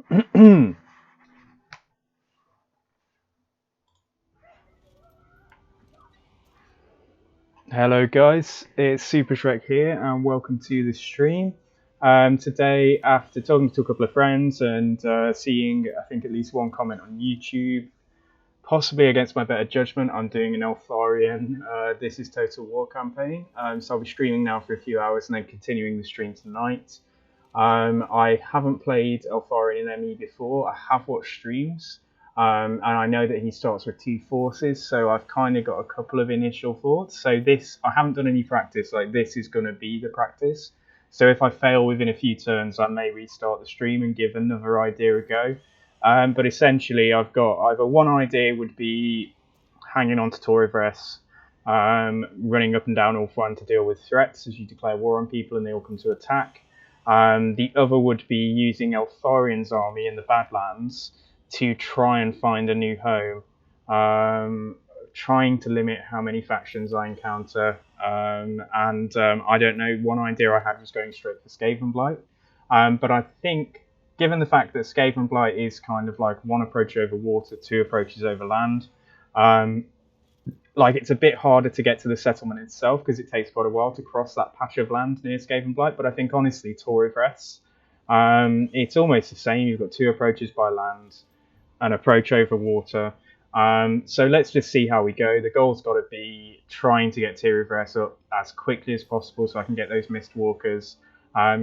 Hello guys, it's Super Shrek here and welcome to the stream. Today, after talking to a couple of friends and seeing, I think, at least one comment on YouTube, possibly against my better judgment, I'm doing an Eltharion This is Total War campaign. So I'll be streaming now for a few hours and then continuing the stream tonight. I haven't played Eltharion ME before. I have watched streams. And I know that he starts with two forces, so I've kind of got a couple of initial thoughts. So I haven't done any practice, like this is going to be the practice. So if I fail within a few turns, I may restart the stream and give another idea a go. But essentially, I've got either one idea would be hanging on to Torivres, running up and down all front to deal with threats as you declare war on people and they all come to attack. The other would be using Eltharion's army in the Badlands to try and find a new home, trying to limit how many factions I encounter. I don't know, one idea I had was going straight for Skaven Blight. But I think, given the fact that Skaven Blight is kind of like one approach over water, two approaches over land, it's a bit harder to get to the settlement itself because it takes quite a while to cross that patch of land near Skaven Blight. But I think, honestly, Torivres, it's almost the same. You've got two approaches by land, an approach over water. So let's just see how we go. The goal's got to be trying to get Torivres up as quickly as possible so I can get those Mistwalkers,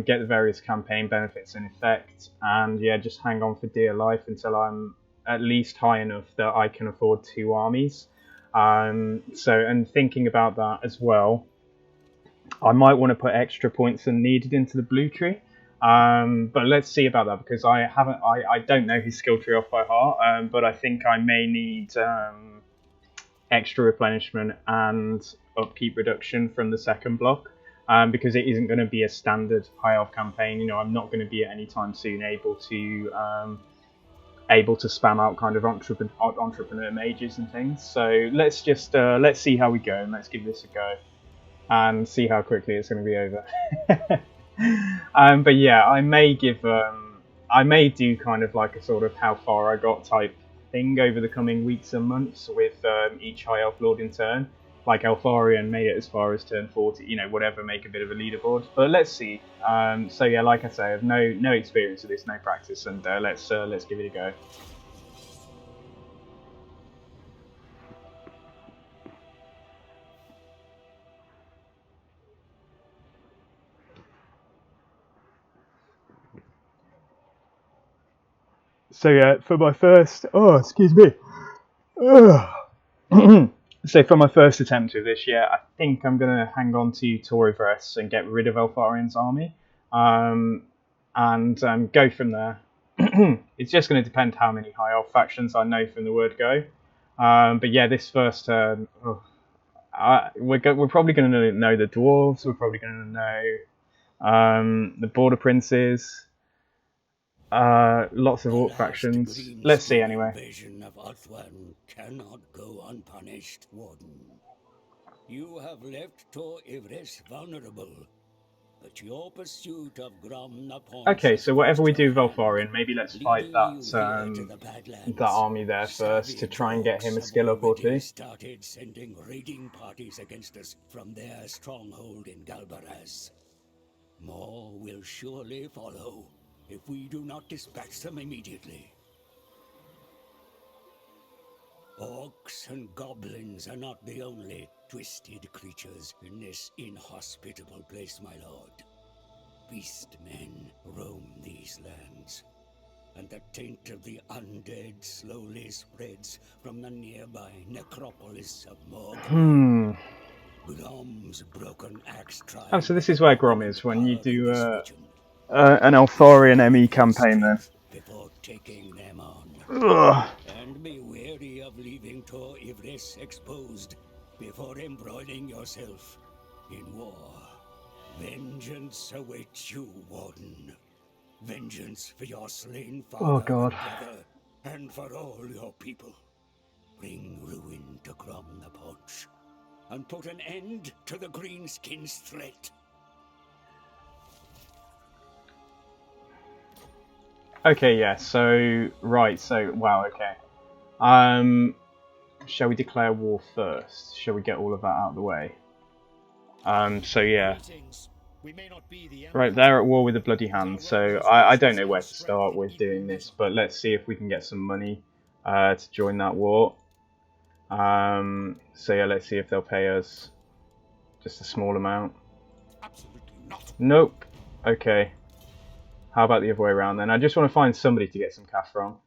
get the various campaign benefits in effect, and yeah, just hang on for dear life until I'm at least high enough that I can afford two armies. And thinking about that as well, I might want to put extra points than needed into the blue tree. But let's see about that because I don't know his skill tree off by heart. But I think I may need extra replenishment and upkeep reduction from the second block. Because it isn't going to be a standard high elf campaign. You know, I'm not going to be at any time soon able to spam out kind of entrepreneur mages and things. So let's see how we go and let's give this a go and see how quickly it's going to be over. But yeah, I may do kind of like a sort of how far I got type thing over the coming weeks and months with each high elf lord in turn. Like Eltharion made it as far as turn 40, you know, whatever, make a bit of a leaderboard. But let's see. So yeah, like I say, I have no experience with this, no practice, and let's give it a go. So yeah, for my first, So for my first attempt with this, yeah, I think I'm going to hang on to Torivres and get rid of Eltharion's army, and go from there. It's just going to depend how many high elf factions I know from the word go. But yeah, this first turn, we're probably going to know the dwarves. We're probably going to know the border princes. Lots of orc factions. Let's see anyway. Invasion of Ulthuan cannot go unpunished, Warden. You have left Tor Ivres vulnerable, but your pursuit of Grom Napon. Okay, so whatever we do with Eltharion, maybe let's fight that army there first to try and get him a skill up or two. Started sending raiding parties against us from their stronghold in Galbaraz. More will surely follow if we do not dispatch them immediately. Orcs and goblins are not the only twisted creatures in this inhospitable place, my lord. Beast men roam these lands, and the taint of the undead slowly spreads from the nearby necropolis of Morg. Grom's broken axe tribe. Oh, so this is where Grom is when you do an Eltharion ME campaign then. Before taking them on. Ugh. And be wary of leaving Tor Ivres exposed before embroiling yourself in war. Vengeance awaits you, Warden. Vengeance for your slain father, Oh God. brother, and for all your people. Bring ruin to Grom the Poach, and put an end to the Greenskins' threat. Okay, yeah. So right. So wow. Okay. Um, shall we declare war first? Shall we get all of that out of the way? So yeah. Right, they're at war with the Bloody Hand, so I don't know where to start with doing this, but let's see if we can get some money to join that war. So yeah, let's see if they'll pay us just a small amount. Nope. Okay. How about the other way around then? I just want to find somebody to get some cash from.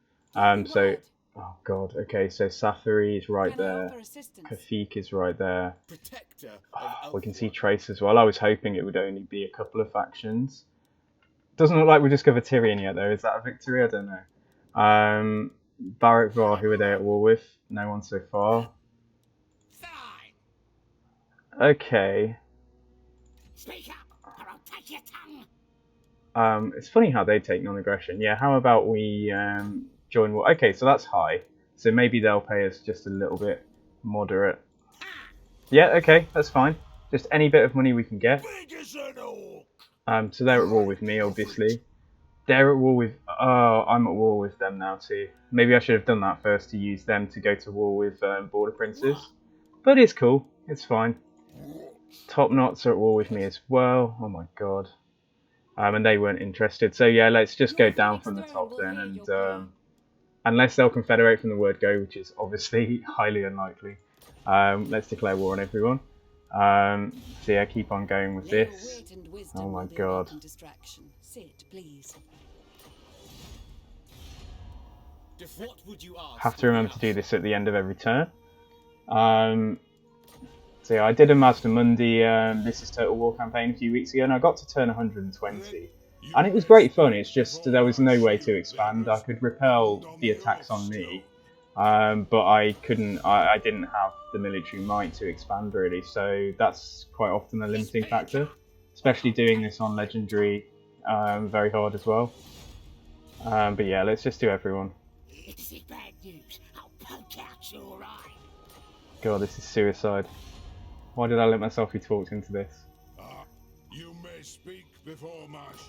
So, oh god. Okay, so Sathari is right there. Kafik is right there. Oh, we can see Trace as well. I was hoping it would only be a couple of factions. Doesn't look like we discovered Tyrion yet, though. Is that a victory? I don't know. Barrack Var, who are they at war with? No one so far. Okay. Speak up, or I'll take your tongue. It's funny how they take non-aggression. Yeah, how about we join war? Okay, so that's high. So maybe they'll pay us just a little bit moderate. Yeah, okay, that's fine. Just any bit of money we can get. So they're at war with me, obviously. They're at war with... Oh, I'm at war with them now too. Maybe I should have done that first to use them to go to war with Border Princes. But it's cool. It's fine. Top Knots are at war with me as well. Oh my god. And they weren't interested. So yeah, let's just go down from the top then. And unless they'll confederate from the word go, which is obviously highly unlikely, let's declare war on everyone. So yeah, keep on going with this. Oh my god. Have to remember to do this at the end of every turn. So yeah, I did a Mazdamundi This is Total War campaign a few weeks ago, and I got to turn 120. And it was great fun, it's just there was no way to expand. I could repel the attacks on me, but I couldn't. I didn't have the military might to expand really, so that's quite often a limiting factor, especially doing this on Legendary, very hard as well. But yeah, let's just do everyone. This is bad news. I'll poke out your eye. God, this is suicide. Why did I let myself be talked into this? You may speak before Mash.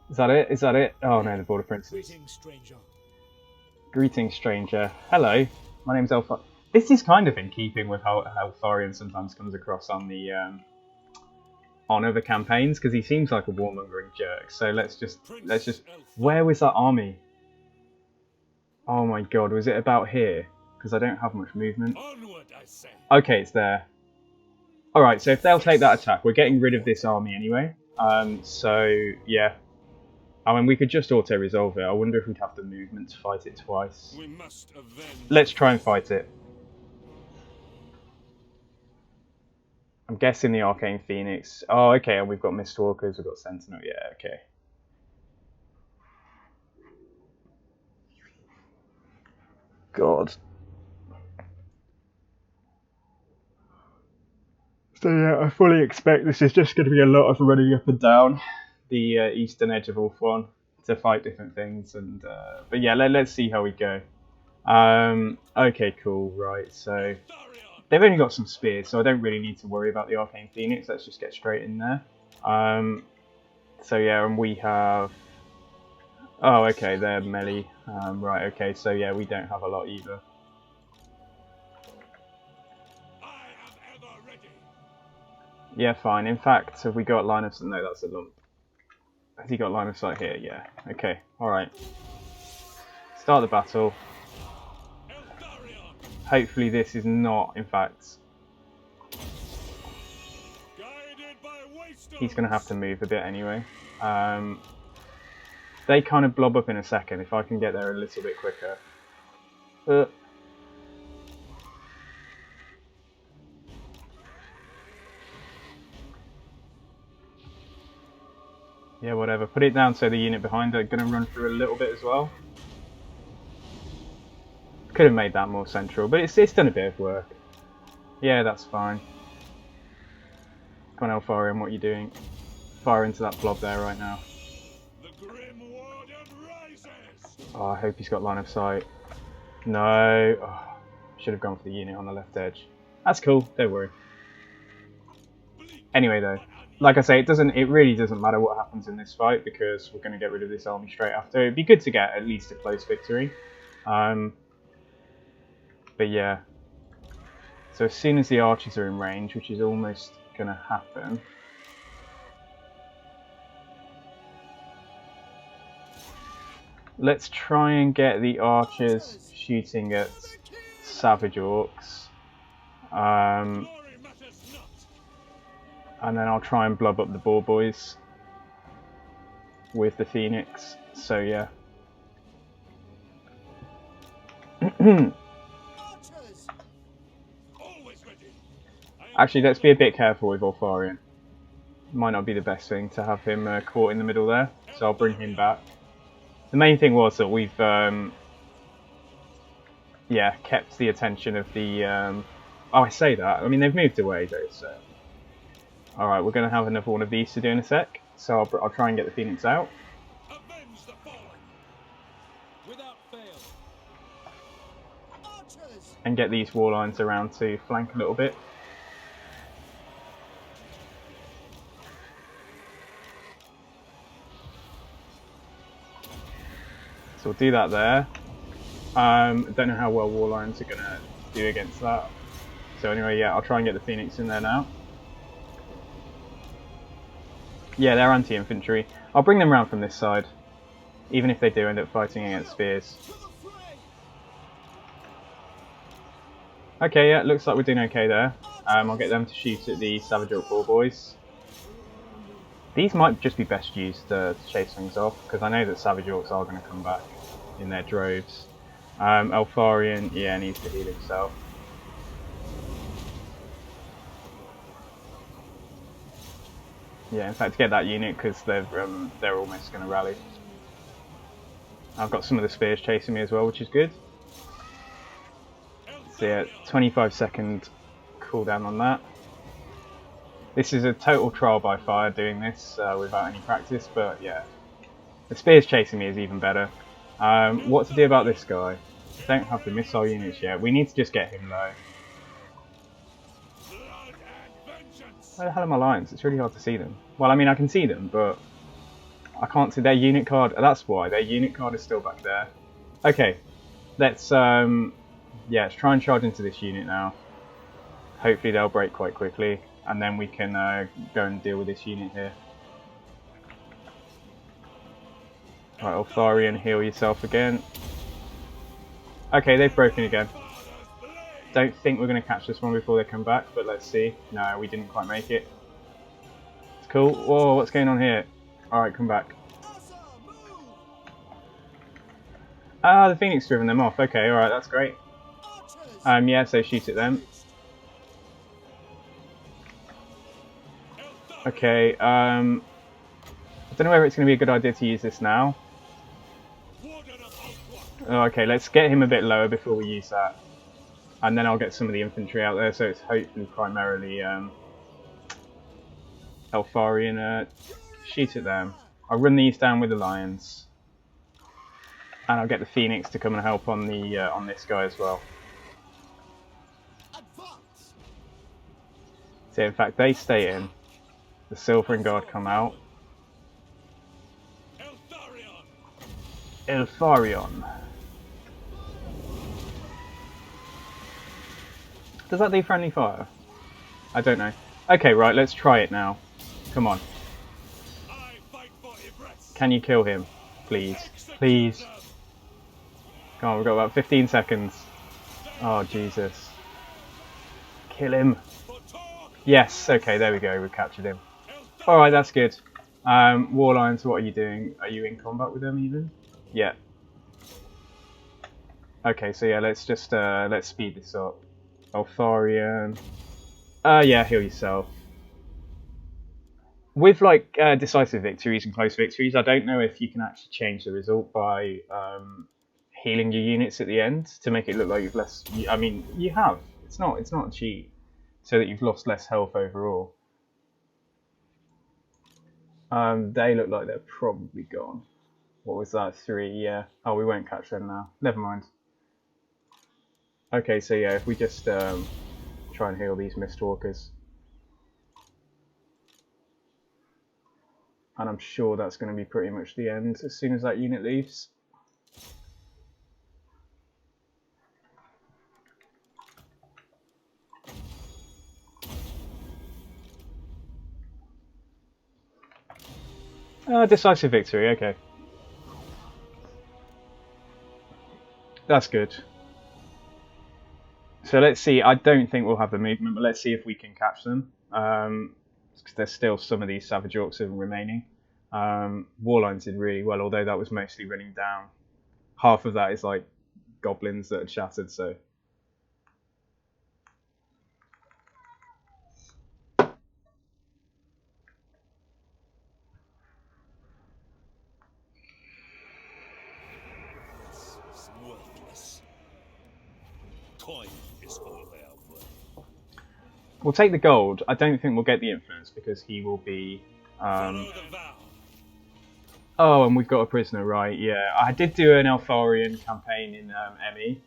Is that it? Is that it? Oh no, the Border Princes. Greetings, stranger. Greetings, stranger. Hello, my name's Eltharion. This is kind of in keeping with how Eltharion sometimes comes across on the on other campaigns, because he seems like a warmongering jerk. So let's just Where was that army? Oh my god, was it about here? Because I don't have much movement. Onward, I say. Okay, it's there. Alright, so if they'll take that attack, we're getting rid of this army anyway. So, yeah. I mean, we could just auto-resolve it. I wonder if we'd have the movement to fight it twice. We must avenge. Let's try and fight it. I'm guessing the Arcane Phoenix. Oh, okay, and we've got Mistwalkers, we've got Sentinel. Yeah, okay. God. So yeah, I fully expect this is just going to be a lot of running up and down the eastern edge of Ulthuan to fight different things, and but yeah, let's see how we go. Okay, cool, right. So they've only got some spears, so I don't really need to worry about the Arcane Phoenix. Let's just get straight in there. So yeah, and we have. Oh, okay, they're melee. Right, okay, so yeah, we don't have a lot either. Yeah, fine. In fact, have we got line of sight? No, that's a lump. Has he got line of sight here? Yeah. Okay. Alright. Start the battle. Hopefully this is not, in fact... He's going to have to move a bit anyway. They kind of blob up in a second if I can get there a little bit quicker. Yeah, whatever. Put it down so the unit behind are going to run through a little bit as well. Could have made that more central, but it's done a bit of work. Yeah, that's fine. Come on, Eltharion, what are you doing? Fire into that blob there right now. The Grim Warden rises. Oh, I hope he's got line of sight. No. Oh, should have gone for the unit on the left edge. That's cool, don't worry. Anyway though, like I say, it really doesn't matter what happens in this fight because we're going to get rid of this army straight after. It'd be good to get at least a close victory. But yeah. So as soon as the archers are in range, which is almost going to happen. Let's try and get the archers shooting at savage orcs. And then I'll try and blub up the boar boys with the phoenix. So yeah. Actually, let's be a bit careful with Eltharion. Might not be the best thing to have him caught in the middle there, so I'll bring him back. The main thing was that we've yeah, kept the attention of the oh, I say that, I mean they've moved away though, so alright, we're going to have another one of these to do in a sec, so I'll try and get the phoenix out. And get these war lines around to flank a little bit. So we'll do that there. I don't know how well war lines are going to do against that. So anyway, yeah, I'll try and get the phoenix in there now. Yeah, they're anti-infantry. I'll bring them round from this side, even if they do end up fighting against spears. Okay, yeah, looks like we're doing okay there. I'll get them to shoot at the Savage Orc Boar Boys. These might just be best used to chase things off, because I know that Savage Orcs are going to come back in their droves. Eltharion, yeah, needs to heal himself. Yeah, in fact, get that unit, because they're almost going to rally. I've got some of the spears chasing me as well, which is good. So yeah, 25-second cooldown on that. This is a total trial by fire doing this without any practice, but yeah. The spears chasing me is even better. What to do about this guy? I don't have the missile units yet. We need to just get him low. Where the hell are my lines? It's really hard to see them. Well, I mean, I can see them, but I can't see their unit card. That's why. Their unit card is still back there. Okay. Let's yeah, let's try and charge into this unit now. Hopefully they'll break quite quickly, and then we can go and deal with this unit here. Right, Eltharion, heal yourself again. Okay, they've broken again. Don't think we're going to catch this one before they come back, but let's see. No, we didn't quite make it. It's cool. Whoa, what's going on here? Alright, come back. Ah, the Phoenix driven them off. Okay, alright, that's great. Yeah, so shoot at them. Okay, I don't know whether it's going to be a good idea to use this now. Okay, let's get him a bit lower before we use that. And then I'll get some of the infantry out there, so it's hopefully primarily Eltharion. Shoot at them. I'll run these down with the lions. And I'll get the Phoenix to come and help on the on this guy as well. So in fact, they stay in. The Silvering Guard come out. Eltharion. Does that do friendly fire? I don't know. Okay, right, let's try it now. Come on. Can you kill him? Please. Please. Come on, we've got about 15 seconds. Oh, Jesus. Kill him. Yes, okay, there we go, we've captured him. Alright, that's good. War Lions, what are you doing? Are you in combat with them even? Yeah. Okay, so yeah, let's just let's speed this up. Eltharion. Yeah, heal yourself. With like decisive victories and close victories, I don't know if you can actually change the result by healing your units at the end to make it look like you've less. I mean, you have. It's not a cheat, so that you've lost less health overall. They look like they're probably gone. What was that? 3? Yeah. Oh, we won't catch them now. Never mind. Okay, so yeah, if we just try and heal these Mistwalkers. And I'm sure that's going to be pretty much the end as soon as that unit leaves. Decisive victory, okay. That's good. So let's see, I don't think we'll have the movement, but let's see if we can catch them. Because there's still some of these Savage Orcs remaining. Warlines did really well, although that was mostly running down. Half of that is like goblins that had shattered, so... Coin is all they are worth. We'll take the gold. I don't think we'll get the influence because he will be... Follow the vow. Oh, and we've got a prisoner, right, yeah. I did do an Eltharion campaign in ME.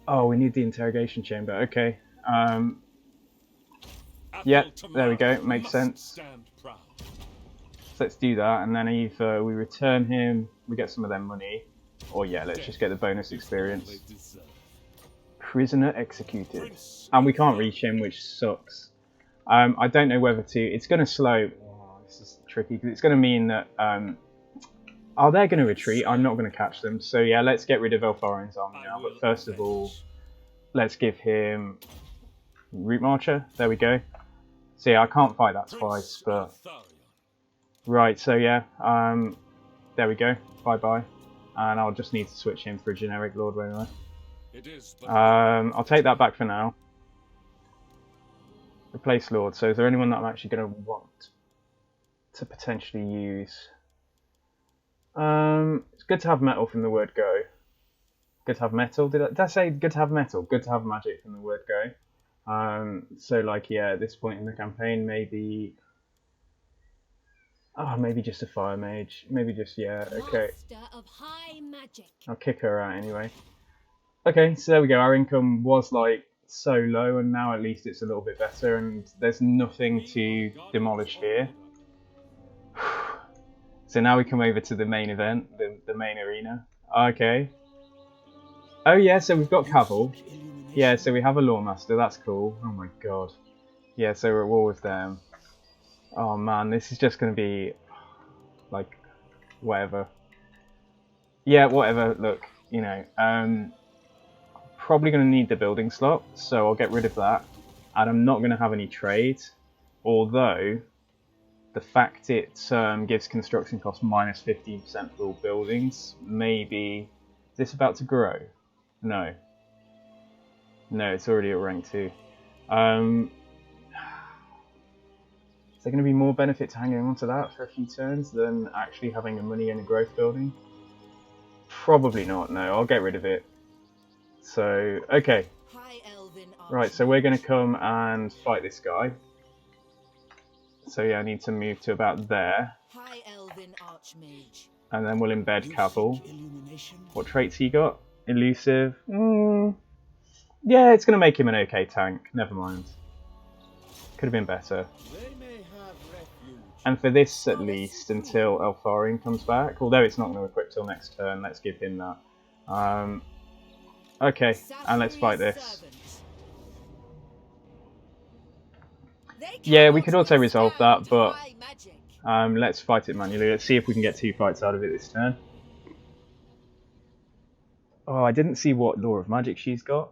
Oh, we need the interrogation chamber, okay. Yep, there we go, makes sense. So let's do that, and then either we return him, we get some of their money, or yeah, let's just get the bonus experience. Prisoner executed. And we can't reach him, which sucks. I don't know whether to... It's going to slow... Oh, this is tricky, because it's going to mean that... Oh, they're going to retreat. I'm not going to catch them. So yeah, let's get rid of Eltharion's army now. But first of all, let's give him... Route Marcher. There we go. So yeah, I can't fight that twice, but... Right, so yeah. There we go. Bye-bye. And I'll just need to switch him for a generic Lord anyway. I'll take that back for now. Replace Lord. So is there anyone that I'm actually going to want to potentially use? It's good to have metal from the word go. Good to have metal. Did I say good to have metal? Good to have magic from the word go. So like yeah, at this point in the campaign, maybe. Oh, maybe just a fire mage. Maybe just yeah. Okay. Of high magic. I'll kick her out anyway. Okay, so there we go. Our income was like so low, and now at least it's a little bit better, and there's nothing to demolish here. So now we come over to the main event, the main arena. Okay. Oh yeah, so we've got Cavill. Yeah, so we have a Lawmaster, that's cool. Oh my god. Yeah, so we're at war with them. Oh man, this is just going to be, like, whatever. Yeah, whatever, look, you know, probably going to need the building slot, so I'll get rid of that. And I'm not going to have any trade, although the fact it gives construction cost minus 15% for all buildings, maybe... Is this about to grow? No. No, it's already at rank 2. Is there going to be more benefit to hanging on to that for a few turns than actually having a money and a growth building? Probably not, no, I'll get rid of it. So, okay. Right, so we're going to come and fight this guy. So yeah, I need to move to about there. And then we'll embed Cavill. What traits he got? Elusive. Yeah, it's going to make him an okay tank. Never mind. Could have been better. And for this, at least, until Eltharion comes back, although it's not going to equip till next turn, let's give him that. Okay, and let's fight this. Yeah, we could also resolve that, but let's fight it manually. Let's see if we can get 2 fights out of it this turn. Oh, I didn't see what Law of Magic she's got.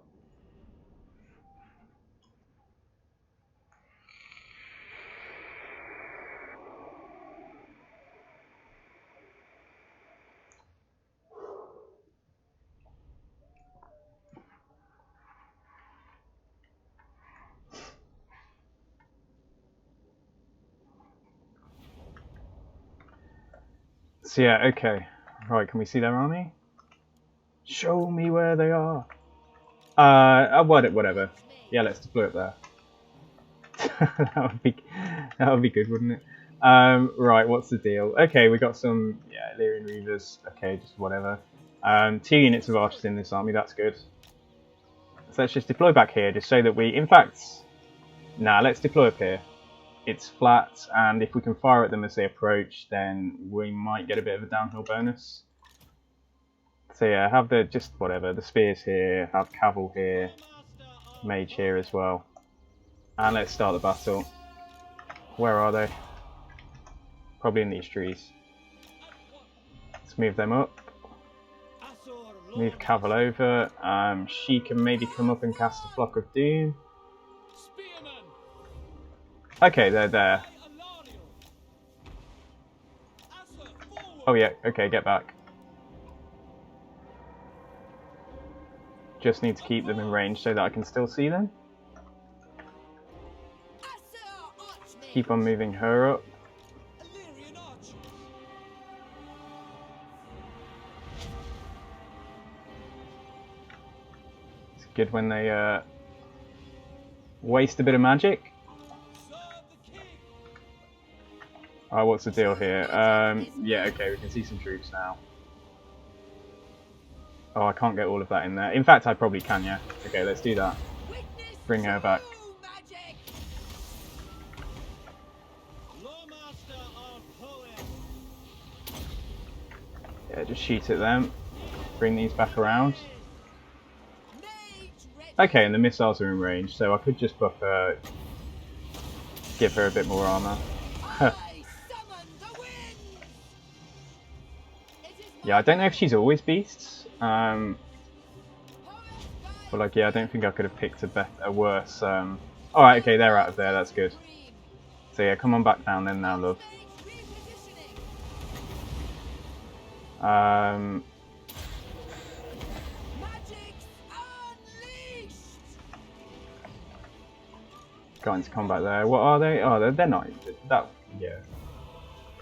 So yeah, okay. Right, can we see their army? Show me where they are. Whatever. Yeah, let's deploy it there. that would be good, wouldn't it? Right, what's the deal? Okay, we got some Eltharion Reavers. Okay, just whatever. 2 units of archers in this army. That's good. So let's just deploy back here, just so that we. In fact, nah. Let's deploy up here. it's flat, and if we can fire at them as they approach, then we might get a bit of a downhill bonus. So yeah, have the the spears here, have caval here, mage here as well, and let's start the battle. Where are they? Probably in these trees. Let's move them up. Move caval over. She can maybe come up and cast a Flock of Doom. Okay, they're there. Oh yeah, okay, get back. Just need to keep them in range so that I can still see them. Keep on moving her up. It's good when they waste a bit of magic. Oh, what's the deal here? Yeah, okay, we can see some troops now. Oh, I can't get all of that in there. In fact, I probably can, yeah. Okay, let's do that. Bring her back. Yeah, just shoot at them. Bring these back around. Okay, and the missiles are in range, so I could just buff her, give her a bit more armor. Yeah, I don't know if she's always beasts. But like, yeah, I don't think I could have picked a worse. Alright, okay, they're out of there, that's good. So yeah, come on back down then now, love. Got into combat there. What are they? Oh, they're not. Yeah.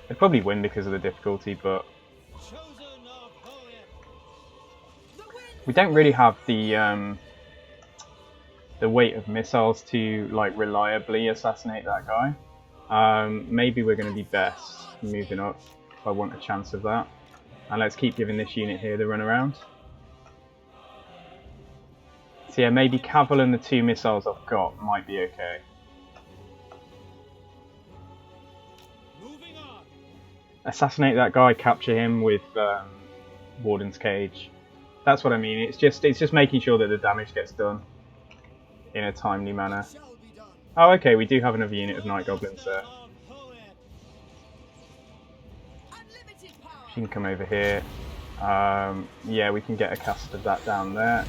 They probably win because of the difficulty, but we don't really have the weight of missiles to like reliably assassinate that guy. Maybe we're going to be best moving up if I want a chance of that. And let's keep giving this unit here the run around. So yeah, maybe caval and the 2 missiles I've got might be okay. Assassinate that guy, capture him with Warden's Cage. That's what I mean. It's just making sure that the damage gets done in a timely manner. Oh, okay, we do have another unit of Night Goblins there. She can come over here. Yeah, we can get a cast of that down there.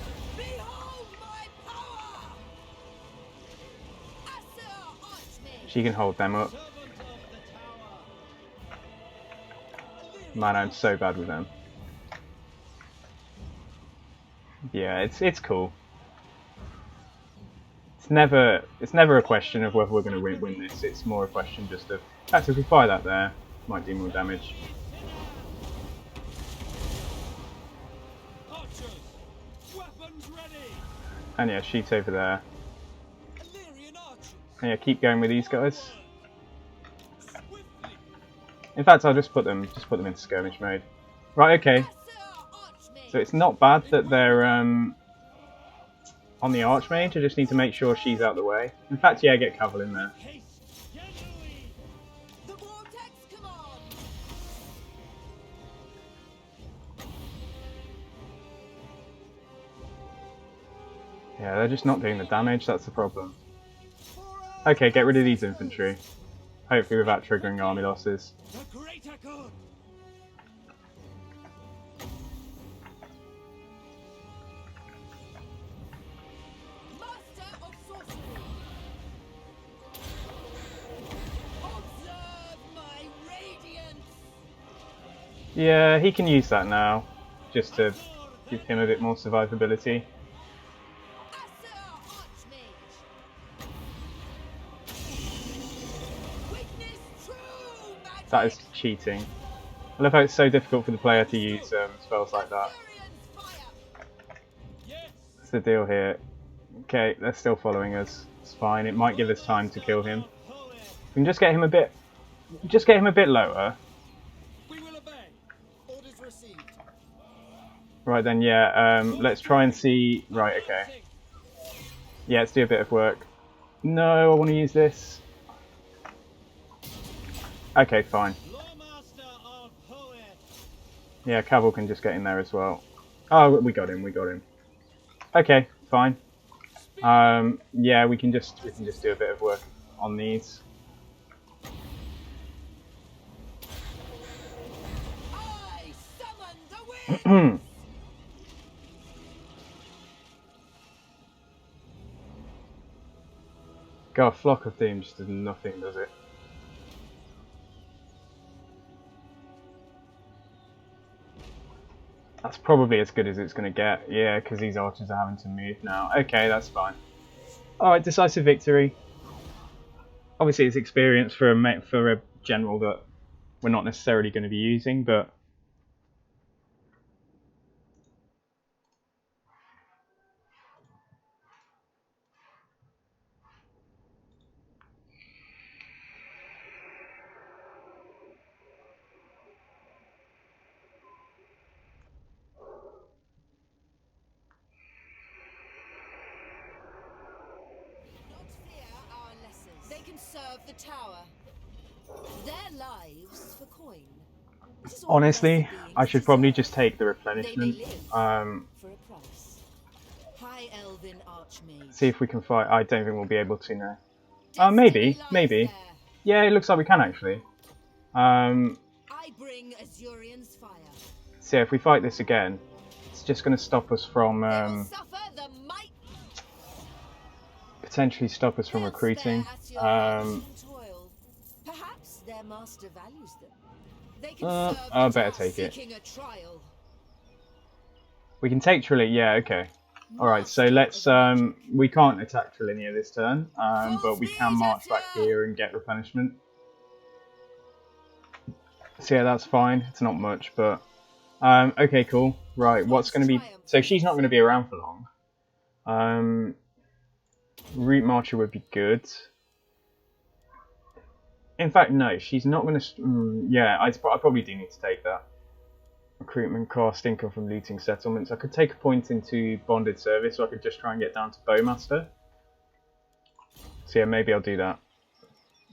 She can hold them up. Man, I'm so bad with them. Yeah, it's cool. It's never a question of whether we're going to win this. It's more a question just of, if we fire that there, might do more damage. And yeah, shoot over there. And yeah, keep going with these guys. In fact, I'll just put them in skirmish mode. Right, okay. So it's not bad that they're on the Archmage. I just need to make sure she's out the way. In fact, yeah, get caval in there. Yeah, they're just not doing the damage, that's the problem. Okay, get rid of these infantry. Hopefully without triggering army losses. Yeah, he can use that now, just to give him a bit more survivability. That is cheating. I love how it's so difficult for the player to use spells like that. What's the deal here? Okay, they're still following us. It's fine. It might give us time to kill him. We can just get him a bit lower. Right then, yeah. Let's try and see. Right, okay. Yeah, let's do a bit of work. No, I want to use this. Okay, fine. Yeah, Cavill can just get in there as well. Oh, we got him. We got him. Okay, fine. Yeah, we can just do a bit of work on these. I summon the wind! God, Flock of Doom just does nothing, does it? That's probably as good as it's going to get. Yeah, because these archers are having to move now. Okay, that's fine. Alright, decisive victory. Obviously, it's experience for a general that we're not necessarily going to be using, but Not fear our lessers. They can serve the tower. Their lives for coin. This is all lesser honestly, I beings should probably deserve. just take the They may replenishment. live for a price. High Elven See Archmage. if we can fight. I don't think we'll be able to now. Destiny Maybe, lies maybe. there. Yeah, it looks like we can actually. I bring Azurian's fire. So yeah, if we fight this again, it's just going to stop us from They will suffer the might. potentially stop us from They'll spare recruiting. at your heart and toil. Perhaps their master values them. They can serve I the better task take it. seeking a trial. We can take Trilly. Yeah, okay. All right. So Master let's. of magic. We can't attack Trilinia this turn, Full but we can speed march at back you! here and get replenishment. So yeah, that's fine. It's not much, but okay, cool. Right, what's going to be? So she's not going to be around for long. Route Marcher would be good. In fact, no, she's not going to. Yeah, I probably do need to take that. Recruitment cost, income from looting settlements. I could take a point into bonded service, so I could just try and get down to Bowmaster. So yeah, maybe I'll do that.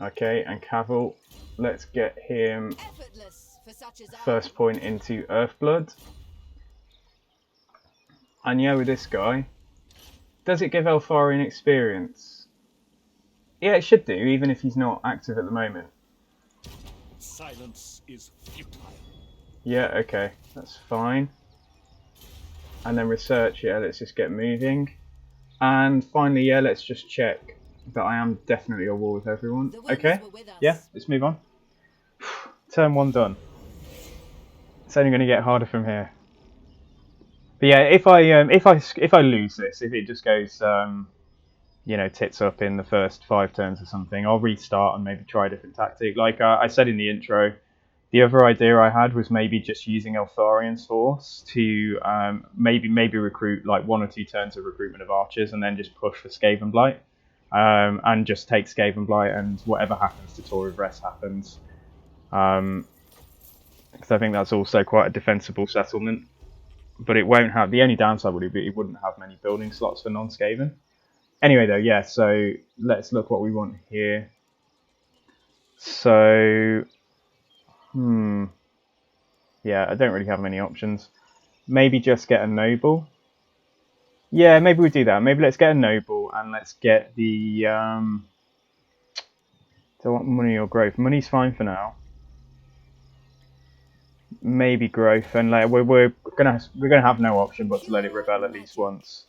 Okay, and Cavill, let's get him For such as first point into Earthblood. And yeah, with this guy, does it give Eltharion experience? Yeah, it should do, even if he's not active at the moment. Silence is futile. Yeah, okay, that's fine. And then research, yeah, let's just get moving. And finally, yeah, let's just check that I am definitely at war with everyone. Okay, yeah, let's move on. Turn 1 done. It's only going to get harder from here. But yeah, if I lose this, if it just goes you know, tits up in the first 5 turns or something, I'll restart and maybe try a different tactic. Like I said in the intro, the other idea I had was maybe just using Eltharion's force to maybe recruit like 1 or 2 turns of recruitment of archers and then just push for Skaven Blight. And just take Skaven Blight and whatever happens to Tor of Rest happens. Because I think that's also quite a defensible settlement. But it won't have, the only downside would be it wouldn't have many building slots for non-Skaven. Anyway though, yeah, so let's look what we want here. So, yeah, I don't really have many options. Maybe just get a noble. Yeah, maybe we do that. Maybe let's get a noble and let's get the, do I want money or growth? Money's fine for now. Maybe growth, and like we're gonna have no option but to let it rebel at least once.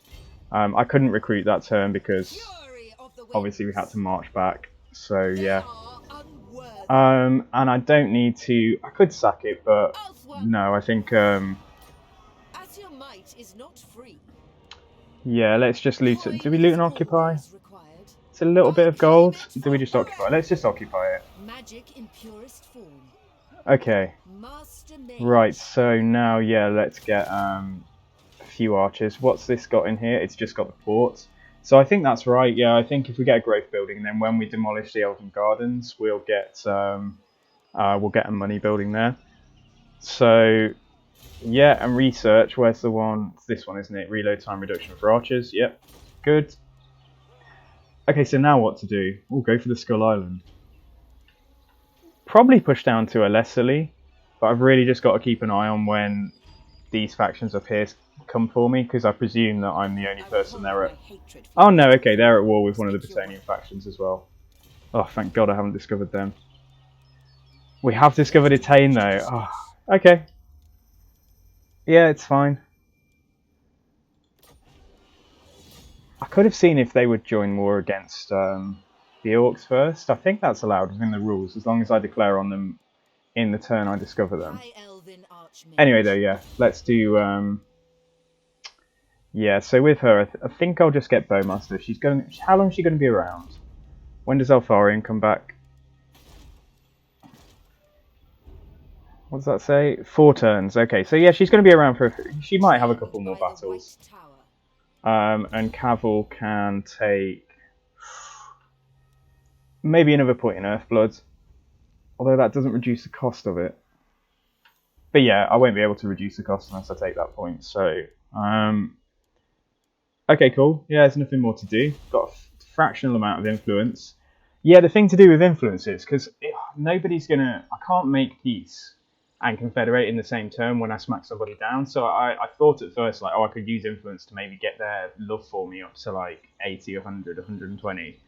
I couldn't recruit that turn because obviously we had to march back. So yeah. And I don't need to. I could sack it, but no, I think yeah, let's just loot it. Do we loot and occupy? It's a little bit of gold. Do we just occupy? Let's just occupy it. Magic in purest form. Okay. Right, so now, yeah, let's get a few archers. What's this got in here? It's just got the forts. So I think that's right. Yeah, I think if we get a growth building, then when we demolish the Elven Gardens, we'll get a money building there. So yeah, and research. Where's the one? It's this one, isn't it? Reload time reduction for archers. Yep, good. Okay, so now what to do? We'll go for the Skull Island. probably push down to a lesserly, but I've really just got to keep an eye on when these factions up here come for me, because I presume that I'm the only person they're at. Oh no, okay, they're at war with one of the Britonian factions as well. Oh, thank God I haven't discovered them. We have discovered Etain though. Oh, okay. Yeah, it's fine. I could have seen if they would join war against the Orcs first. I think that's allowed within the rules, as long as I declare on them in the turn I discover them. Anyway though, yeah, let's do... yeah, so with her, I think I'll just get Bowmaster. How long is she going to be around? When does Eltharion come back? What does that say? 4 turns. Okay, so yeah, she's going to be around for... She might have a couple more battles. And Cavill can take... maybe another point in Earthblood. Although that doesn't reduce the cost of it. But yeah, I won't be able to reduce the cost unless I take that point, so... okay, cool. Yeah, there's nothing more to do. Got a fractional amount of influence. Yeah, the thing to do with influence is, because nobody's gonna... I can't make peace and confederate in the same turn when I smack somebody down, so I thought at first, like, oh, I could use influence to maybe get their love for me up to, like, 80, 100, 120.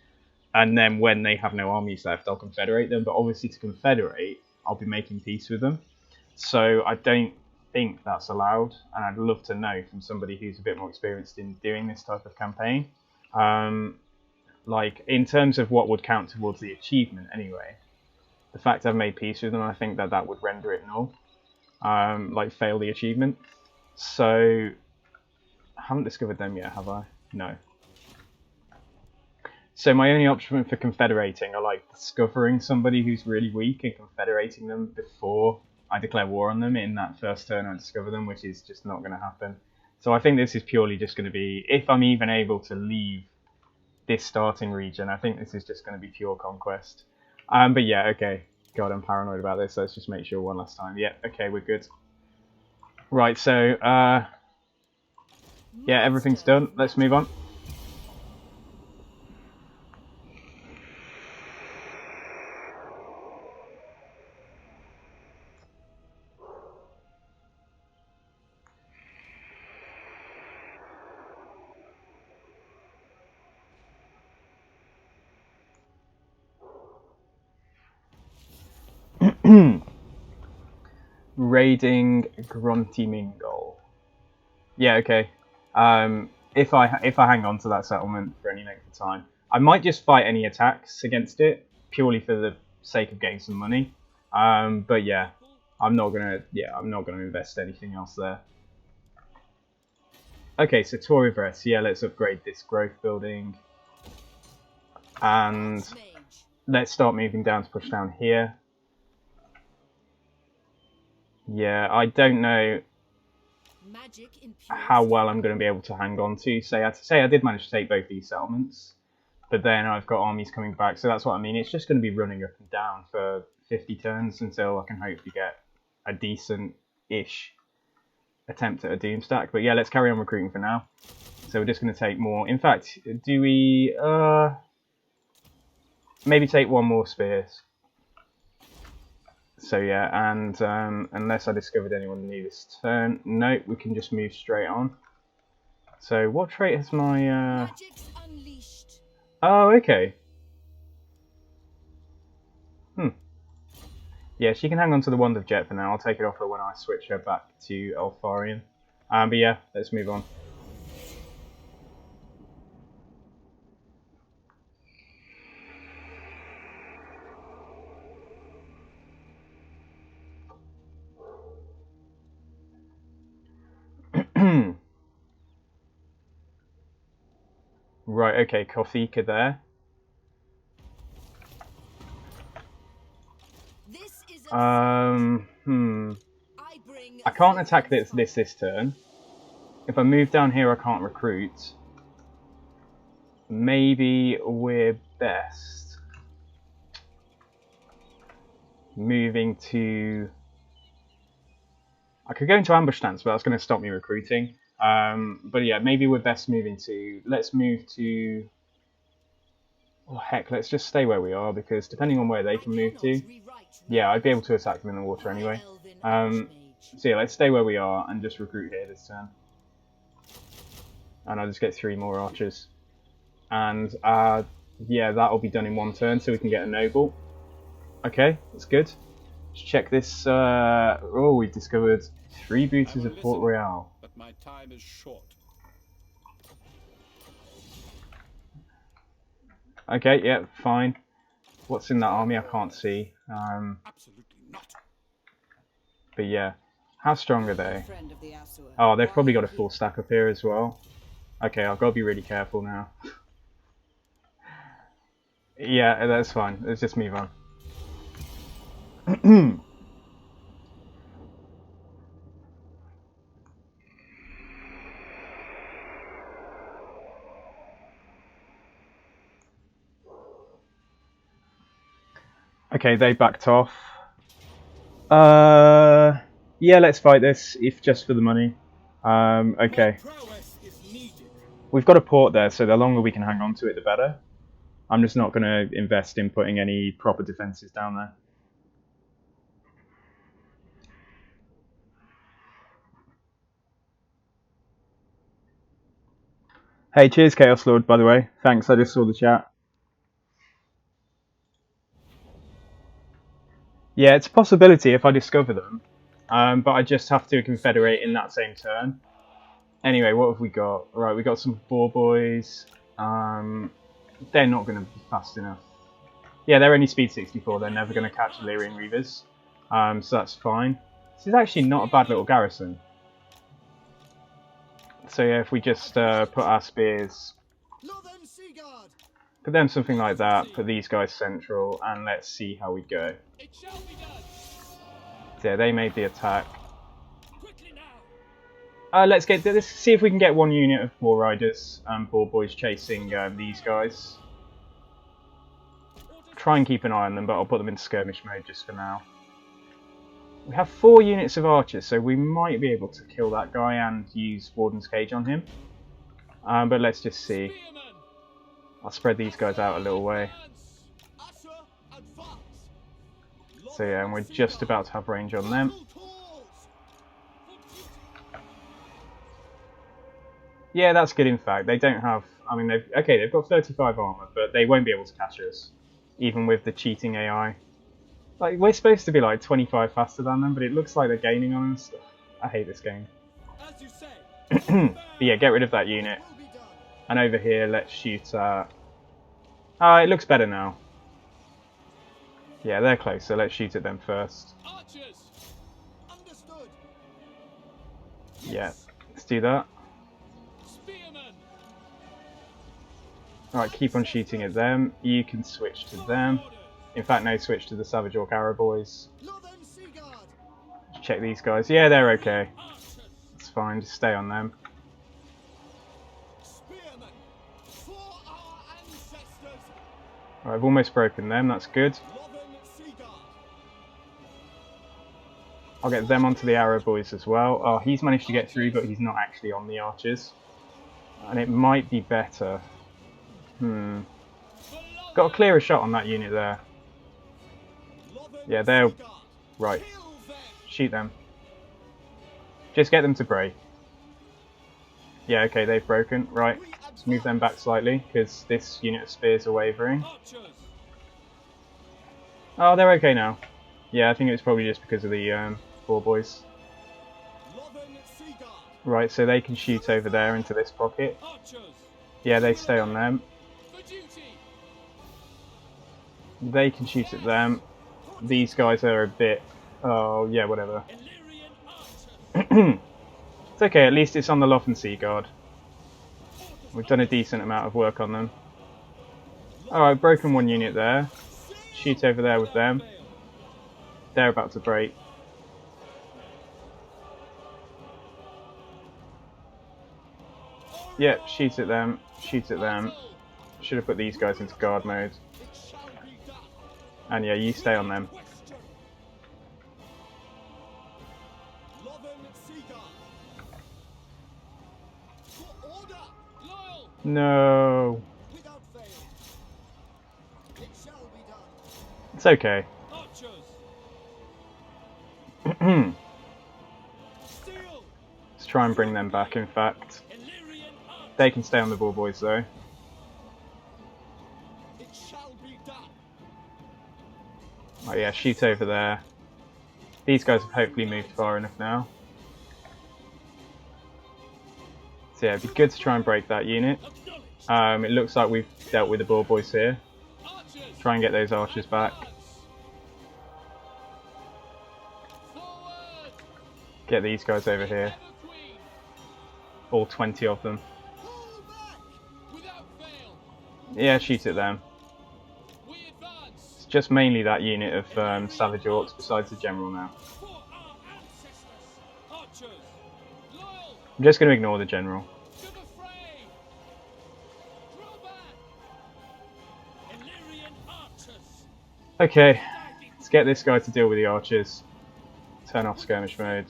And then when they have no armies left, I'll confederate them. But obviously to confederate, I'll be making peace with them. So I don't think that's allowed. And I'd love to know from somebody who's a bit more experienced in doing this type of campaign. Like, in terms of what would count towards the achievement anyway, the fact I've made peace with them, I think that would render it null. Like, fail the achievement. So, I haven't discovered them yet, have I? No. So my only option for confederating are like discovering somebody who's really weak and confederating them before I declare war on them in that first turn I discover them, which is just not going to happen. So I think this is purely just going to be, if I'm even able to leave this starting region, I think this is just going to be pure conquest. But yeah, okay. God, I'm paranoid about this. Let's just make sure one last time. Yeah, okay, we're good. Right, so, yeah, everything's done. Let's move on. Raiding Grunty Mingle. Yeah, okay. If I hang on to that settlement for any length of time, I might just fight any attacks against it purely for the sake of getting some money. But yeah, I'm not gonna invest anything else there. Okay, so Torivres, yeah, let's upgrade this growth building, and let's start moving down to push down here. Yeah, I don't know how well I'm going to be able to hang on to. Say I did manage to take both these settlements, but then I've got armies coming back, so that's what I mean. It's just going to be running up and down for 50 turns until I can hopefully get a decent-ish attempt at a doom stack. But yeah, let's carry on recruiting for now. So we're just going to take more. In fact, do we maybe take one more spears? So yeah, and unless I discovered anyone new this turn, no, we can just move straight on. So what trait has my... Oh, okay. Yeah, she can hang on to the Wand of Jet for now. I'll take it off her when I switch her back to Eltharion. But yeah, let's move on. Right, okay, Kothika there. I can't attack this turn. If I move down here, I can't recruit. Maybe we're best moving to... I could go into ambush stance, but that's going to stop me recruiting. But yeah, maybe we're best moving to... Let's move to... Oh heck, let's just stay where we are, because depending on where they can move to, yeah, I'd be able to attack them in the water anyway. So yeah, let's stay where we are and just recruit here this turn. And I'll just get 3 more archers. And yeah, that'll be done in 1 turn, so we can get a noble. Okay, that's good. Let's check this. Oh, we've discovered 3 boosters of Port Royal. But my time is short. Okay, yeah, fine. What's in that army? I can't see. Absolutely not. But yeah, how strong are they? Oh, they've probably got a full stack up here as well. Okay, I've got to be really careful now. Yeah, that's fine. Let's just move on. Okay, they backed off. Yeah, let's fight this, if just for the money. Okay. We've got a port there, so the longer we can hang on to it, the better. I'm just not going to invest in putting any proper defences down there. Hey, cheers, Chaos Lord, by the way. Thanks, I just saw the chat. Yeah, it's a possibility if I discover them. But I just have to confederate in that same turn. Anyway, what have we got? Right, we got some boar boys. They're not going to be fast enough. Yeah, they're only speed 64. They're never going to catch Eltharion Reavers. So that's fine. This is actually not a bad little garrison. So yeah, if we just put our spears, put them something like that, put these guys central, and let's see how we go. Yeah, they made the attack. Let's get this. See if we can get 1 unit of boar riders and boar boys chasing these guys. Try and keep an eye on them, but I'll put them in skirmish mode just for now. We have 4 units of archers, so we might be able to kill that guy and use Warden's Cage on him. But let's just see. I'll spread these guys out a little way. So yeah, and we're just about to have range on them. Yeah, that's good in fact. They don't have... I mean, they've got 35 armor, but they won't be able to catch us. Even with the cheating AI. Like, we're supposed to be like 25 faster than them, but it looks like they're gaining on us. I hate this game. But yeah, get rid of that unit. And over here, let's shoot at... it looks better now. Yeah, they're closer. Let's shoot at them first. Yeah, let's do that. Alright, keep on shooting at them. You can switch to them. In fact, no, switch to the Savage Orc Arrow boys. Let's check these guys. Yeah, they're okay. It's fine, just stay on them. Alright, I've almost broken them, that's good. I'll get them onto the Arrow boys as well. Oh, he's managed to get through, but he's not actually on the archers. And it might be better. Got a clearer shot on that unit there. Yeah, they're... Right. Shoot them. Just get them to break. Yeah, okay, they've broken. Right. Let's move them back slightly, because this unit of spears are wavering. Oh, they're okay now. Yeah, I think it's probably just because of the boar boys. Right, so they can shoot over there into this pocket. Yeah, they stay on them. They can shoot at them. These guys are a bit... Oh, yeah, whatever. It's okay, at least it's on the Loffen Sea Guard. We've done a decent amount of work on them. Alright, broken 1 unit there. Shoot over there with them. They're about to break. Yep, shoot at them. Shoot at them. Should have put these guys into guard mode. And yeah, you stay on them. No. It's okay. Let's try and bring them back, in fact. They can stay on the ball boys though. Oh yeah, shoot over there. These guys have hopefully moved far enough now. So yeah, it'd be good to try and break that unit. It looks like we've dealt with the ball boys here. Try and get those archers back. Get these guys over here. All 20 of them. Yeah, shoot at them. It's just mainly that unit of Savage Orcs besides the General now. I'm just going to ignore the General. Okay, let's get this guy to deal with the archers. Turn off skirmish mode.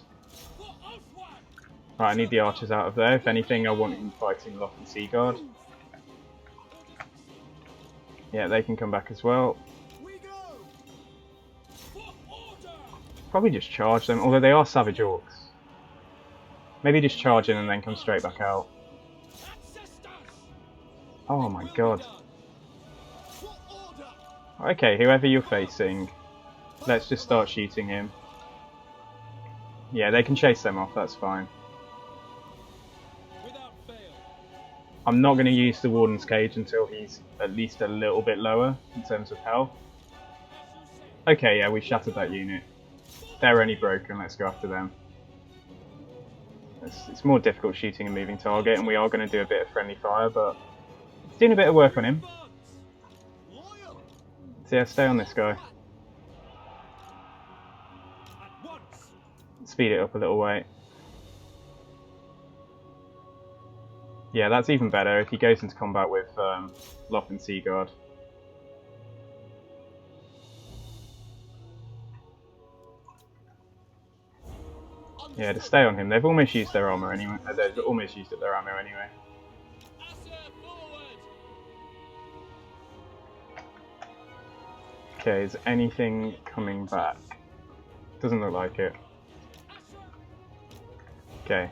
Right, I need the archers out of there. If anything, I want him fighting Loth and Seaguard. Yeah, they can come back as well. Probably just charge them, although they are Savage Orcs. Maybe just charge in and then come straight back out. Oh my god. Okay, whoever you're facing, let's just start shooting him. Yeah, they can chase them off, that's fine. I'm not going to use the Warden's Cage until he's at least a little bit lower in terms of health. Okay, yeah, we shattered that unit. They're only broken, let's go after them. It's more difficult shooting a moving target, and we are going to do a bit of friendly fire, but it's doing a bit of work on him. So yeah, stay on this guy. Speed it up a little way. Yeah, that's even better if he goes into combat with Loth and Seaguard. Yeah, to stay on him. They've almost used their armor anyway. They've almost used up their ammo anyway. Okay, is anything coming back? Doesn't look like it. Okay.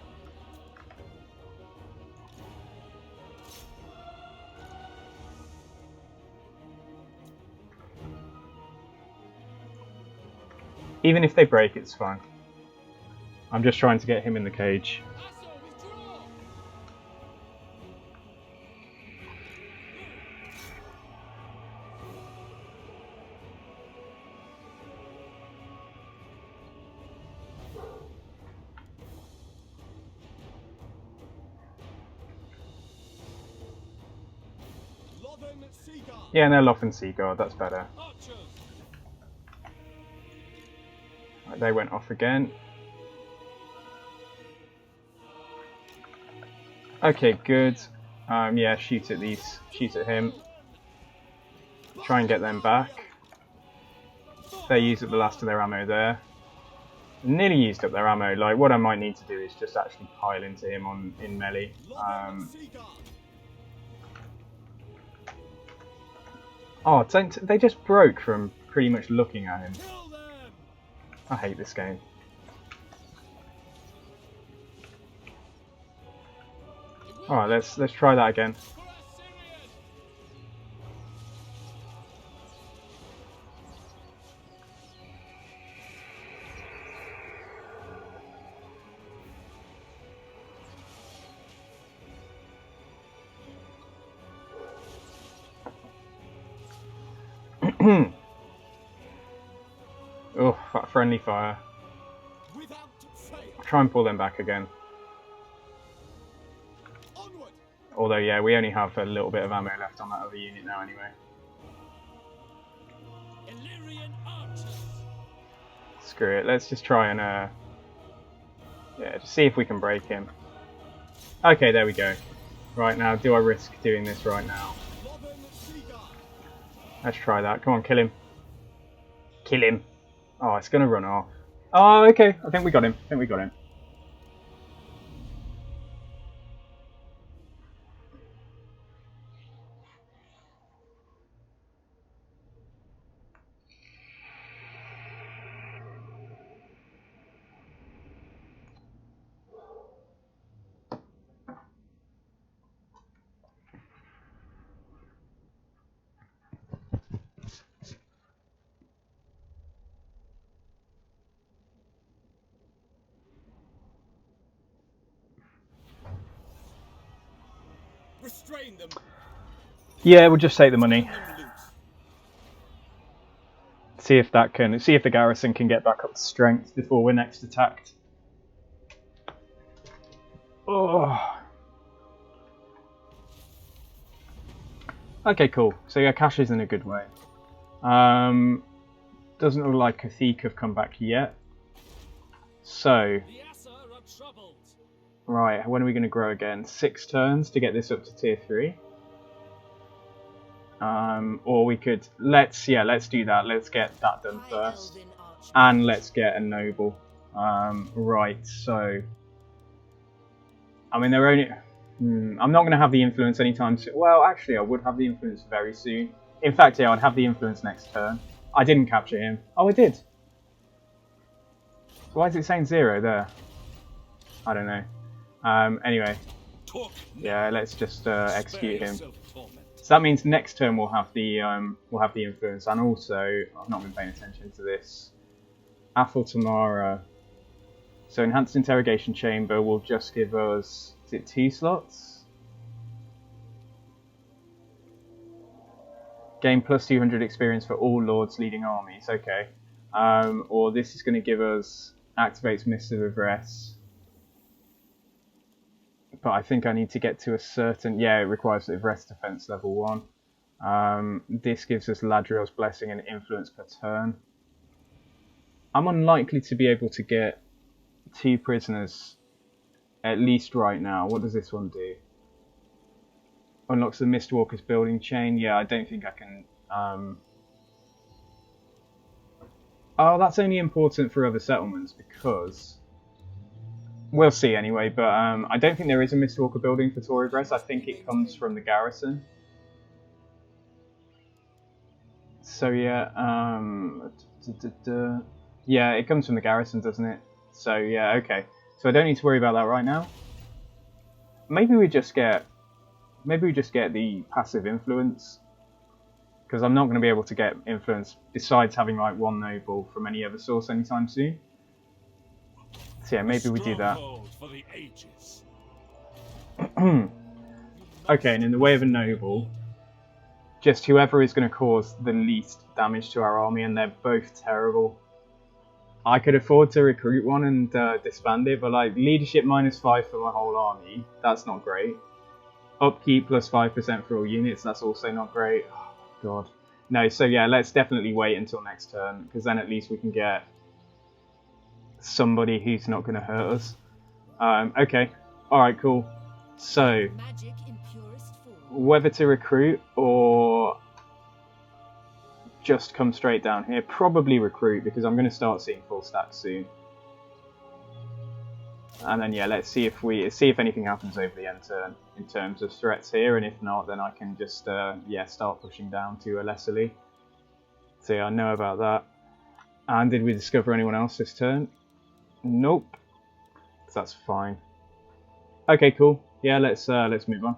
Even if they break, it's fine. I'm just trying to get him in the cage. Yeah, no, Loth and Seaguard, that's better. Right, they went off again. Okay, good. Yeah, shoot at these. Shoot at him. Try and get them back. They used up the last of their ammo there. Nearly used up their ammo. Like, what I might need to do is just actually pile into him in melee. Oh, they just broke from pretty much looking at him. I hate this game. Alright, let's try that again. Oh, that friendly fire. I'll try and pull them back again. Although, yeah, we only have a little bit of ammo left on that other unit now anyway. Screw it, let's just try and, yeah, just see if we can break him. Okay, there we go. Right now, do I risk doing this right now? Let's try that. Come on, kill him. Kill him. Oh, it's going to run off. Oh, okay. I think we got him. Restrain them. Yeah, we'll just take the money. Turn them loose. See if the garrison can get back up to strength before we're next attacked. Oh. Okay, cool. So yeah, cash is in a good way. Doesn't look like Cathedral have come back yet. So, The Assa are troubled. right, when are we going to grow again? 6 turns to get this up to tier 3. Or we could let's do that. Let's get that done first, and let's get a noble. Right, so I mean they're only. I'm not going to have the influence anytime soon. Well, actually, I would have the influence very soon. In fact, yeah, I'd have the influence next turn. I didn't capture him. Oh, I did. So why is it saying 0 there? I don't know. Anyway, yeah, let's just execute him. So that means next turn we'll have the influence, and also I've not been paying attention to this. Athel Tamara. So enhanced interrogation chamber will just give us, is it 2 slots? Gain plus 200 experience for all lords leading armies. Okay. Or this is going to give us activates Missive of Rest. But I think I need to get to a certain... Yeah, it requires Rest Defense level 1. This gives us Ladriel's Blessing and Influence per turn. I'm unlikely to be able to get 2 prisoners, at least right now. What does this one do? Unlocks the Mistwalker's building chain. Yeah, I don't think I can... Oh, that's only important for other settlements because... We'll see anyway, but I don't think there is a Mistwalker building for Torogress. I think it comes from the garrison. So yeah, yeah, it comes from the garrison, doesn't it? So yeah, okay. So I don't need to worry about that right now. Maybe we just get the passive influence, because I'm not going to be able to get influence besides having like 1 noble from any other source anytime soon. So yeah, maybe we do that. Okay, and in the way of a noble, just whoever is going to cause the least damage to our army, and they're both terrible. I could afford to recruit one and disband it, but like leadership -5 for my whole army, that's not great. Upkeep plus 5% for all units, that's also not great. Oh my god. No, so yeah, let's definitely wait until next turn, because then at least we can get somebody who's not going to hurt us. Okay, alright, cool. So, whether to recruit or just come straight down here, probably recruit, because I'm going to start seeing full stacks soon. And then yeah, let's see if anything happens over the end turn in terms of threats here, and if not, then I can just yeah, start pushing down to a Lesserly. So yeah, I know about that. And did we discover anyone else this turn? Nope. So that's fine. Okay, cool. Yeah, let's move on.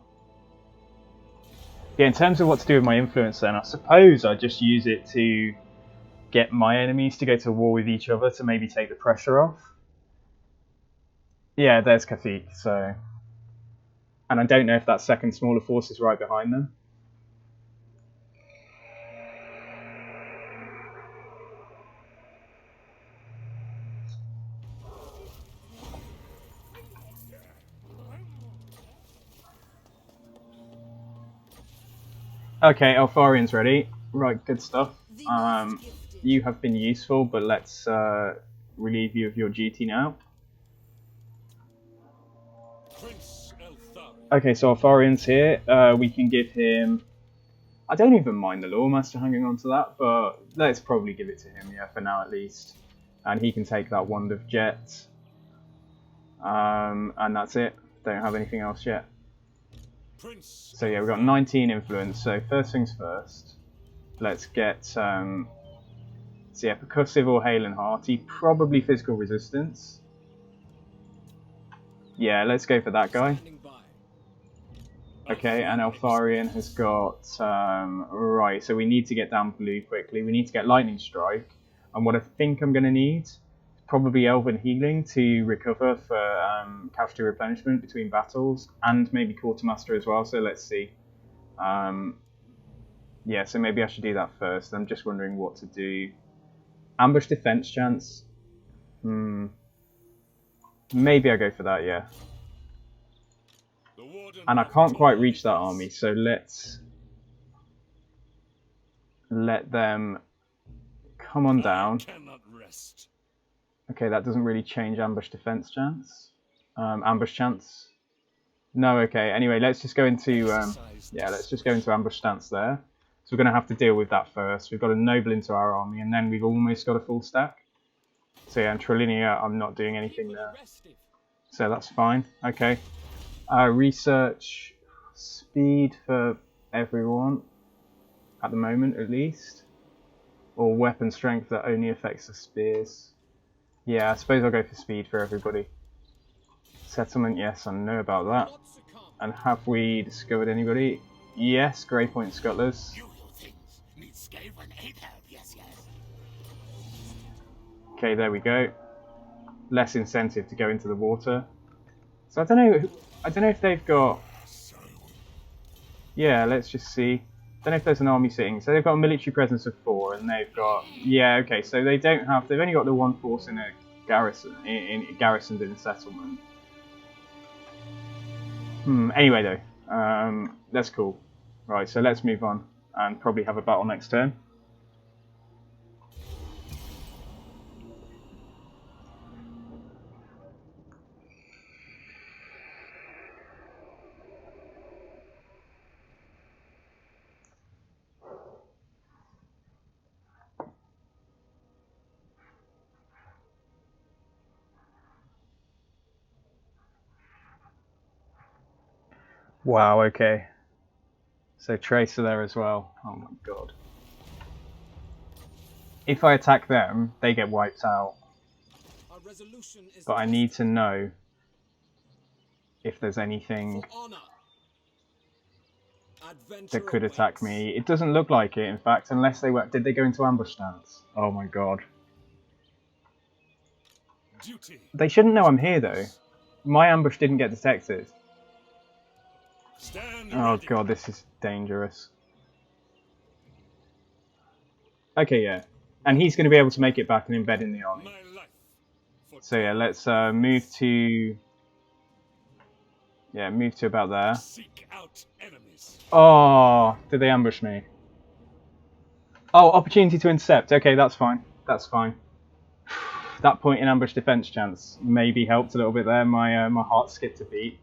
Yeah, in terms of what to do with my influence then, I suppose I just use it to get my enemies to go to war with each other to maybe take the pressure off. Yeah, there's Kafik, so... And I don't know if that second smaller force is right behind them. Okay, Eltharion's ready. Right, good stuff. You have been useful, but let's relieve you of your duty now. Okay, so Eltharion's here. We can give him... I don't even mind the Lawmaster hanging on to that, but let's probably give it to him, yeah, for now at least. And he can take that Wand of Jet. And that's it. Don't have anything else yet. So yeah, we've got 19 influence, so first things first. Let's get, so yeah, Percussive or Hale and Hearty, probably Physical Resistance. Yeah, let's go for that guy. Okay, and Eltharion has got, right, so we need to get down blue quickly. We need to get Lightning Strike, and what I think I'm going to need is probably Elven Healing to recover for casualty replenishment between battles, and maybe Quartermaster as well, so let's see. Yeah, so maybe I should do that first. I'm just wondering what to do. Ambush defense chance. Maybe I go for that, yeah. And I can't quite reach that army, so let's let them come on down. Okay, that doesn't really change ambush defense chance. Ambush chance. No, okay. Anyway, let's just go into let's just go into ambush stance there. So we're going to have to deal with that first. We've got a noble into our army, and then we've almost got a full stack. So yeah, and Trilinia, I'm not doing anything there. So that's fine. Okay. Research speed for everyone at the moment, at least. Or weapon strength that only affects the spears. Yeah, I suppose I'll go for speed for everybody. Settlement, yes, I know about that. And have we discovered anybody? Yes, Greypoint Scuttlers. Okay, there we go. Less incentive to go into the water. So I don't know if they've got. Yeah, let's just see. I don't know if there's an army sitting. So they've got a military presence of 4, and they've got. Yeah, okay. So they don't have. They've only got the 1 force in a garrison, garrisoned in a settlement. Anyway, though, that's cool. Right, so let's move on and probably have a battle next turn. Wow, okay. So Tracer there as well. Oh my god. If I attack them, they get wiped out. But I need to know if there's anything that could attack me. It doesn't look like it, in fact, unless they were... Did they go into ambush stance? Oh my god. They shouldn't know I'm here, though. My ambush didn't get detected. Oh god, this is dangerous. Okay, yeah. And he's going to be able to make it back and embed in the army. So yeah, let's move to... Yeah, move to about there. Oh, did they ambush me? Oh, opportunity to intercept. Okay, that's fine. That's fine. That point in ambush defense chance maybe helped a little bit there. My my heart skipped a beat.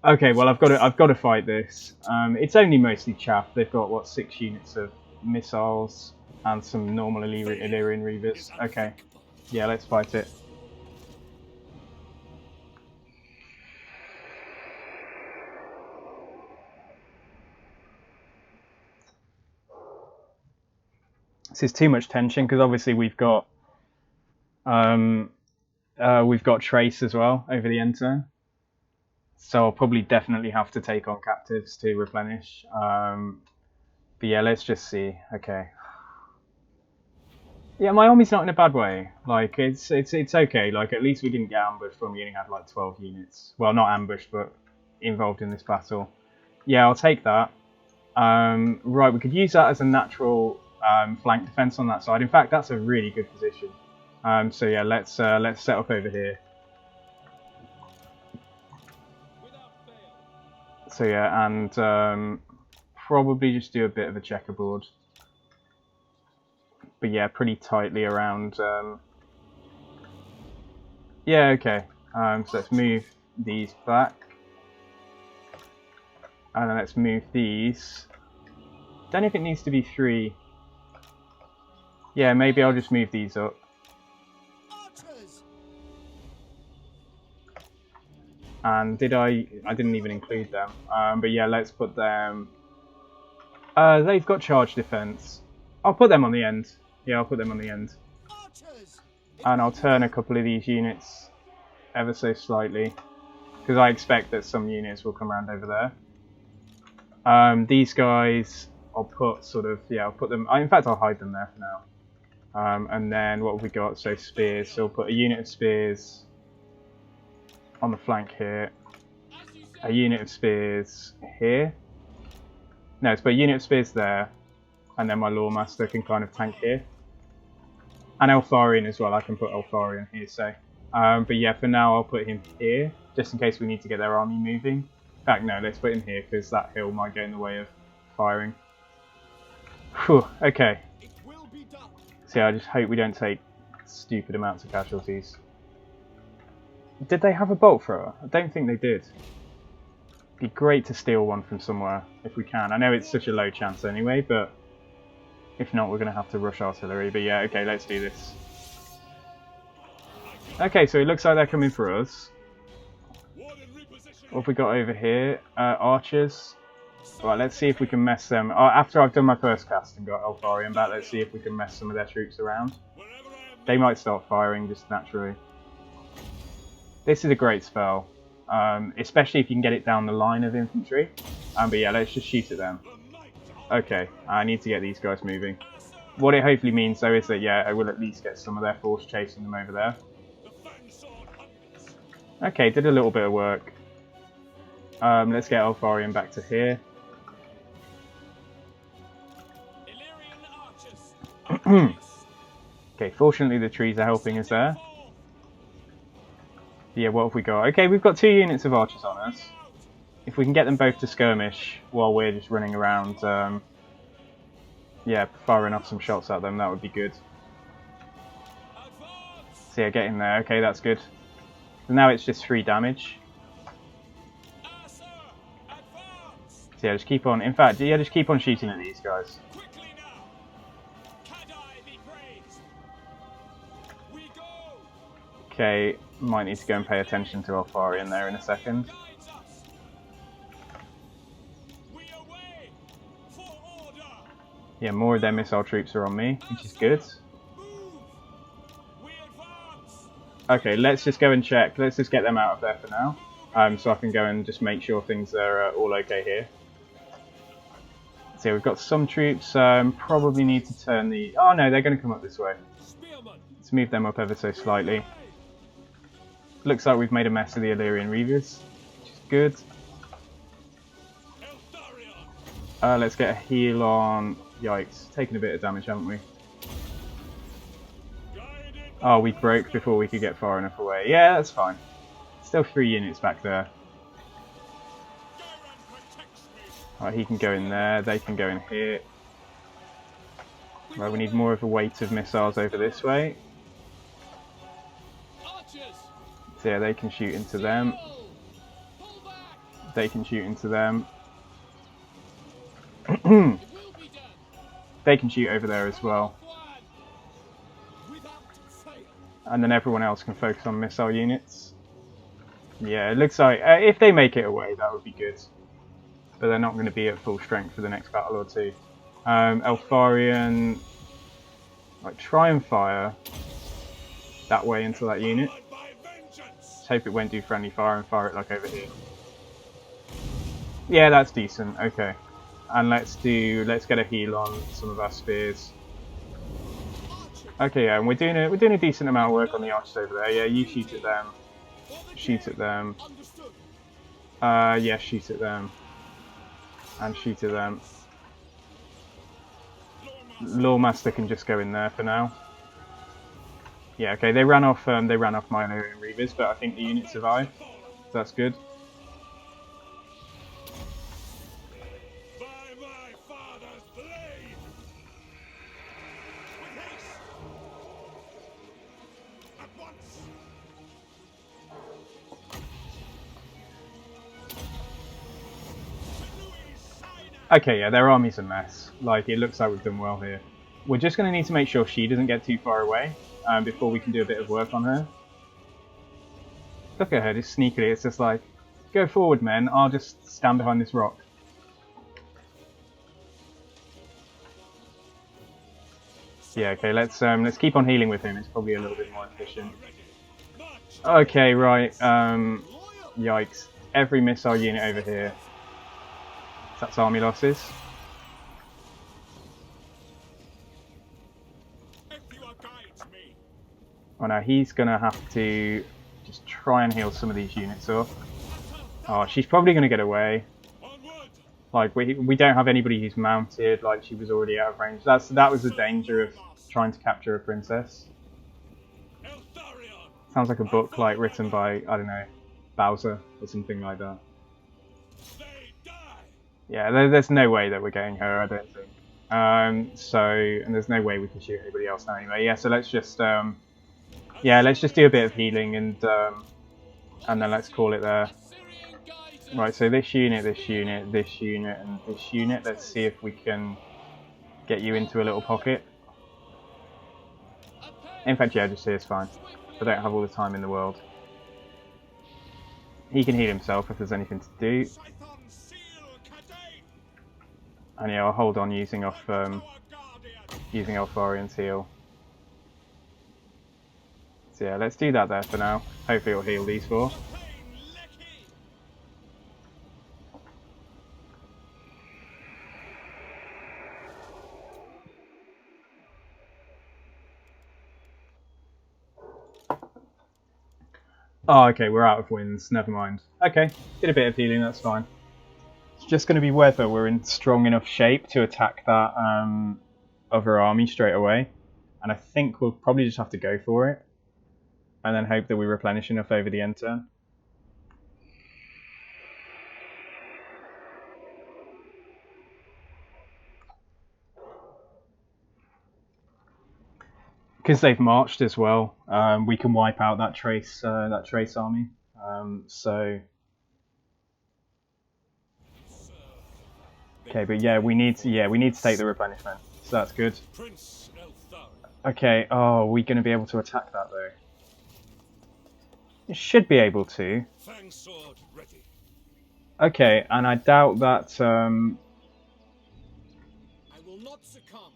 Okay, well I've got to fight this. It's only mostly chaff. They've got what 6 units of missiles and some normal Eltharion Reavers. Okay, yeah, let's fight it. This is too much tension because obviously we've got Trace as well over the end turn. So I'll probably definitely have to take on captives to replenish. But yeah, let's just see. Okay. Yeah, my army's not in a bad way. Like it's okay. Like at least we didn't get ambushed when we only had like 12 units. Well, not ambushed, but involved in this battle. Yeah, I'll take that. Right, we could use that as a natural flank defense on that side. In fact, that's a really good position. So yeah, let's set up over here. So yeah, and probably just do a bit of a checkerboard. But yeah, pretty tightly around. Yeah, okay. So let's move these back. And then let's move these. Don't know if it needs to be 3. Yeah, maybe I'll just move these up. And I didn't even include them. But yeah, let's put them... they've got charge defense. I'll put them on the end. Yeah, I'll put them on the end. And I'll turn a couple of these units ever so slightly. Because I expect that some units will come around over there. These guys, I'll put sort of... Yeah, I'll put them... In fact, I'll hide them there for now. And then what have we got? So spears. So we'll put a unit of spears on the flank here. A unit of spears here. No, let's put a unit of spears there. And then my Lawmaster can kind of tank here. And Eltharion as well. I can put Eltharion here, so. But yeah, for now I'll put him here, just in case we need to get their army moving. In fact, no, let's put him here, because that hill might get in the way of firing. Whew, okay. So yeah, I just hope we don't take stupid amounts of casualties. Did they have a bolt thrower? I don't think they did. It'd be great to steal one from somewhere, if we can. I know it's such a low chance anyway, but if not, we're going to have to rush artillery. But yeah, okay, let's do this. Okay, so it looks like they're coming for us. What have we got over here? Archers. Right, let's see if we can mess them. After I've done my first cast and got Eltharion back, let's see if we can mess some of their troops around. They might start firing just naturally. This is a great spell, especially if you can get it down the line of infantry. But yeah, let's just shoot at them. Okay, I need to get these guys moving. What it hopefully means though is that, yeah, I will at least get some of their force chasing them over there. Okay, did a little bit of work. Let's get Eltharion back to here. Okay, fortunately the trees are helping us there. Yeah, what have we got? Okay, we've got 2 units of archers on us. If we can get them both to skirmish while we're just running around, yeah, firing off some shots at them, that would be good. So yeah, get in there. Okay, that's good. So now it's just 3 damage. So yeah, just keep on. In fact, yeah, just keep on shooting at these guys. Okay, might need to go and pay attention to Eltharion there in a second. Yeah, more of their missile troops are on me, which is good. Okay, let's just go and check. Let's just get them out of there for now. So I can go and just make sure things are all okay here. So we've got some troops. Probably need to turn the... Oh no, they're going to come up this way. Let's move them up ever so slightly. Looks like we've made a mess of the Eltharion Reavers, which is good. Let's get a heal on... Yikes, taken a bit of damage, haven't we? Oh, we broke before we could get far enough away. Yeah, that's fine. Still 3 units back there. Right, he can go in there, they can go in here. Right, we need more of a weight of missiles over this way. So yeah, they can shoot into them. They can shoot into them. They can shoot over there as well. And then everyone else can focus on missile units. Yeah, it looks like if they make it away, that would be good. But they're not going to be at full strength for the next battle or two. Eltharion, like, try and fire that way into that unit. Just hope it won't do friendly fire and fire it like over here. Yeah, that's decent. Okay, and let's get a heal on some of our spears. Okay, yeah, and we're doing a decent amount of work on the archers over there. Yeah, you shoot at them. Shoot at them. Yeah, shoot at them. And shoot at them. Lawmaster can just go in there for now. Yeah, okay, they ran off my Eltharion Reavers, but I think the unit survived. So that's good. Okay, yeah, their army's a mess. Like, it looks like we've done well here. We're just going to need to make sure she doesn't get too far away before we can do a bit of work on her. Look at her, just sneakily. It's just like, go forward, men. I'll just stand behind this rock. Yeah, okay, let's keep on healing with him. It's probably a little bit more efficient. Okay, right. Yikes. Every missile unit over here. That's army losses. Oh no, he's gonna have to just try and heal some of these units up. Oh, she's probably gonna get away. Like we don't have anybody who's mounted. Like she was already out of range. That was the danger of trying to capture a princess. Sounds like a book like written by, I don't know, Bowser or something like that. Yeah, there's no way that we're getting her, I don't think. And there's no way we can shoot anybody else now anyway. Yeah, so let's just do a bit of healing and then let's call it there. Right, so this unit, this unit, this unit, and this unit. Let's see if we can get you into a little pocket. In fact, yeah, just here's fine. I don't have all the time in the world. He can heal himself if there's anything to do. And yeah, I'll hold on using off Eltharion's heal. So yeah, let's do that there for now. Hopefully it'll heal these four. Oh, okay, we're out of winds. Never mind. Okay, did a bit of healing, that's fine. It's just going to be whether we're in strong enough shape to attack that other army straight away. And I think we'll probably just have to go for it. And then hope that we replenish enough over the end turn. Because they've marched as well, we can wipe out that trace army. Okay, but yeah, we need to take the replenishment. So that's good. Okay. Oh, are we going to be able to attack that though? It should be able to. Okay, and I doubt that. I will not succumb.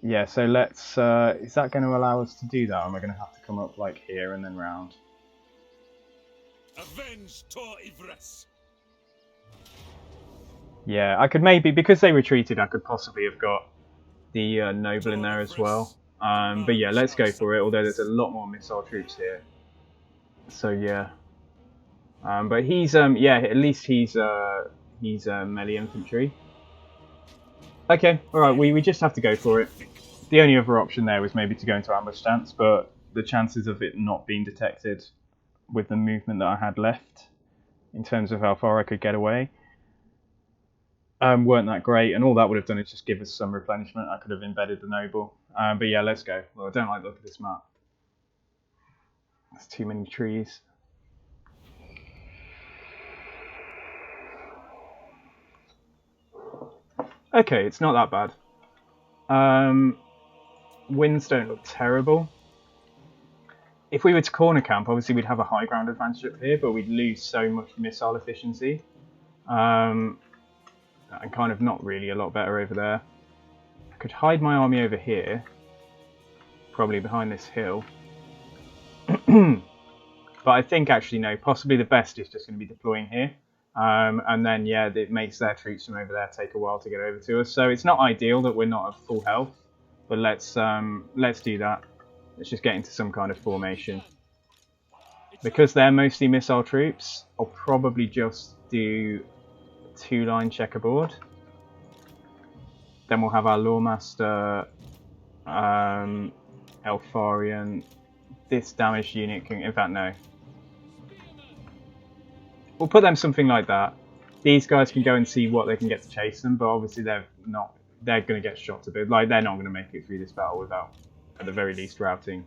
Yeah, so let's. Is that going to allow us to do that, or am I going to have to come up like here and then round? Avenge Tor Ivres. Yeah, I could maybe, because they retreated, I could possibly have got the noble in there as well. But yeah, let's go for it. Although there's a lot more missile troops here. So yeah. But he's yeah, at least he's melee infantry. Okay, alright, we just have to go for it. The only other option there was maybe to go into ambush stance, but the chances of it not being detected with the movement that I had left, in terms of how far I could get away, weren't that great, and all that would have done is just give us some replenishment. I could have embedded the noble. But yeah, let's go. Well, I don't like the look of this map. There's too many trees. Okay, it's not that bad. Winds don't look terrible. If we were to corner camp, obviously we'd have a high ground advantage up here, but we'd lose so much missile efficiency. And kind of not really a lot better over there. I could hide my army over here, probably behind this hill. But I think actually no, possibly the best is just going to be deploying here. And then yeah, it makes their troops from over there take a while to get over to us. So it's not ideal that we're not at full health, but let's do that. Let's just get into some kind of formation. Because they're mostly missile troops, I'll probably just do 2-line checkerboard. Then we'll have our Lawmaster, Eltharion. This damaged unit can, in fact, no. We'll put them something like that. These guys can go and see what they can get to chase them, but obviously they're going to get shot a bit. Like, they're not going to make it through this battle without, at the very least, routing.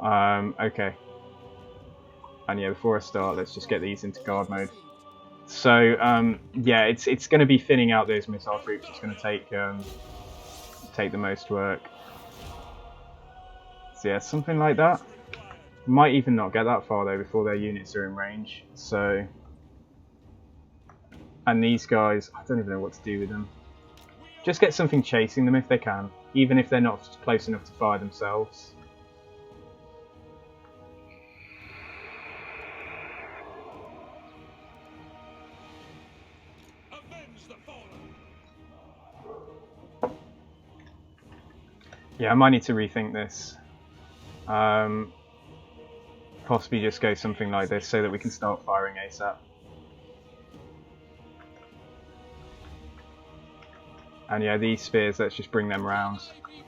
Okay. And yeah, before I start, let's just get these into guard mode. So yeah, it's going to be thinning out those missile troops. It's going to take the most work. So yeah, something like that. Might even not get that far though before their units are in range. So, and these guys, I don't even know what to do with them. Just get something chasing them if they can, even if they're not close enough to fire themselves. Yeah, I might need to rethink this. possibly just go something like this so that we can start firing ASAP. And yeah, these spears, let's just bring them round.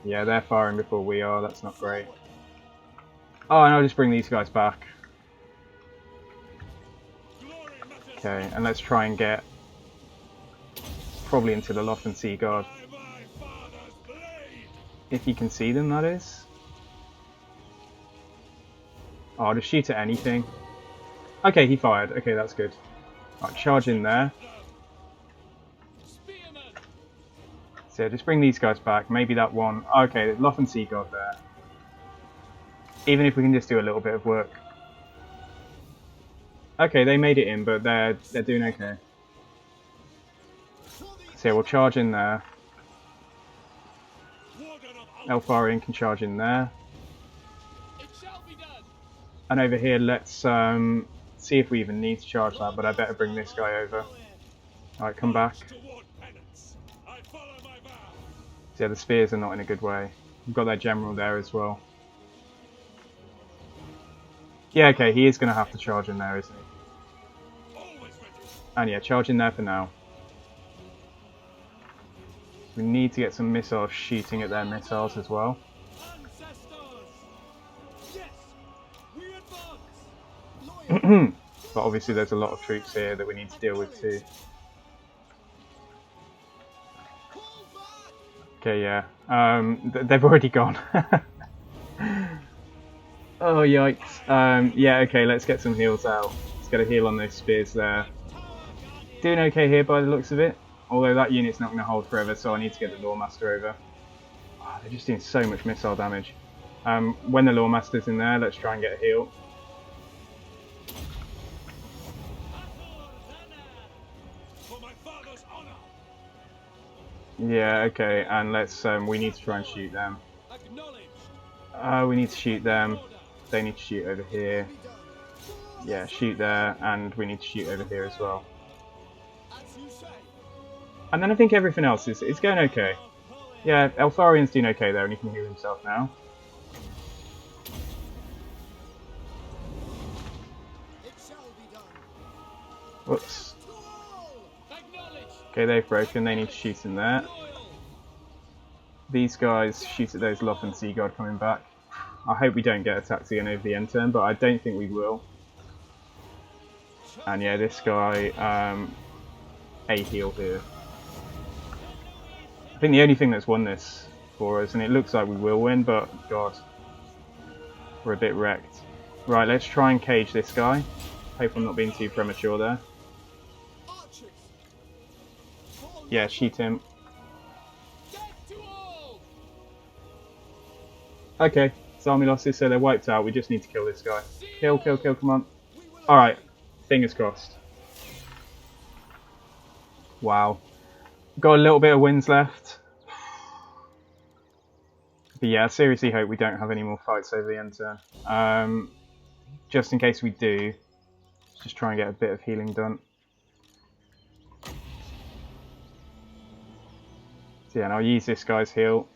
Yeah, they're firing before we are, that's not great. Oh, and I'll just bring these guys back. Okay, and let's try and get probably into the Loft and Sea Guard. If you can see them, that is. Oh, I'll just shoot at anything. Okay, he fired. Okay, that's good. Right, charge in there. So just bring these guys back. Maybe that one. Okay, Loft and Sea Guard there. Even if we can just do a little bit of work. Okay, they made it in, but they're doing okay. So yeah, we'll charge in there. Eltharion can charge in there. And over here, let's see if we even need to charge that, but I better bring this guy over. Alright, come back. So yeah, the spears are not in a good way. We've got their general there as well. Yeah, okay, he is going to have to charge in there, isn't he? And yeah, charge in there for now. We need to get some missiles shooting at their missiles as well. But obviously there's a lot of troops here that we need to deal with too. Okay, yeah. They've already gone. Oh, yikes. Yeah, okay, let's get some heals out. Let's get a heal on those spears there. Doing okay here by the looks of it. Although that unit's not going to hold forever, so I need to get the Lawmaster over. Oh, they're just doing so much missile damage. When the Lawmaster's in there, let's try and get a heal. Yeah, okay, and let's, we need to try and shoot them. We need to shoot them. They need to shoot over here. Yeah, shoot there, and we need to shoot over here as well. And then I think everything else is going okay. Yeah, Eltharion's doing okay there, and he can heal himself now. Whoops. Okay, they've broken, they need to shoot in there. These guys shoot at those Loft and Sea Guard coming back. I hope we don't get attacked again over the end turn, but I don't think we will. And yeah, this guy, a heal here. I think the only thing that's won this for us, and it looks like we will win, but god, we're a bit wrecked. Right, let's try and cage this guy. Hope I'm not being too premature there. Yeah, shoot him. Okay, it's army losses, so they're wiped out. We just need to kill this guy. Kill, kill, kill, come on. Alright, fingers crossed. Wow. Got a little bit of wins left. But yeah, I seriously hope we don't have any more fights over the end turn. Just in case we do, let's just try and get a bit of healing done. So yeah, and I'll use this guy's heal.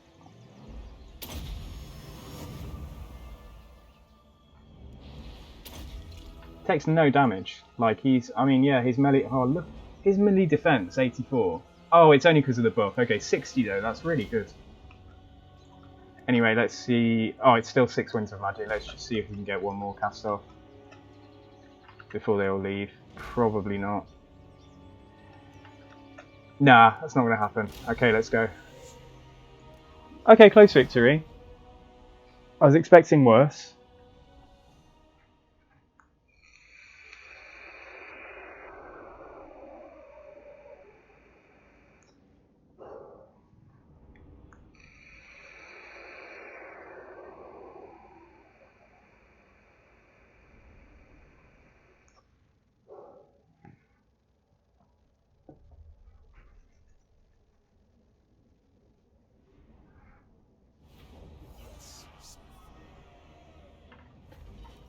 Takes no damage. Like he's, I mean, yeah, his melee. Oh look, his melee defense 84. Oh, it's only because of the buff. Okay, 60 though. That's really good. Anyway, let's see. Oh, it's still 6 Winds of Magic. Let's just see if we can get one more cast off before they all leave. Probably not. Nah, that's not going to happen. Okay, let's go. Okay, close victory. I was expecting worse.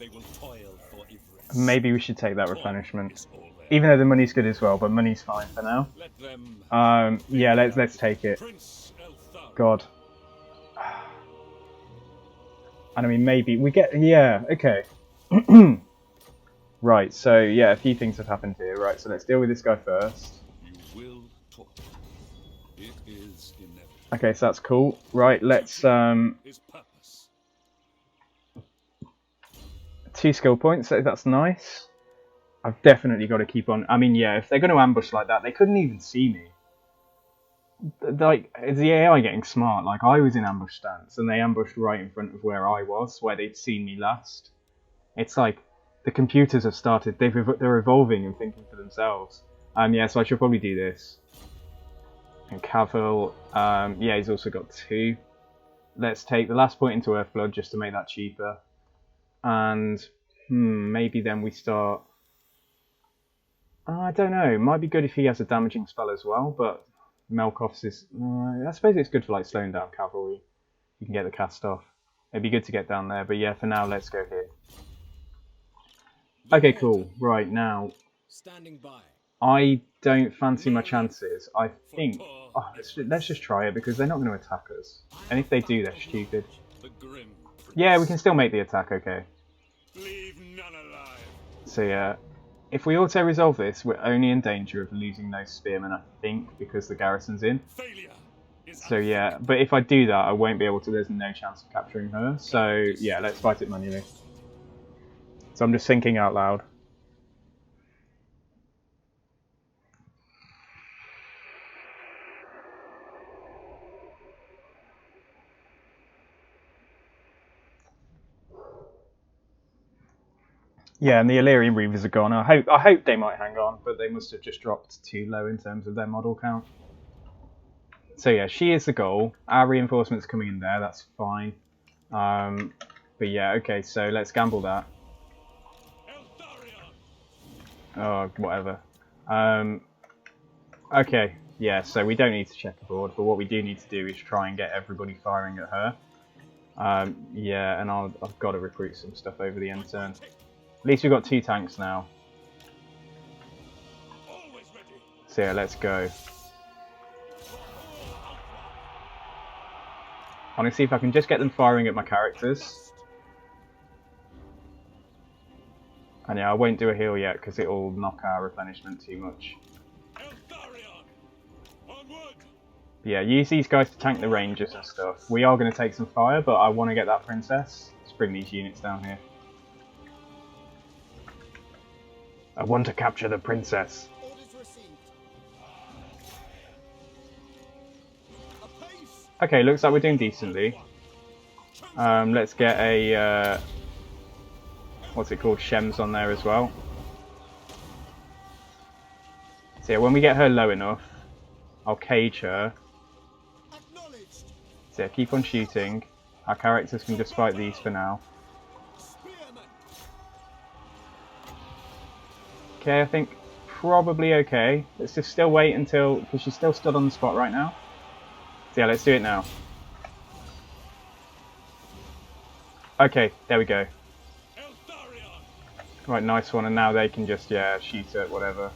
They will toil for Ivris. Maybe we should take that replenishment. Even though the money's good as well, but money's fine for now. Yeah, let's take it. God. And I mean, maybe we get, yeah, okay. Right, so yeah, a few things have happened here. Right, so let's deal with this guy first. You will talk. It is inevitable. Okay, so that's cool. Right, let's His purpose. 2 skill points. So that's nice. I've definitely got to keep on. I mean, yeah, if they're going to ambush like that, they couldn't even see me. Like, is the AI getting smart? Like, I was in ambush stance, and they ambushed right in front of where I was, where they'd seen me last. It's like the computers have started. They're evolving and thinking for themselves. Yeah, so I should probably do this. And Cavill, yeah, he's also got 2. Let's take the last point into Earthblood just to make that cheaper. And maybe then we start. I don't know. It might be good if he has a damaging spell as well, but Melkoff's is. I suppose it's good for like slowing down cavalry. You can get the cast off. It'd be good to get down there, but yeah, for now, let's go here. Okay, cool. Right now, Standing by. I don't fancy my chances. I think. Oh, let's just try it because they're not going to attack us, and if they do, they're stupid. The grim prince. Yeah, we can still make the attack. Okay. Leave none alive. So yeah. If we auto-resolve this, we're only in danger of losing those spearmen, I think, because the garrison's in. Failure is So yeah, but if I do that, I won't be able to, there's no chance of capturing her. So yeah, let's fight it manually. So I'm just thinking out loud. Yeah, and the Eltharion Reavers are gone. I hope they might hang on, but they must have just dropped too low in terms of their model count. So yeah, she is the goal. Our reinforcements coming in there, that's fine. But yeah, okay, so let's gamble that. Eltharion. Oh, whatever. Okay, yeah, so we don't need to check aboard, but what we do need to do is try and get everybody firing at her. Yeah, and I've got to recruit some stuff over the end turn. At least we've got 2 tanks now. Always ready. So yeah, let's go. I want to see if I can just get them firing at my characters. And yeah, I won't do a heal yet because it'll knock our replenishment too much. Eltharion. Onward. Yeah, use these guys to tank the rangers and stuff. We are going to take some fire, but I want to get that princess. Let's bring these units down here. I want to capture the princess. Orders received. Apace. Okay, looks like we're doing decently. Let's get a what's it called, Shems on there as well. So yeah, when we get her low enough, I'll cage her. Acknowledged. So yeah, keep on shooting. Our characters can just fight these for now. Spearman. Okay, I think probably okay. Let's just still wait until, because she's still stood on the spot right now. So yeah, let's do it now. Okay, there we go. Eltharion. Right, nice one, and now they can just, yeah, shoot at whatever.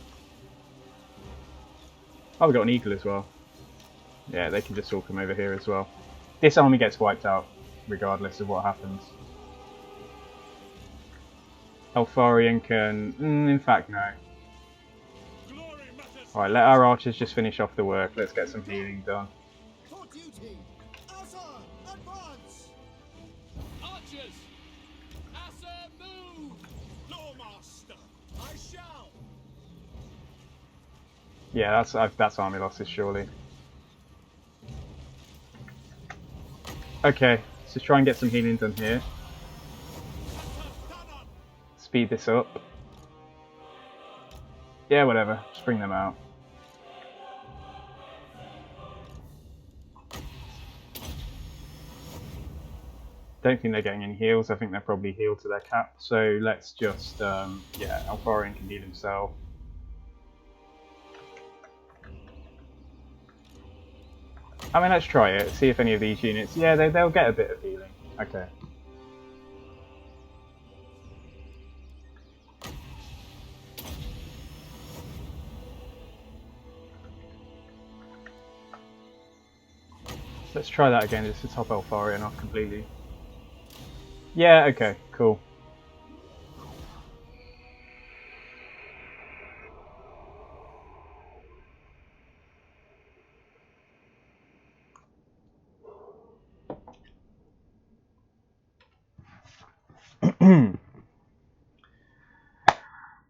Oh, we got an eagle as well. Yeah, they can just all come over here as well. This army gets wiped out, regardless of what happens. Eltharion can... in fact, no. Glory matters. Alright, let our archers just finish off the work. Let's get some healing done. For duty. Asa, advance. Archers. Asa, move. Lawmaster. I shall. Yeah, that's army losses, surely. Okay, let's just try and get some healing done here. Speed this up. Yeah, whatever. Just bring them out. Don't think they're getting any heals. I think they're probably healed to their cap. So let's just, yeah, Eltharion can heal himself. I mean, let's try it. See if any of these units... Yeah, they'll get a bit of healing. Okay. Let's try that again, just to top Eltharion off completely. Yeah, okay, cool.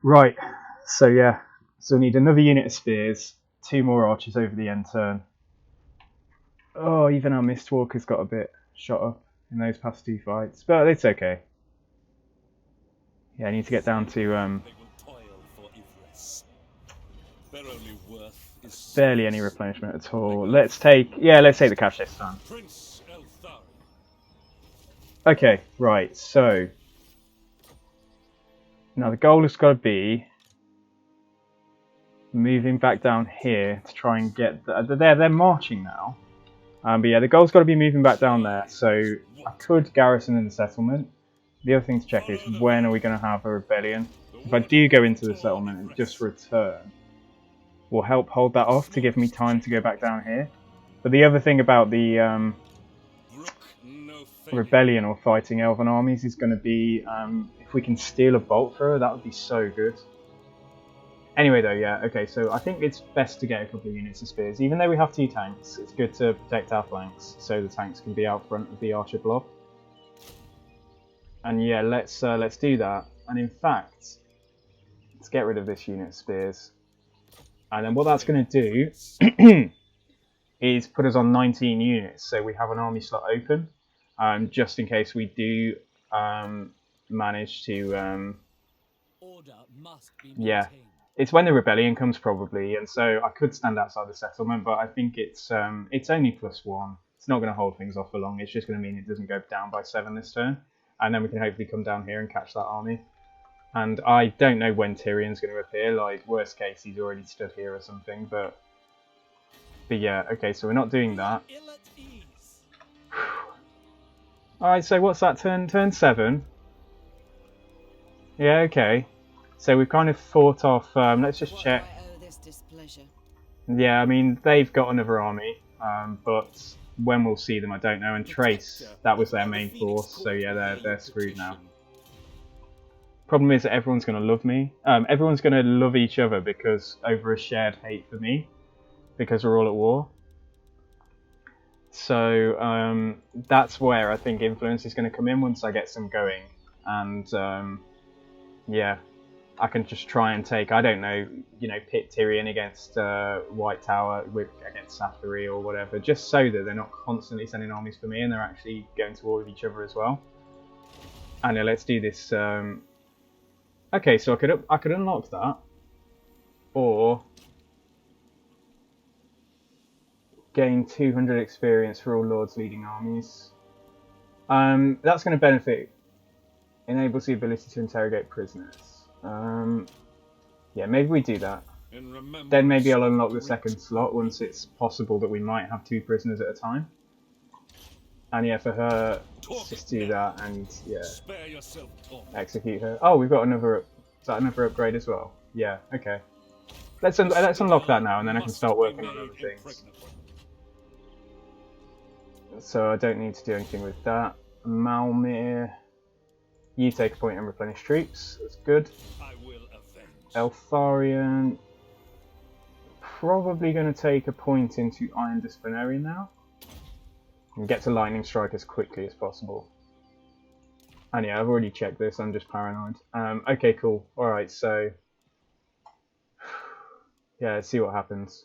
Right, so yeah, so we need another unit of spears, 2 more archers over the end turn. Oh, even our Mistwalker's got a bit shot up in those past 2 fights, but it's okay. Yeah, I need to get down to They will toil for Ivres. Their only worth is barely any service. replenishment at all. Let's take the cash this time. Prince Eltharion. Okay, right, so now the goal has got to be moving back down here to try and get they're marching now. But yeah, the goal's got to be moving back down there. So I could garrison in the settlement. The other thing to check is when are we going to have a rebellion? If I do go into the settlement and just return, will help hold that off to give me time to go back down here. But the other thing about the rebellion or fighting elven armies is going to be if we can steal a bolt thrower, that would be so good. Anyway though, yeah, okay, so I think it's best to get a couple of units of spears. Even though we have 2 tanks, it's good to protect our flanks so the tanks can be out front of the archer blob. And yeah, let's do that. And in fact, let's get rid of this unit of spears. And then what that's going to do is put us on 19 units, so we have an army slot open, just in case we do manage to, Order must be yeah. maintained. It's when the rebellion comes probably, and so I could stand outside the settlement, but I think it's only +1. It's not going to hold things off for long. It's just going to mean it doesn't go down by 7 this turn, and then we can hopefully come down here and catch that army. And I don't know when Tyrion's going to appear. Like worst case, he's already stood here or something. But yeah, okay. So we're not doing that. Ill at ease. All right. So what's that turn? Turn 7. Yeah. Okay. So we've kind of fought off. Let's just check. What do I owe this displeasure? Yeah, I mean, they've got another army, but when we'll see them, I don't know. And Trace, that was their main force, so yeah, they're screwed now. Problem is that everyone's going to love me. Everyone's going to love each other because over a shared hate for me, because we're all at war. So that's where I think influence is going to come in once I get some going. And yeah. I can just try and take, I don't know, pit Tyrion against White Tower against Safari or whatever, just so that they're not constantly sending armies for me and they're actually going to war with each other as well. And let's do this. Okay, so I could unlock that, or gain 200 experience for all lords leading armies. That's going to benefit. Enables the ability to interrogate prisoners. Yeah, maybe we do that. Then maybe I'll unlock the second slot once it's possible that we might have 2 prisoners at a time. And yeah, for her, let's just do that and yeah, execute her. Oh, we've got another. Is that another upgrade as well? Yeah. Okay. Let's unlock that now, and then I can start working on other things. So I don't need to do anything with that. Malmir. You take a point and replenish troops. That's good. Eltharion. Probably going to take a point into Iron Disciplinarian now. And get to Lightning Strike as quickly as possible. And yeah, I've already checked this. I'm just paranoid. Okay, cool. Alright, so... yeah, let's see what happens.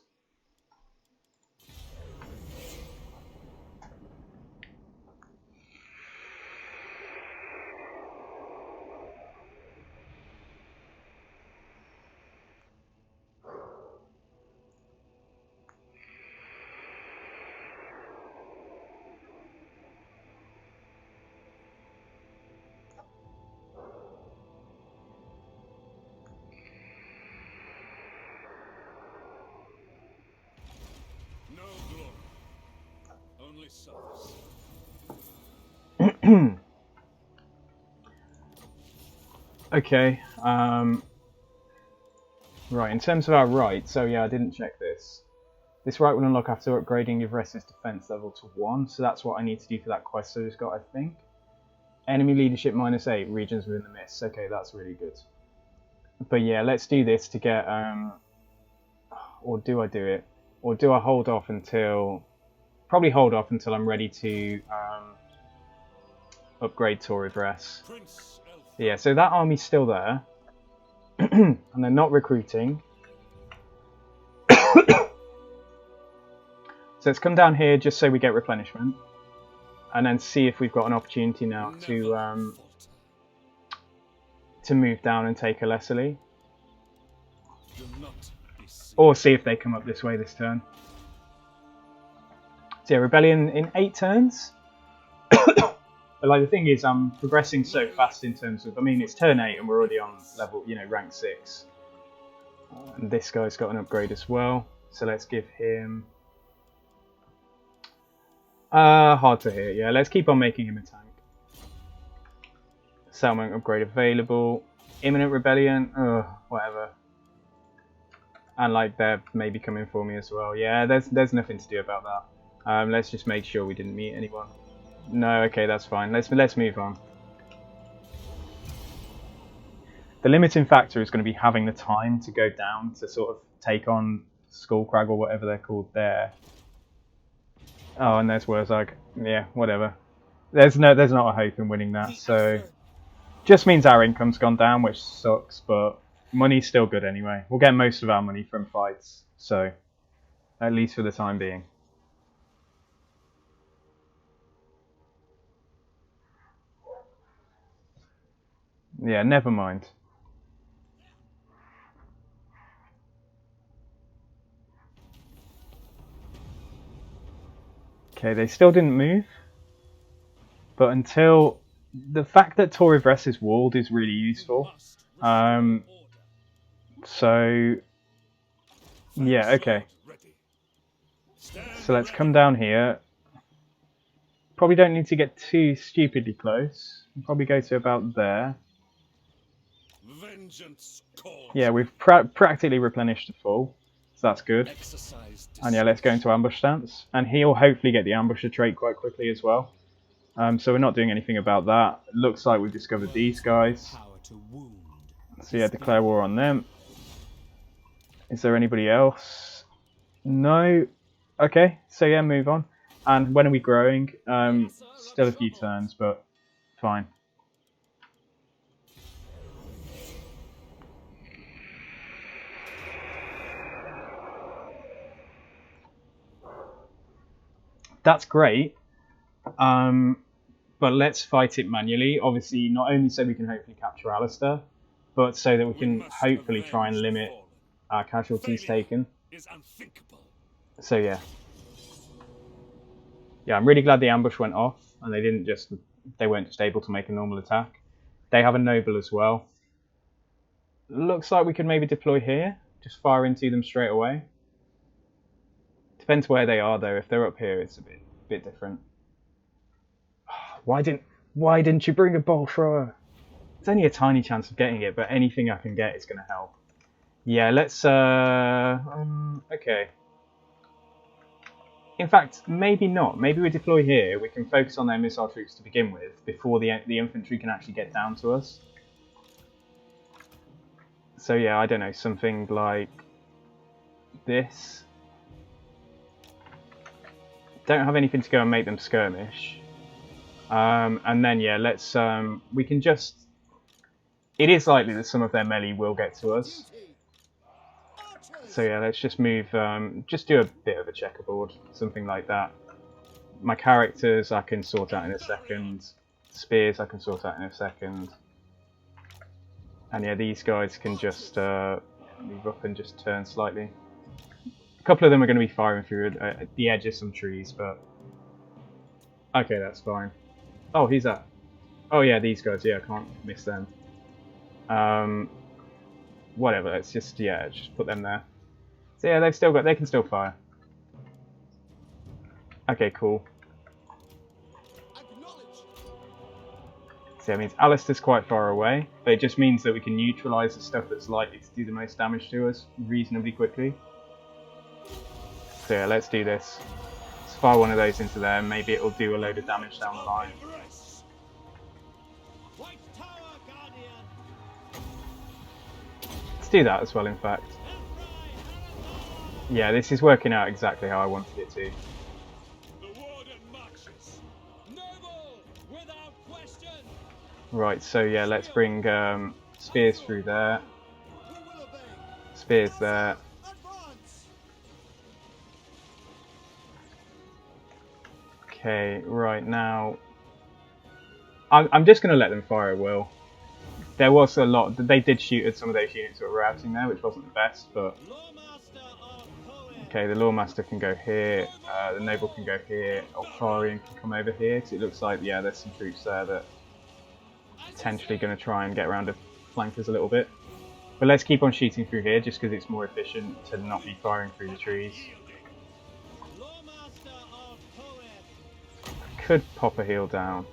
Okay, right, in terms of our right, so yeah, I didn't check this. This right will unlock after upgrading Ivres's defense level to 1, so that's what I need to do for that quest I just got, I think. Enemy leadership -8, regions within the mist. Okay, that's really good. But yeah, let's do this to get, or do I do it? Or do I hold off until, probably hold off until I'm ready to upgrade Tor Ivres. Yeah, so that army's still there. And they're not recruiting. So let's come down here just so we get replenishment. And then see if we've got an opportunity now to move down and take a Lesserly. Or see if they come up this way this turn. So yeah, Rebellion in 8 turns. But like the thing is, I'm progressing so fast in terms of, I mean, it's turn 8 and we're already on level, you know, rank 6. And this guy's got an upgrade as well. So let's give him... hard to hit, yeah. Let's keep on making him a tank. Settlement upgrade available. Imminent Rebellion, whatever. And like they're maybe coming for me as well. Yeah, there's nothing to do about that. Let's just make sure we didn't meet anyone. No, okay, that's fine. Let's move on. The limiting factor is going to be having the time to go down to sort of take on Skullcrag or whatever they're called there. Oh, and there's Wurzag. Yeah, whatever. There's not a hope in winning that, so just means our income's gone down, which sucks, but money's still good anyway. We'll get most of our money from fights, so at least for the time being. Yeah, never mind. Okay, they still didn't move. But until... The fact that Torivres is walled is really useful. So... Yeah, okay. So let's come down here. Probably don't need to get too stupidly close. We'll probably go to about there. Yeah, we've practically replenished to full. So that's good. And yeah, let's go into ambush stance. And he'll hopefully get the ambusher trait quite quickly as well. So we're not doing anything about that. Looks like we've discovered these guys. So yeah, declare war on them. Is there anybody else? No. Okay, so yeah, move on. And when are we growing? Still a few turns, but fine. That's great. But let's fight it manually. Obviously, not only so we can hopefully capture Alistair, but so that we can hopefully try and limit our casualties taken. So yeah. Yeah, I'm really glad the ambush went off and they weren't just able to make a normal attack. They have a noble as well. Looks like we could maybe deploy here. Just fire into them straight away. Depends where they are though. If they're up here, it's a bit different. Why didn't you bring a bolt thrower? There's only a tiny chance of getting it, but anything I can get is going to help. Yeah, let's... okay. In fact, maybe not. Maybe we deploy here. We can focus on their missile troops to begin with, before the infantry can actually get down to us. So yeah, I don't know, something like this. Don't have anything to go and make them skirmish. And then yeah, let's we can just... It is likely that some of their melee will get to us. So yeah, let's just move, just do a bit of a checkerboard, something like that. My characters I can sort out in a second. Spears I can sort out in a second. And yeah, these guys can just move up and just turn slightly. A couple of them are going to be firing through the edge of some trees, but... Okay, that's fine. Oh, he's that. Oh yeah, these guys, yeah, I can't miss them. Whatever, let's just put them there. So yeah, they can still fire. Okay, cool. So that means Alistair's quite far away, but it just means that we can neutralise the stuff that's likely to do the most damage to us reasonably quickly. So yeah, let's do this. Let's fire one of those into there, and maybe it'll do a load of damage down the line. Let's do that as well, in fact. Yeah, this is working out exactly how I wanted it to. Right, so yeah, let's bring spears through there. Spears there. Okay, right now I'm just going to let them fire at will. There was a lot. They did shoot at some of those units that were routing there, which wasn't the best, but okay, the Lawmaster can go here, the Noble can go here, Eltharion can come over here, because it looks like, yeah, there's some troops there that are potentially going to try and get around to flank us a little bit. But let's keep on shooting through here, just because it's more efficient to not be firing through the trees. Could pop a heal down.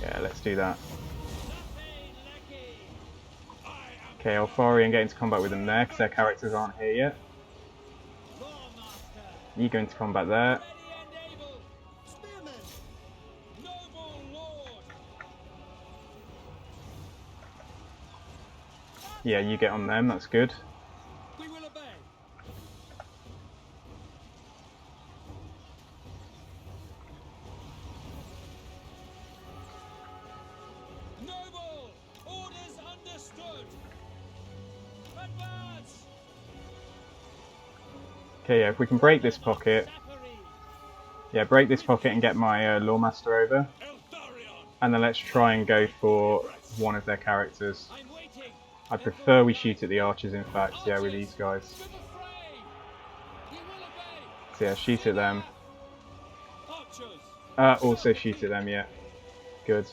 Yeah, let's do that. Okay, Eltharion getting into combat with them there, because their characters aren't here yet. You go into combat there. Yeah, you get on them, that's good. Okay, yeah, if we can break this pocket. Yeah, break this pocket and get my Lawmaster over. And then let's try and go for one of their characters. I prefer we shoot at the archers, in fact, yeah, with these guys. So yeah, shoot at them. Also shoot at them, yeah. Good.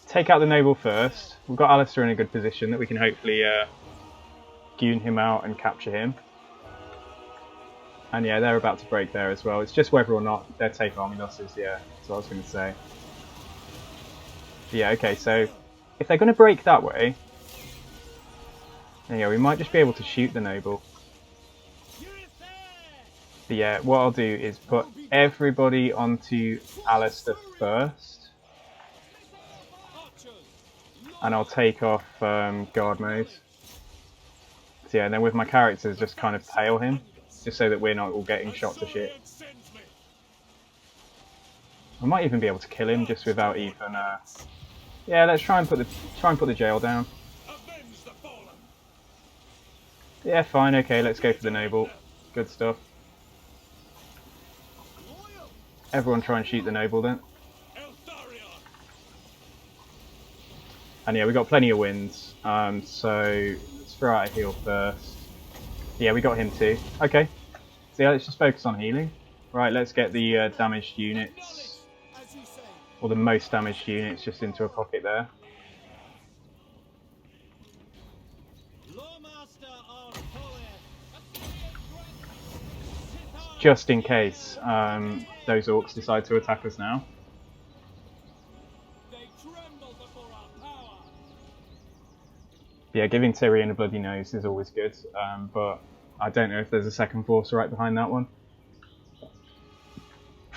Take out the Noble first. We've got Alistair in a good position that we can hopefully goon him out and capture him. And yeah, they're about to break there as well. It's just whether or not they take army losses, yeah, that's what I was going to say. But yeah, okay, so if they're going to break that way, then yeah, we might just be able to shoot the Noble. But yeah, what I'll do is put everybody onto Alistair first. And I'll take off guard mode. So yeah, and then with my characters just kind of tail him. Just so that we're not all getting shot to shit. I might even be able to kill him just without even. Yeah, let's try and put the jail down. Yeah, fine. Okay, let's go for the Noble. Good stuff. Everyone try and shoot the Noble then. And yeah, we got plenty of wins. So let's throw out a heal first. Yeah, we got him too. Okay. So yeah, let's just focus on healing. Right, let's get the damaged units, or the most damaged units, just into a pocket there. Just in case those orcs decide to attack us now. Yeah, giving Tyrion a bloody nose is always good, but I don't know if there's a second force right behind that one.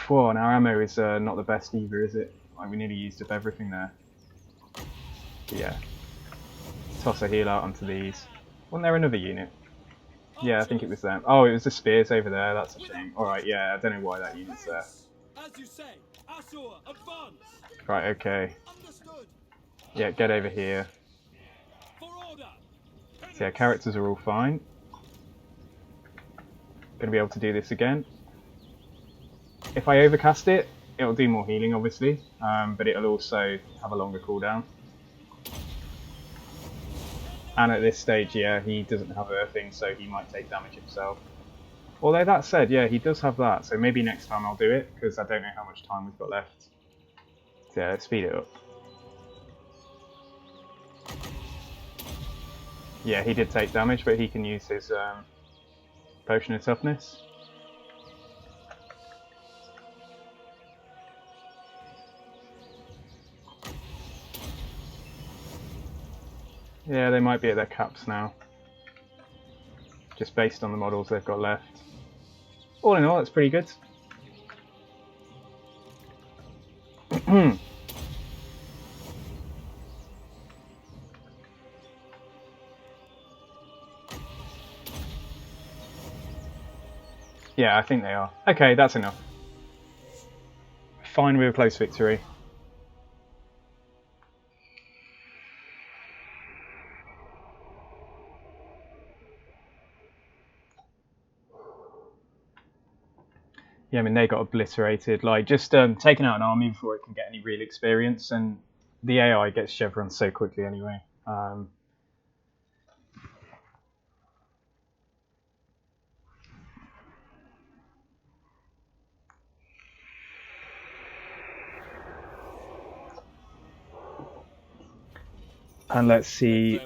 Whoa, and our ammo is not the best either, is it? Like, we nearly used up everything there. But yeah. Toss a heal out onto these. Wasn't there another unit? Yeah, I think it was them. Oh, it was the spears over there, that's a shame. Alright, yeah, I don't know why that unit's there. Right, okay. Yeah, get over here. So yeah, characters are all fine. Going to be able to do this again. If I overcast it, it'll do more healing obviously, but it'll also have a longer cooldown. And at this stage, yeah, he doesn't have earthing, so he might take damage himself. Although that said, yeah, he does have that, so maybe next time I'll do it, because I don't know how much time we've got left. So yeah, let's speed it up. Yeah, he did take damage, but he can use his potion of toughness. Yeah, they might be at their caps now. Just based on the models they've got left. All in all, that's pretty good. Yeah, I think they are. Okay, that's enough. fine with a close victory. Yeah, I mean, they got obliterated. Like, just taking out an army before it can get any real experience, and the AI gets chevrons so quickly anyway. And let's see.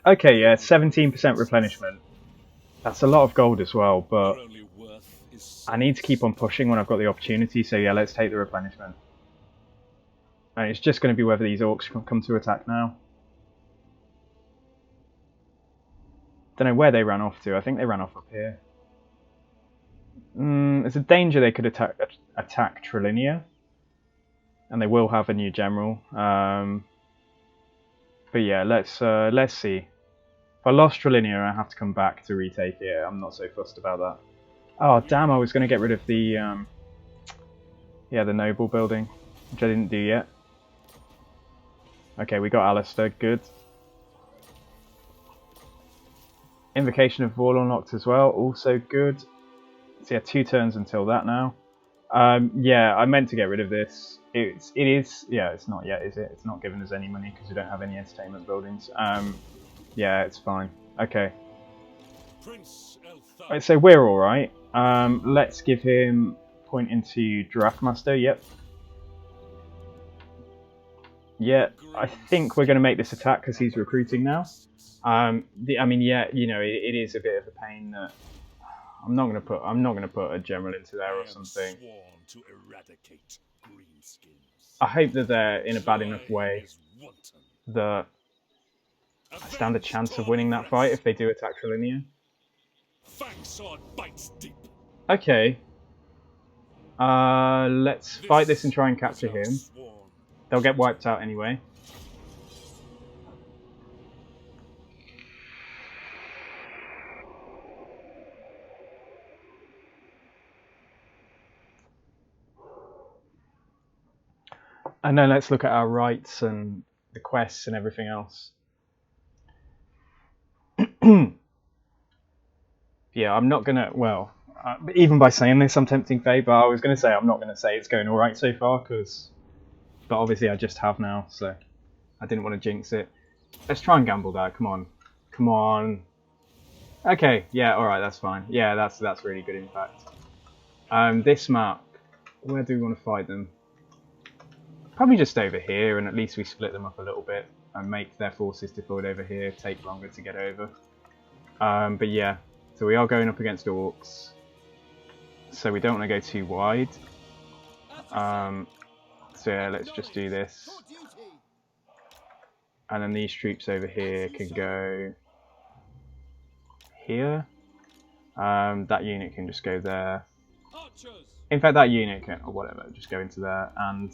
Okay, yeah, 17% replenishment. That's a lot of gold as well, but I need to keep on pushing when I've got the opportunity, so yeah, let's take the replenishment. And it's just going to be whether these orcs come to attack now. Don't know where they ran off to. I think they ran off up here. There's a danger they could attack Trilinia, and they will have a new general. But yeah, let's see. If I lost Trilinia, I have to come back to retake it. I'm not so fussed about that. Oh damn! I was going to get rid of the the noble building, which I didn't do yet. Okay, we got Alistair. Good. Invocation of Wall unlocked as well. Also good. So yeah, 2 turns until that now. Yeah, I meant to get rid of this. It is. Yeah, it's not yet, is it? It's not giving us any money because we don't have any entertainment buildings. Yeah, it's fine. Okay. Right, so we're all right. Let's give him point into Draftmaster. Yep. Yeah, I think we're going to make this attack because he's recruiting now. I mean, yeah, you know, it is a bit of a pain that I'm not going to put a general into there or something. I hope that they're in a bad enough way that I stand a chance of winning that fight if they do attack Trilinia. Okay. Let's fight this and try and capture him. They'll get wiped out anyway. And then let's look at our rights and the quests and everything else. Yeah, I'm not gonna. Well, even by saying this, I'm tempting fate. But I was gonna say I'm not gonna say it's going all right so far, but obviously I just have now, so I didn't want to jinx it. Let's try and gamble that. Come on, come on. Okay, yeah, all right, that's fine. Yeah, that's really good. In fact, this map. Where do we want to fight them? Probably just over here, and at least we split them up a little bit and make their forces deployed over here take longer to get over. But yeah, so we are going up against orcs, so we don't want to go too wide. So yeah, let's just do this. And then these troops over here can go here. That unit can just go there. In fact, that unit can, or whatever, just go into there. And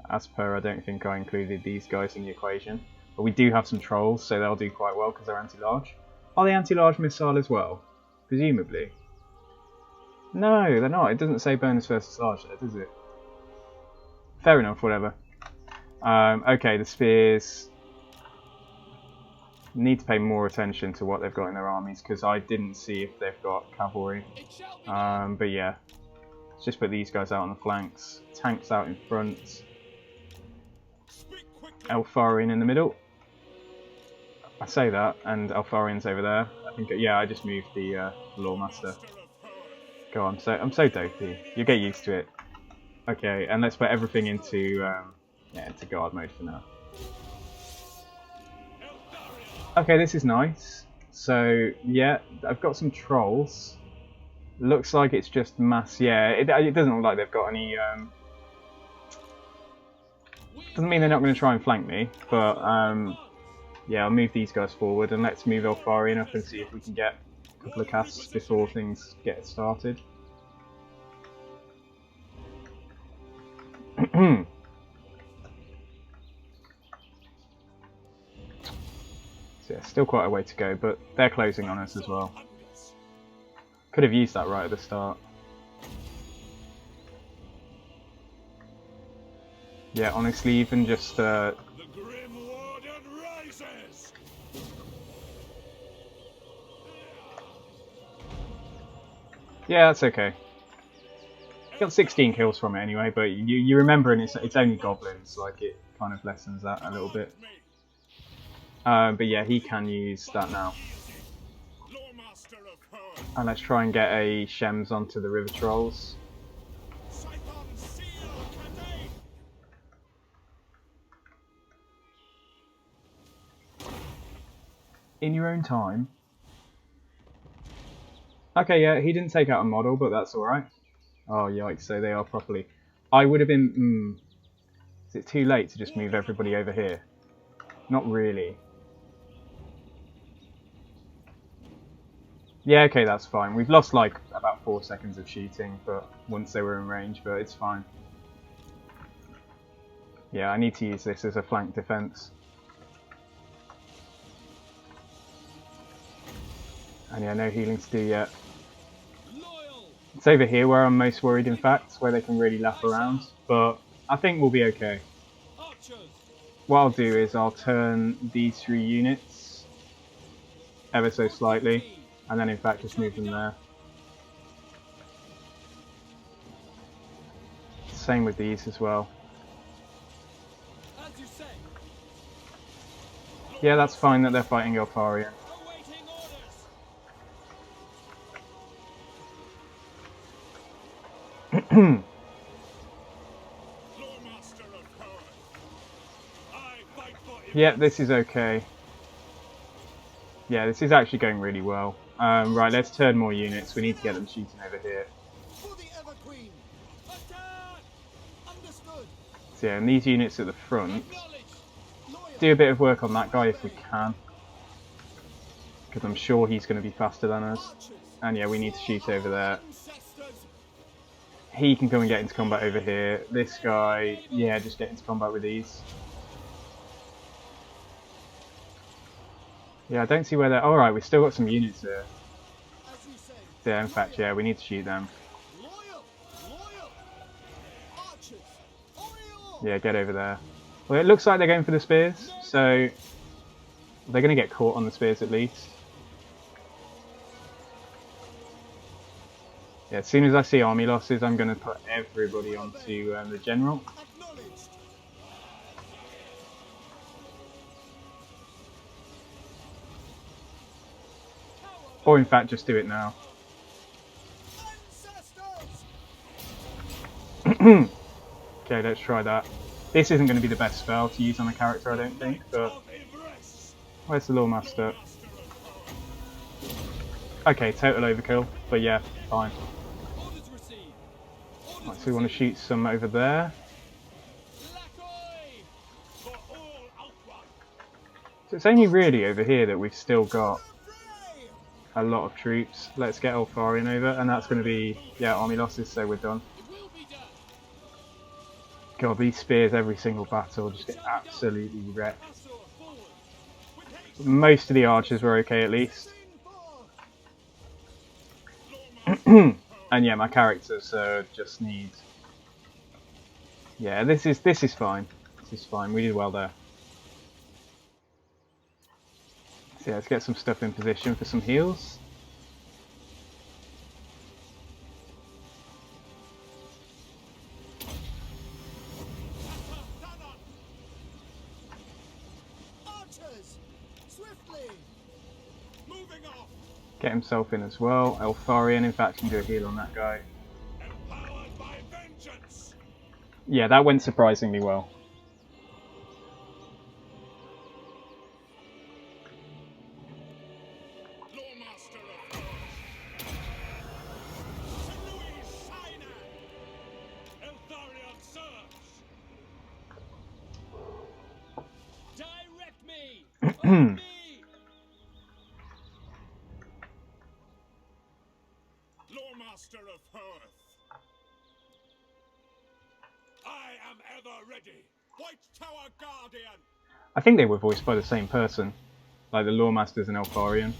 as per, I don't think I included these guys in the equation. But we do have some trolls, so they'll do quite well because they're anti-large. Are they anti-large missile as well? Presumably. No, they're not. It doesn't say bonus versus large there, does it? Fair enough, whatever. Okay, the spears. Need to pay more attention to what they've got in their armies because I didn't see if they've got cavalry. But yeah, let's just put these guys out on the flanks. Tanks out in front. Eltharion in the middle. I say that, and Eltharion's over there. I think, yeah, I just moved the Lawmaster. Go on, I'm so dopey. You'll get used to it. Okay, and let's put everything into guard mode for now. Okay, this is nice. So yeah, I've got some trolls. Looks like it's just mass. Yeah, it doesn't look like they've got any. Doesn't mean they're not going to try and flank me, but yeah, I'll move these guys forward and let's move Eltharion up and see if we can get a couple of casts before things get started. So yeah, still quite a way to go, but they're closing on us as well. Could have used that right at the start. Yeah, honestly, even just The Grim Warden rises! yeah, that's okay. Got 16 kills from it anyway, but you remember, and it's only goblins, like it kind of lessens that a little bit. Me, But yeah, he can use that now. Loremaster of Herd, And let's try and get a Shems onto the River Trolls. Scython Seal Cadane! In your own time. Okay, yeah, he didn't take out a model, but that's alright. Oh, yikes, so they are properly. I would have been... is it too late to just move everybody over here? Not really. Yeah, okay, that's fine. We've lost like about 4 seconds of shooting, but once they were in range, but it's fine. Yeah, I need to use this as a flank defense. And yeah, no healing to do yet. It's over here where I'm most worried, in fact, where they can really lap around, but I think we'll be okay. What I'll do is I'll turn these 3 units ever so slightly, and then in fact just move them there. Same with these as well. Yeah, that's fine that they're fighting Eltharion. Yeah, this is okay. Yeah, this is actually going really well. Right, let's turn more units. We need to get them shooting over here. So yeah, and these units at the front, do a bit of work on that guy if we can. Because I'm sure he's going to be faster than us. And yeah, we need to shoot over there. He can come and get into combat over here. This guy, yeah, just get into combat with these. Yeah, I don't see where they're... Alright, we've still got some units here. Yeah, in fact, yeah, we need to shoot them. Yeah, get over there. Well, it looks like they're going for the spears, so they're going to get caught on the spears at least. Yeah, as soon as I see army losses, I'm going to put everybody onto the general. Or in fact, just do it now. Okay, let's try that. This isn't going to be the best spell to use on a character, I don't think, but... Where's the Loremaster? Okay, total overkill, but yeah, fine. Right, so we want to shoot some over there. So it's only really over here that we've still got a lot of troops. Let's get Eltharion over, and that's going to be, yeah, army losses, so we're done. God, these spears every single battle just get absolutely wrecked. Most of the archers were okay at least. And yeah, my characters just need... Yeah, this is fine. This is fine. We did well there. So yeah, let's get some stuff in position for some heals. Get himself in as well. Eltharion, in fact, can do a heal on that guy. Yeah, that went surprisingly well. Direct me! Loremaster of Hearth. I am ever ready. White Tower Guardian. I think they were voiced by the same person, like the Loremasters and Eltharion.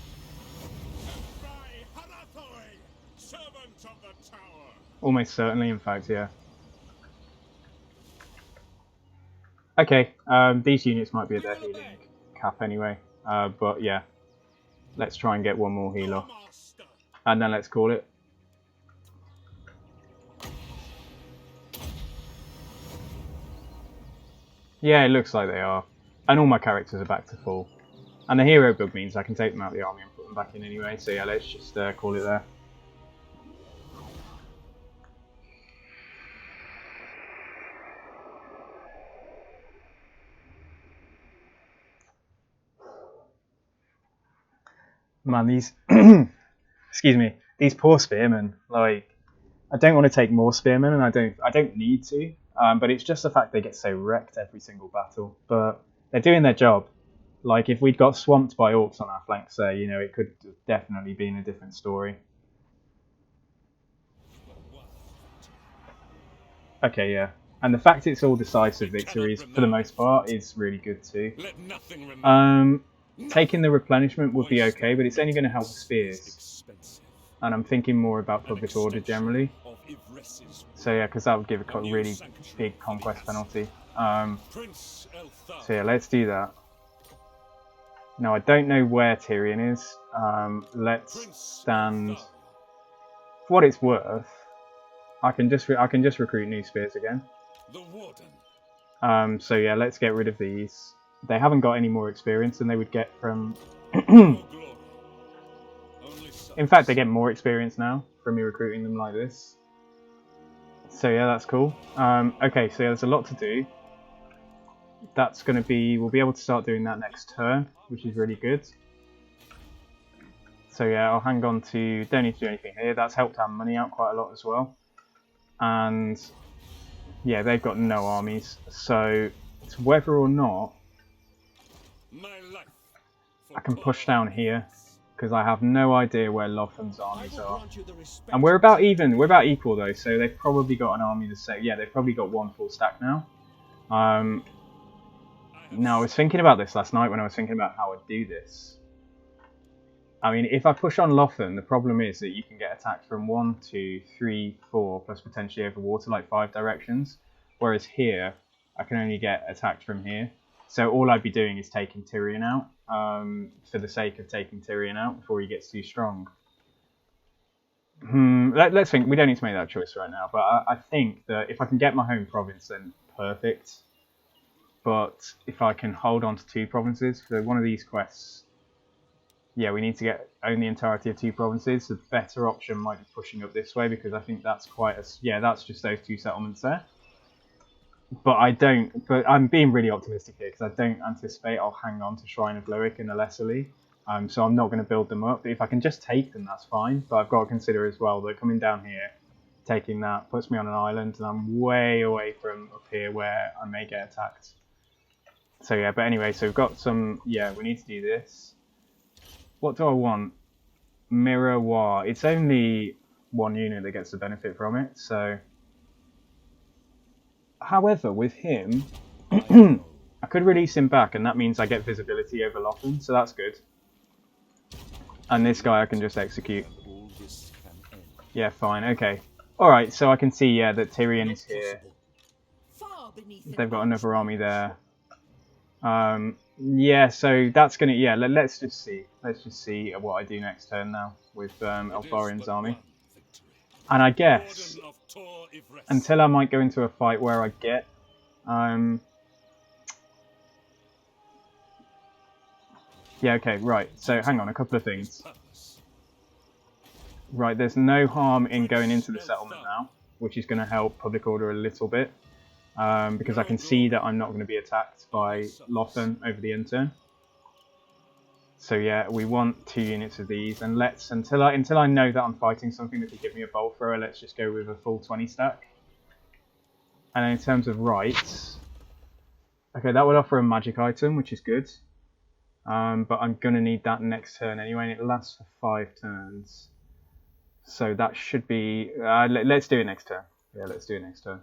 Servant of the Tower. Almost certainly, in fact, yeah. Okay, these units might be at their healing cap anyway. But yeah, let's try and get one more healer. Master. And then let's call it. Yeah, it looks like they are. And all my characters are back to full. And the hero build means I can take them out of the army and put them back in anyway. So yeah, let's just call it there. Man, these... excuse me. These poor spearmen, like... I don't want to take more spearmen, and I don't need to. But it's just the fact they get so wrecked every single battle. But they're doing their job. Like, if we'd got swamped by orcs on our flanks there, you know, it could definitely been a different story. Okay, yeah. And the fact it's all decisive victories, for the most part, is really good too. Let nothing remain. Taking the replenishment would be okay, but it's only going to help with spears. And I'm thinking more about public order generally. So yeah, because that would give a really big conquest penalty. So yeah, let's do that. Now I don't know where Tyrion is. Let's stand. For what it's worth, I can just recruit new spears again. So yeah, let's get rid of these. They haven't got any more experience than they would get from. In fact, they get more experience now from me recruiting them like this. So yeah, that's cool. Okay, so yeah, there's a lot to do. That's going to be... We'll be able to start doing that next turn, which is really good. So yeah, I'll hang on to... Don't need to do anything here. That's helped our money out quite a lot as well. And yeah, they've got no armies. So it's whether or not I can push down here, because I have no idea where Lotham's armies are. And we're about even, we're about equal though, so they've probably got an army the same. Yeah, they've probably got one full stack now. Now I was thinking about this last night when I was thinking about how I'd do this. I mean, if I push on Lotham, the problem is that you can get attacked from 1, 2, 3, 4, plus potentially over water, like 5 directions. Whereas here, I can only get attacked from here. So all I'd be doing is taking Tyrion out, for the sake of taking Tyrion out before he gets too strong. Let's think. We don't need to make that choice right now, but I think that if I can get my home province, then perfect. But if I can hold on to 2 provinces for one of these quests, yeah, we need to own the entirety of 2 provinces. The better option might be pushing up this way, because I think that's quite a... Yeah, that's just those 2 settlements there. But I'm being really optimistic here, because I don't anticipate I'll hang on to Shrine of Loic in the Lesserly. So I'm not going to build them up. If I can just take them, that's fine. But I've got to consider as well that coming down here, taking that, puts me on an island, and I'm way away from up here where I may get attacked. So yeah, but anyway, so we've got some... Yeah, we need to do this. What do I want? Mirror War. It's only 1 unit that gets the benefit from it, so... However, with him, I could release him back, and that means I get visibility over Lotham, so that's good. And this guy I can just execute. Yeah, fine, okay. Alright, so I can see, yeah, that Tyrion is here. They've got another army there. Yeah, so that's gonna... Yeah, let's just see. Let's just see what I do next turn now with Eltharion's army. And I guess, until I might go into a fight where I get... Yeah, okay, right. So, hang on, a couple of things. Right, there's no harm in going into the settlement now, which is going to help public order a little bit. Because I can see that I'm not going to be attacked by Lotham over the end turn. So yeah, we want 2 units of these, and let's, until I know that I'm fighting something that could give me a bolt thrower, let's just go with a full 20 stack. And then in terms of rights, okay, that would offer a magic item, which is good. But I'm going to need that next turn anyway, and it lasts for 5 turns. So that should be... let's do it next turn. Yeah, let's do it next turn.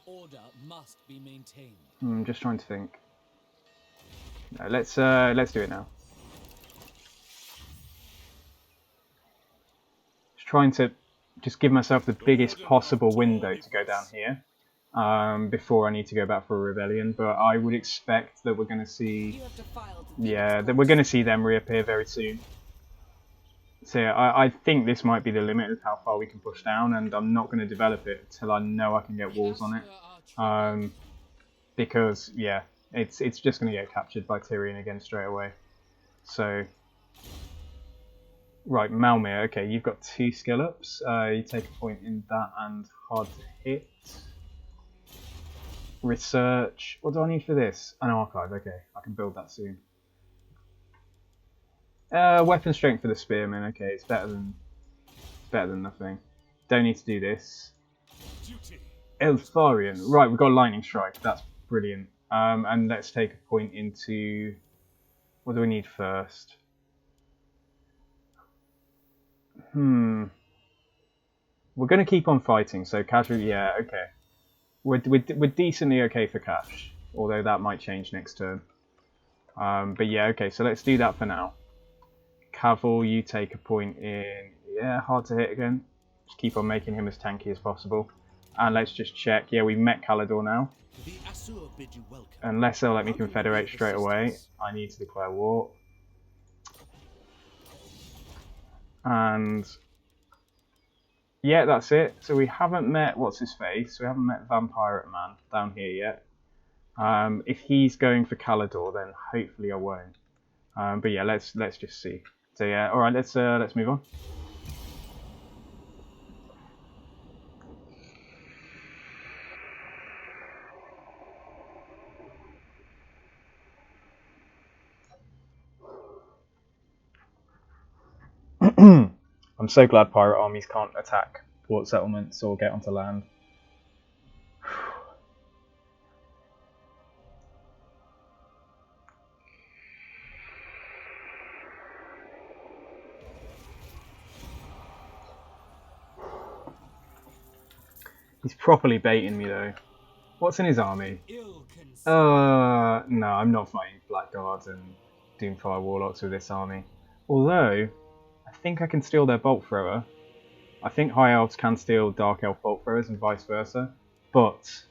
Order must be maintained. I'm just trying to think. No, let's do it now. Just trying to just give myself the biggest possible window to go down here. before I need to go back for a rebellion. But I would expect that we're going to see, You have defiled the yeah, Phoenix that we're going to Force. see them reappear very soon. So yeah, I think this might be the limit of how far we can push down, and I'm not going to develop it until I know I can get walls on it. Because yeah, it's just going to get captured by Tyrion again straight away. So right, Malmir. Okay, you've got 2 skill ups. You take a point in that and hard to hit. Research. What do I need for this? An archive. Okay, I can build that soon. Weapon strength for the spearman. Okay, it's better than nothing. Don't need to do this. Eltharion. Right, we've got lightning strike. That's brilliant. And let's take a point into. What do we need first? We're going to keep on fighting. So casual. Yeah. Okay. We're decently okay for cash, although that might change next turn. But yeah. Okay. So let's do that for now. Cavill, you take a point in. Yeah, hard to hit again. Just keep on making him as tanky as possible. And let's just check. Yeah, we've met Calador now. Unless they'll let me confederate straight away, I need to declare war. And yeah, that's it. So we haven't met what's his face. We haven't met Vampire Man down here yet. If he's going for Calador, then hopefully I won't. But yeah, let's just see. So yeah, all right. Let's move on. I'm so glad pirate armies can't attack port settlements or get onto land. He's properly baiting me though. What's in his army? No, I'm not fighting Blackguards and Doomfire Warlocks with this army. Although, I think I can steal their Bolt Thrower. I think High Elves can steal Dark Elf Bolt Throwers and vice versa. But...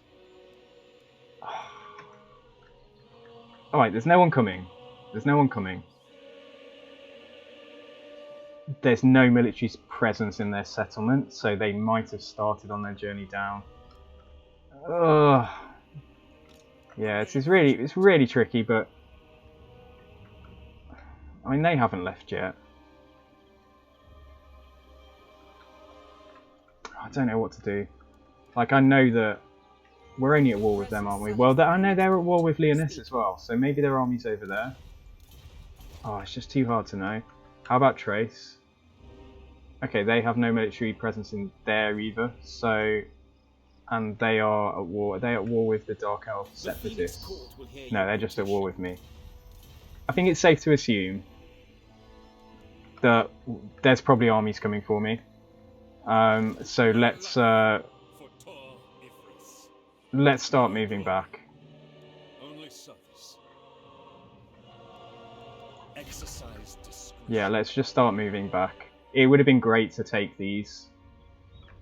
Alright, there's no one coming. There's no one coming. There's no military presence in their settlement, so they might have started on their journey down. Ugh. Yeah, it's really tricky, but I mean they haven't left yet. I don't know what to do. Like I know that we're only at war with them, aren't we? Well, I know they're at war with Leonis as well, so maybe their army's over there. Oh, it's just too hard to know. How about Trace? Okay, they have no military presence in there either, so... And they are at war. Are they at war with the Dark Elf Separatists? No, they're just at war with me. I think it's safe to assume that there's probably armies coming for me. So let's start moving back. Yeah, let's just start moving back. It would have been great to take these.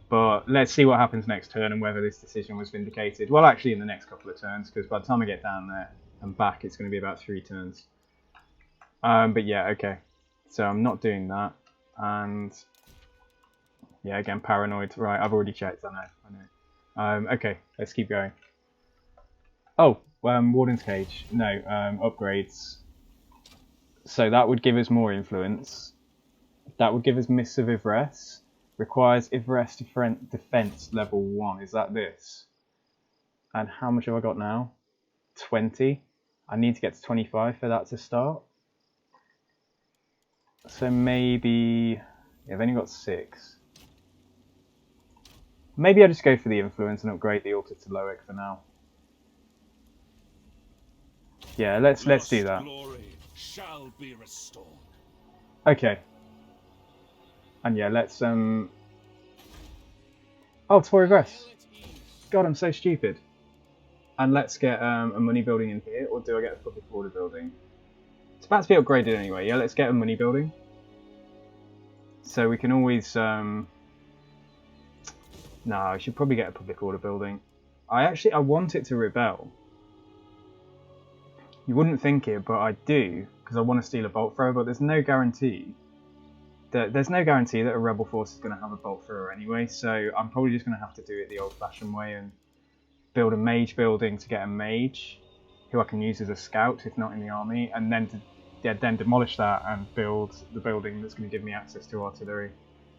But let's see what happens next turn and whether this decision was vindicated. Well, actually in the next couple of turns, because by the time I get down there and back, it's going to be about 3 turns. But yeah, okay. So I'm not doing that. And yeah, again, paranoid. Right, I've already checked, I know. Okay, let's keep going. Oh, Warden's Cage. No, upgrades. So that would give us more influence. That would give us Mists of Ivres. Requires Ivres defense level 1. Is that this? And how much have I got now? 20. I need to get to 25 for that to start. So maybe... Yeah, I've only got 6. Maybe I just go for the influence and upgrade the altar to Loic for now. Yeah, let's do that. Shall be restored. Okay. And yeah, let's Oh, Tory Vress. God, I'm so stupid. And let's get a money building in here, or do I get a public order building? It's about to be upgraded anyway. Yeah, let's get a money building. So we can always No, I should probably get a public order building. I want it to rebel. You wouldn't think it, but I do, because I want to steal a bolt thrower, but there's no guarantee that a rebel force is going to have a bolt thrower anyway, so I'm probably just going to have to do it the old-fashioned way and build a mage building to get a mage who I can use as a scout if not in the army, and then then demolish that and build the building that's going to give me access to artillery.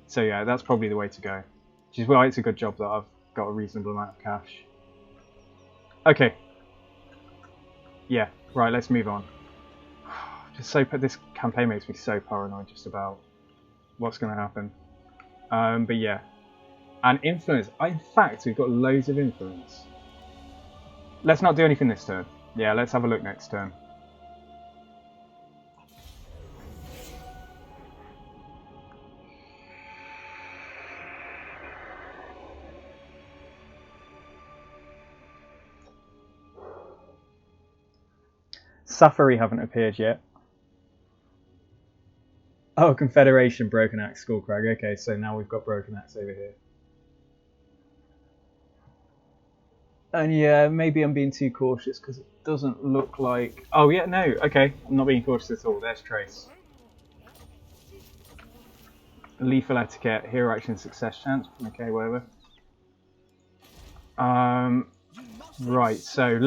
So yeah, that's probably the way to go. Which is why it's a good job that I've got a reasonable amount of cash. Okay. Yeah, right, let's move on. This campaign makes me so paranoid just about what's going to happen. But yeah. And influence. In fact, we've got loads of influence. Let's not do anything this turn. Yeah, let's have a look next turn. Safari haven't appeared yet. Oh, Confederation, Broken Axe, Skullcrag. Okay, so now we've got Broken Axe over here. And yeah, maybe I'm being too cautious because it doesn't look like... Oh yeah, no, okay. I'm not being cautious at all. There's Trace. Lethal Etiquette, Hero Action, Success Chance. Okay, whatever. Right, so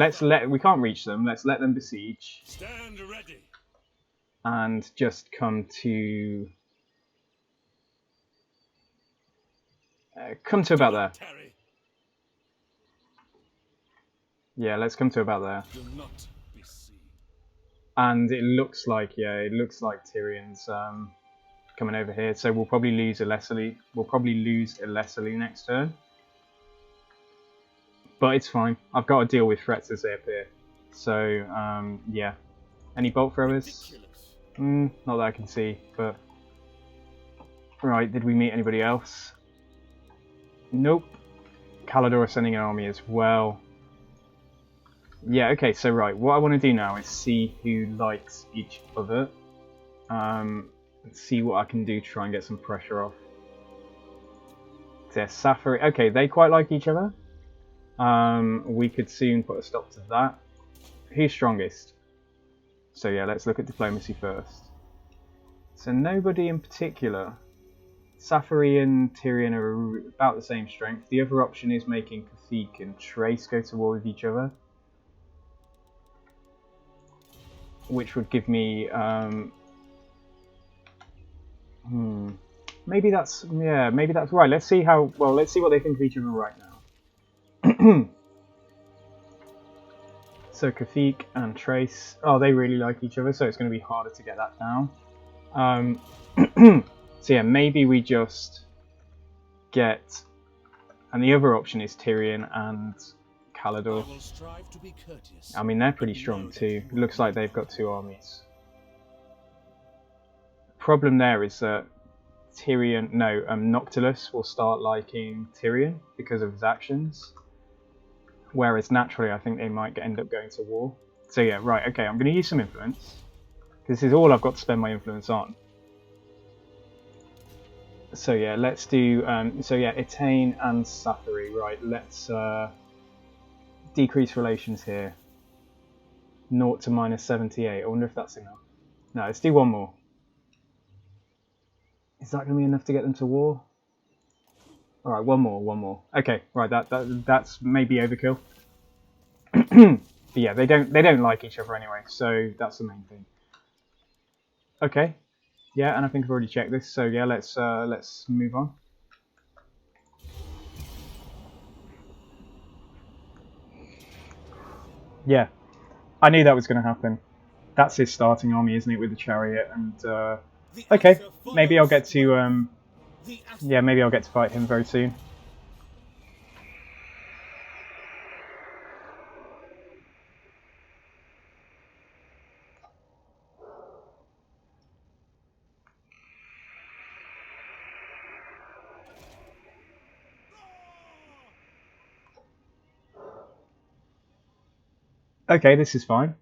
we can't reach them. Let's let them besiege. Stand ready. And just come to about there. Yeah, let's come to about there. Do not be seen. And it looks like Tyrion's coming over here. So we'll probably lose a Leslie. We'll probably lose a Leslie next turn. But it's fine. I've got to deal with threats as they appear. So yeah. Any bolt throwers? Not that I can see, but... Right, did we meet anybody else? Nope. Calador is sending an army as well. Yeah, okay, so right, what I want to do now is see who likes each other. See what I can do to try and get some pressure off. There's Safari. Okay, they quite like each other. We could soon put a stop to that. Who's strongest? So yeah, let's look at diplomacy first. So nobody in particular. Safari and Tyrion are about the same strength. The other option is making Kathik and Trace go to war with each other. Which would give me... Maybe that's right. Let's see what they think of each other right now. So Kathik and Trace, they really like each other, so it's going to be harder to get that down. So yeah, maybe we just get, and the other option is Tyrion and Calador. I mean, they're pretty strong too. It looks like they've got two armies. Problem there is that Noctilus will start liking Tyrion because of his actions. Whereas naturally, I think they might end up going to war. So yeah, right, okay, I'm going to use some influence. This is all I've got to spend my influence on. So yeah, let's do, Etain and Safari, right, let's decrease relations here. 0 to -78, I wonder if that's enough. No, let's do one more. Is that going to be enough to get them to war? Alright, one more. Okay, right, that's maybe overkill. But yeah, they don't like each other anyway, so that's the main thing. Okay. Yeah, and I think I've already checked this, so yeah, let's move on. Yeah. I knew that was going to happen. That's his starting army, isn't it, with the chariot and okay, maybe I'll get to maybe I'll get to fight him very soon. Okay, this is fine.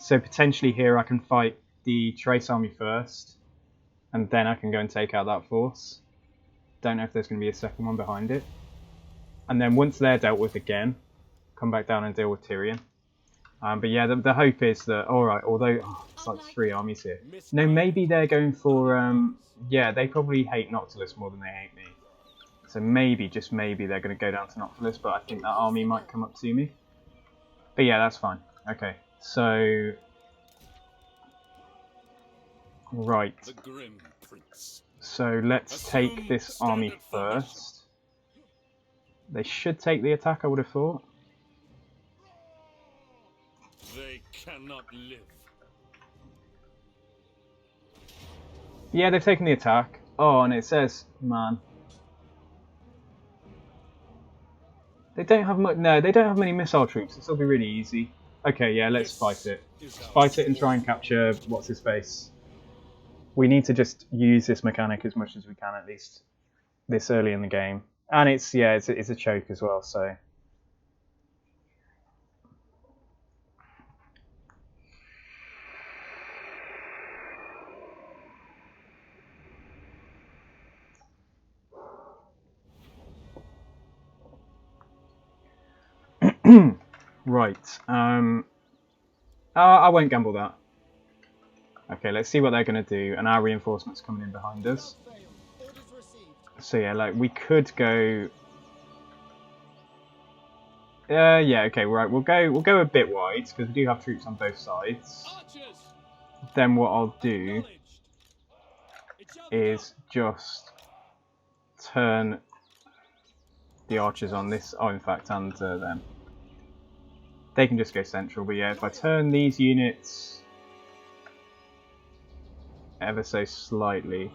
So potentially here I can fight the Trace army first, and then I can go and take out that force. Don't know if there's going to be a second one behind it. And then once they're dealt with again, come back down and deal with Tyrion. But yeah, the hope is that, alright, although it's like 3 armies here. No, maybe they're going for, yeah, they probably hate Noctilus more than they hate me. So maybe, just maybe, they're going to go down to Noctilus, but I think that army might come up to me. But yeah, that's fine. Okay, so... Right. The Grim Prince. So let's take this army first. They should take the attack, I would have thought. They cannot live. Yeah, they've taken the attack. Oh, and it says, man. They don't have much. No, they don't have many missile troops. This will be really easy. Okay, yeah, let's fight it. Let's fight it and try and capture what's his face. We need to just use this mechanic as much as we can, at least this early in the game. And it's it's a choke as well. So. Right. I won't gamble that. Okay, let's see what they're going to do. And our reinforcements coming in behind us. So yeah, like we could go. Yeah. Okay. Right. We'll go a bit wide because we do have troops on both sides. Then what I'll do is just turn the archers on this. Oh, in fact, and them. They can just go central, but yeah, if I turn these units ever so slightly.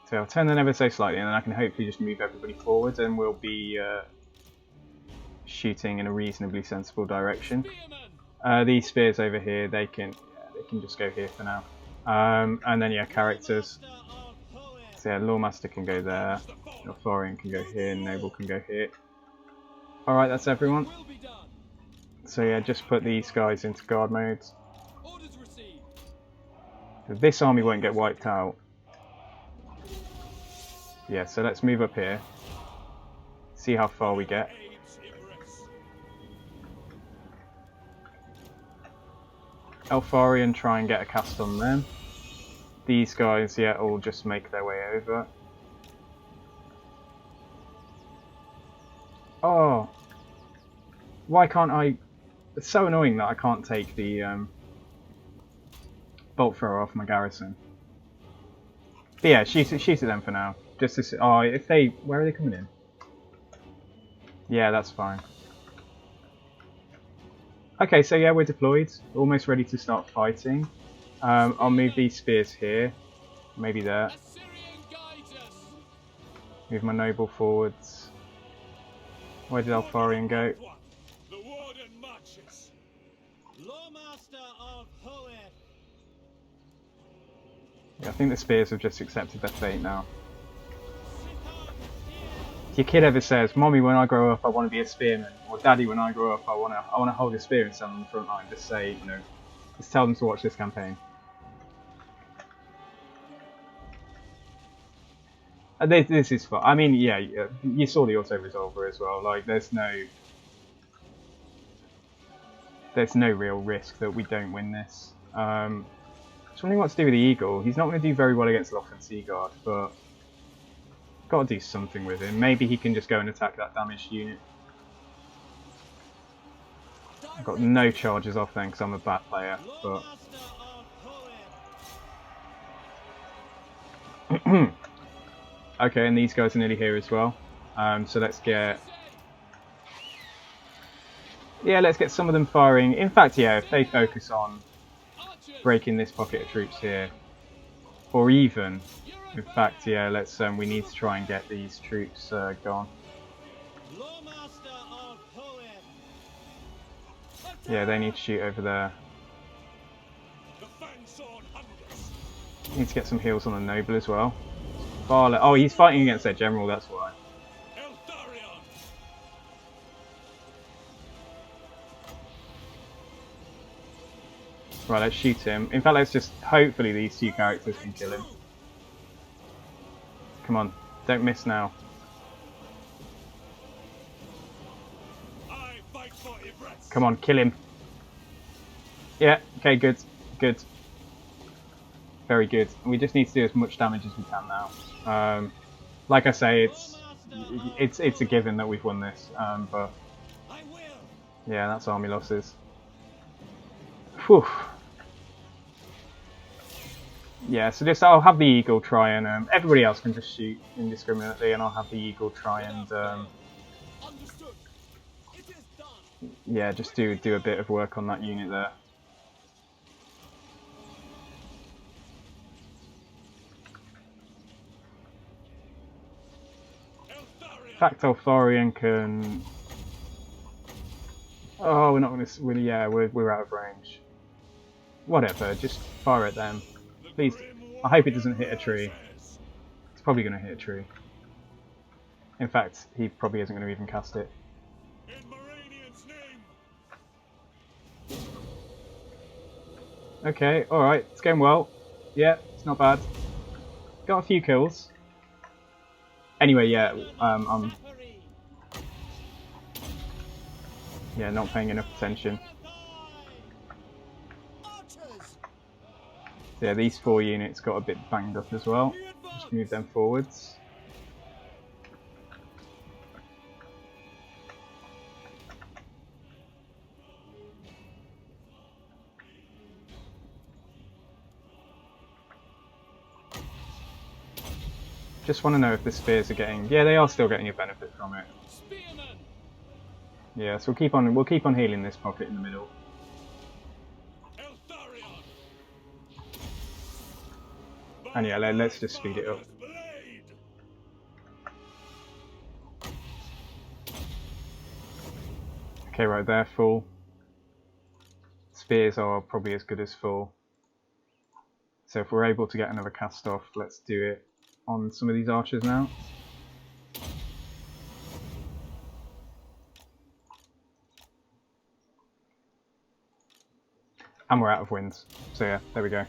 So I'll turn them ever so slightly, and then I can hopefully just move everybody forward, and we'll be shooting in a reasonably sensible direction. These spears over here, they can just go here for now. And then yeah, characters. So yeah, Lawmaster can go there, Eltharion can go here, Noble can go here. Alright, that's everyone. So yeah, just put these guys into guard mode. So this army won't get wiped out. Yeah, so let's move up here. See how far we get. Eltharion try and get a cast on them. These guys, yeah, all just make their way over. Oh! Why can't I... It's so annoying that I can't take the bolt thrower off my garrison. But yeah, shoot at them for now. Just to see... Oh, if they... Where are they coming in? Yeah, that's fine. Okay, so yeah, we're deployed. Almost ready to start fighting. I'll move these spears here, maybe there. Move my noble forwards. Where did Eltharion go? Yeah, I think the spears have just accepted their fate now. If your kid ever says, "Mommy, when I grow up, I want to be a spearman," or "Daddy, when I grow up, I want to hold a spear and stand on the front line," just say, you know, just tell them to watch this campaign. This is fun. I mean, yeah, you saw the auto-resolver as well. Like, there's no real risk that we don't win this. Something wants to do with the Eagle. He's not going to do very well against Loth Sea Guard, but got to do something with him. Maybe he can just go and attack that damaged unit. I've got no charges off then because I'm a bad player, but. Okay, and these guys are nearly here as well. So let's get... Yeah, let's get some of them firing. In fact, yeah, if they focus on breaking this pocket of troops here, or even, in fact, yeah, let's we need to try and get these troops gone. Yeah, they need to shoot over there. Need to get some heals on the noble as well. Oh, he's fighting against their general, that's why. Eltharion. Right, let's shoot him. In fact, let's just... Hopefully these two characters can kill him. Come on, don't miss now. Come on, kill him. Yeah, okay, good. Good. Very good. We just need to do as much damage as we can now. Like I say, it's a given that we've won this, but yeah, that's army losses. Whew. Yeah, so just I'll have the eagle try and everybody else can just shoot indiscriminately, and I'll have the eagle try and yeah, just do a bit of work on that unit there. In fact, Eltharion can. Oh, we're not going to. Yeah, we're out of range. Whatever, just fire at them. Please. I hope it doesn't hit a tree. It's probably going to hit a tree. In fact, he probably isn't going to even cast it. Okay, alright, it's going well. Yeah, it's not bad. Got a few kills. Anyway, yeah, I'm not paying enough attention. So yeah, these 4 units got a bit banged up as well. Just move them forwards. Just want to know if the spears are getting. Yeah, they are still getting a benefit from it. Yeah, so we'll keep on healing this pocket in the middle. And yeah, let's just speed it up. Okay, right there, full. Spears are probably as good as full. So if we're able to get another cast off, let's do it on some of these archers now. And we're out of winds. So yeah, there we go.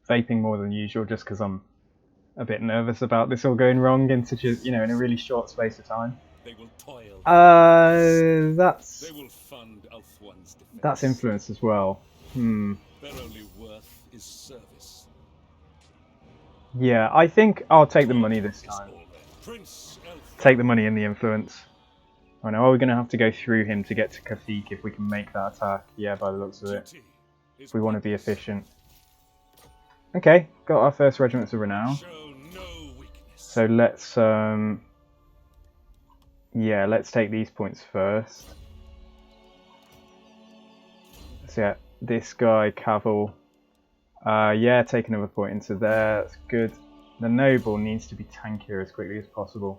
Vaping more than usual just because I'm a bit nervous about this all going wrong in such a, in a really short space of time. They will toil. That's They will fund Elthwan's defense. That's influence as well. Their only worth is service. Yeah, I think I'll take the money this time. Take the money and the influence. I know, are we going to have to go through him to get to Kafik if we can make that attack? Yeah, by the looks of it. If we want to be efficient. Okay, got our first regiments of renown. So let's yeah, let's take these points first. So yeah, this guy, Cavill. Yeah, take another point into there, that's good. The noble needs to be tankier as quickly as possible.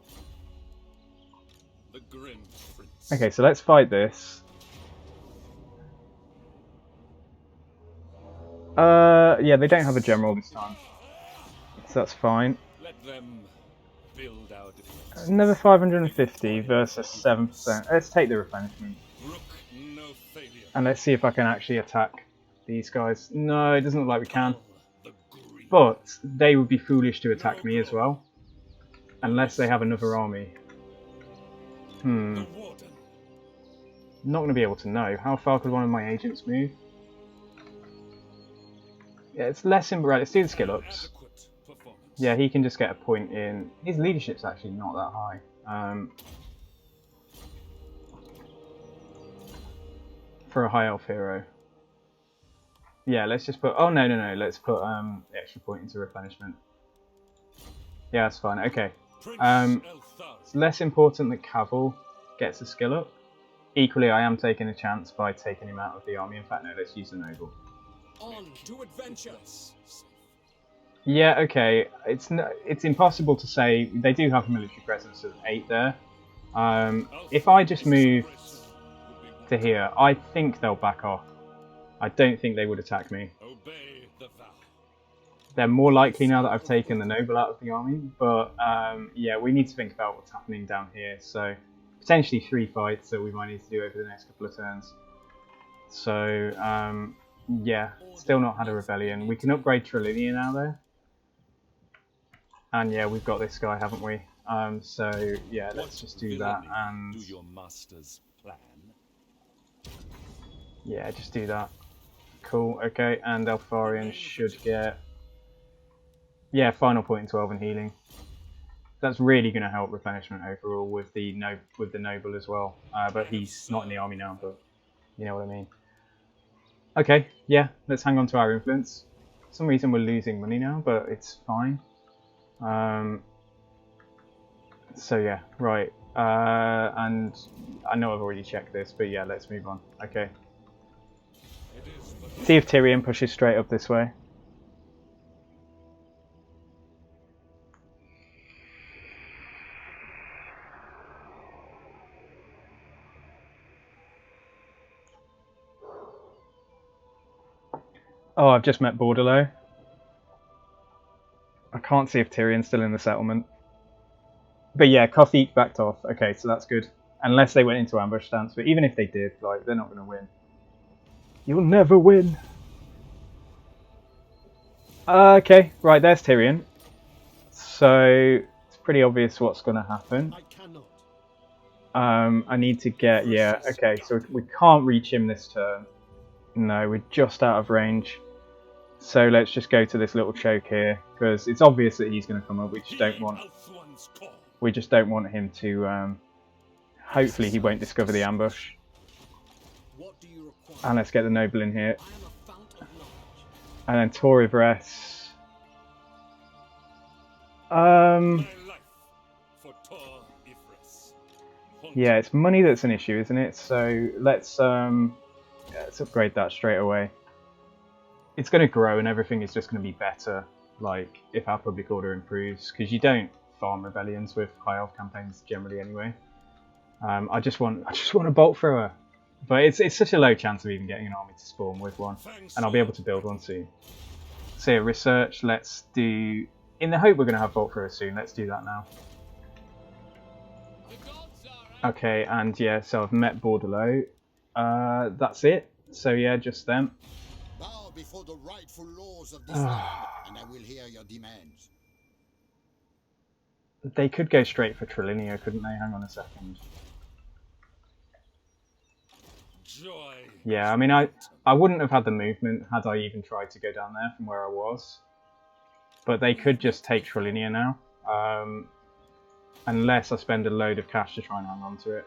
The Grim Prince. Okay, so let's fight this. Yeah, they don't have a general this time, so that's fine. Let them build our defense. Another 550 versus 7%. Let's take the replenishment. Brook no failure. And let's see if I can actually attack these guys. No, it doesn't look like we can. But they would be foolish to attack me as well. Unless they have another army. Not going to be able to know. How far could one of my agents move? Yeah, it's less in. Right, let's do the skill ups. Yeah, he can just get a point in. His leadership's actually not that high. For a high elf hero. Yeah, let's just put. Oh no. Let's put the extra point into replenishment. Yeah, that's fine. Okay. It's less important that Cavill gets a skill up. Equally, I am taking a chance by taking him out of the army. In fact, no, let's use the noble. On to adventures. Yeah, okay. It's impossible to say. They do have a military presence of 8 there. If I just move to here, I think they'll back off. I don't think they would attack me. Obey the vow. They're more likely now that I've taken the noble out of the army, but yeah, we need to think about what's happening down here. So potentially 3 fights that we might need to do over the next couple of turns. So yeah, still not had a rebellion. We can upgrade Trilinia now though. And yeah, we've got this guy, haven't we? So yeah, let's just do that, and do your master's plan? yeah, just do that. Cool, okay, and Eltharion should get, yeah, final point in 12 and healing. That's really going to help replenishment overall with the noble as well. But he's not in the army now, but you know what I mean. Okay, yeah, let's hang on to our influence. For some reason we're losing money now, but it's fine. So yeah, right. And I know I've already checked this, but yeah, let's move on. Okay. See if Tyrion pushes straight up this way. Oh, I've just met Bordello. I can't see if Tyrion's still in the settlement. But yeah, Kothic backed off. Okay, so that's good. Unless they went into ambush stance, but even if they did, like, they're not going to win. You'll never win. Okay, right, there's Tyrion. So it's pretty obvious what's going to happen. I cannot. I need to get, yeah, okay, so we can't reach him this turn. No, we're just out of range. So let's just go to this little choke here, because it's obvious that he's going to come up. We just don't want him to. Hopefully, he won't discover the ambush. What do you require? And let's get the noble in here, I am a fount of knowledge. and then Torivres. Yeah, it's money that's an issue, isn't it? So let's upgrade that straight away. It's going to grow and everything is just going to be better, like, if our public order improves, because you don't farm rebellions with high elf campaigns generally anyway. I just want a bolt thrower, but it's such a low chance of even getting an army to spawn with one, and I'll be able to build one soon. So yeah, research, let's do, in the hope we're going to have bolt thrower soon, let's do that now. Okay, and yeah, so I've met Bordello. That's it. So yeah, just them. Bow before the rightful laws of this land, and I will hear your demands. They could go straight for Trilinia, couldn't they? Hang on a second. Joy. Yeah, I mean, I wouldn't have had the movement had I even tried to go down there from where I was. But they could just take Trilinia now. Unless I spend a load of cash to try and hang on to it.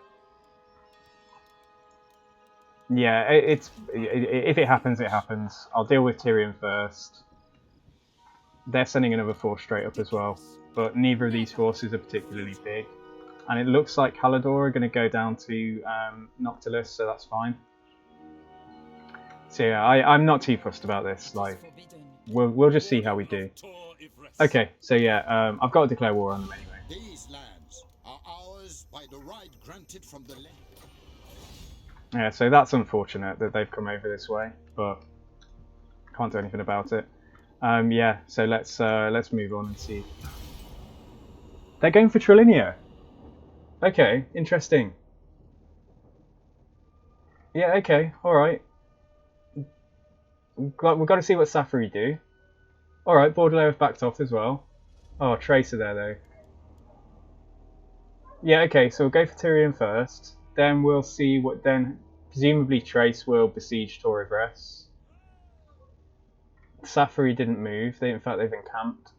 Yeah, if it happens, it happens. I'll deal with Tyrion first. They're sending another force straight up as well, but neither of these forces are particularly big. And it looks like Halador are going to go down to Noctilus, so that's fine. So yeah, I'm not too fussed about this. Like, we'll just see how we do. Okay, so yeah, I've got to declare war on them anyway. These lands are ours by the right granted from the land. Yeah, so that's unfortunate that they've come over this way, but can't do anything about it. Yeah, so let's move on and see. They're going for Trilinia. Okay, interesting. Yeah, okay, alright. We've got to see what Safari do. Alright, Bordello have backed off as well. Oh, Tracer there though. Yeah, okay, so we'll go for Tyrion first. Then we'll see what then. Presumably Trace will besiege Torivres. Safari didn't move. In fact, they've encamped.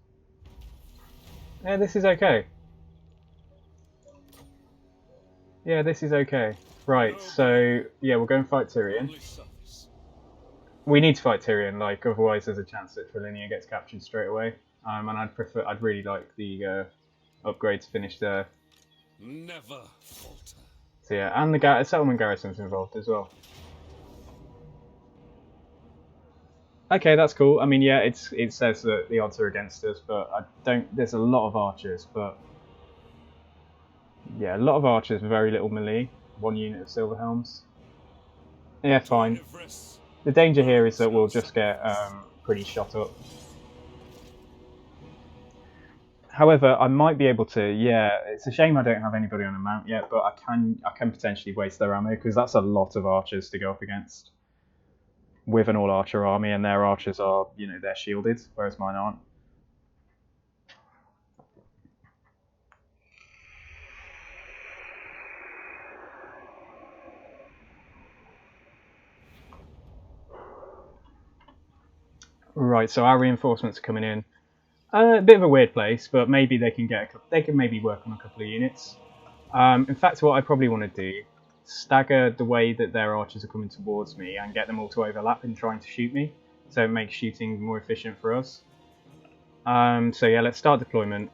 Yeah, this is okay. Yeah, this is okay. Right, so yeah, we'll go and fight Tyrion. We need to fight Tyrion, like, otherwise there's a chance that Trilinia gets captured straight away. And I'd really like the upgrade to finish there. Never falter. So yeah, and the settlement garrison's involved as well. Okay, that's cool. I mean, yeah, it says that the odds are against us, but I don't. There's a lot of archers, but yeah, a lot of archers, very little melee. 1 unit of silver helms. Yeah, fine. The danger here is that we'll just get pretty shot up. However, I might be able to. Yeah, it's a shame I don't have anybody on a mount yet, but I can potentially waste their ammo because that's a lot of archers to go up against with an all-archer army, and their archers are, you know, they're shielded, whereas mine aren't. Right, so our reinforcements are coming in. A bit of a weird place, but maybe they can maybe work on a couple of units. In fact, what I probably want to do, stagger the way that their archers are coming towards me and get them all to overlap in trying to shoot me, so it makes shooting more efficient for us. So yeah, let's start deployment.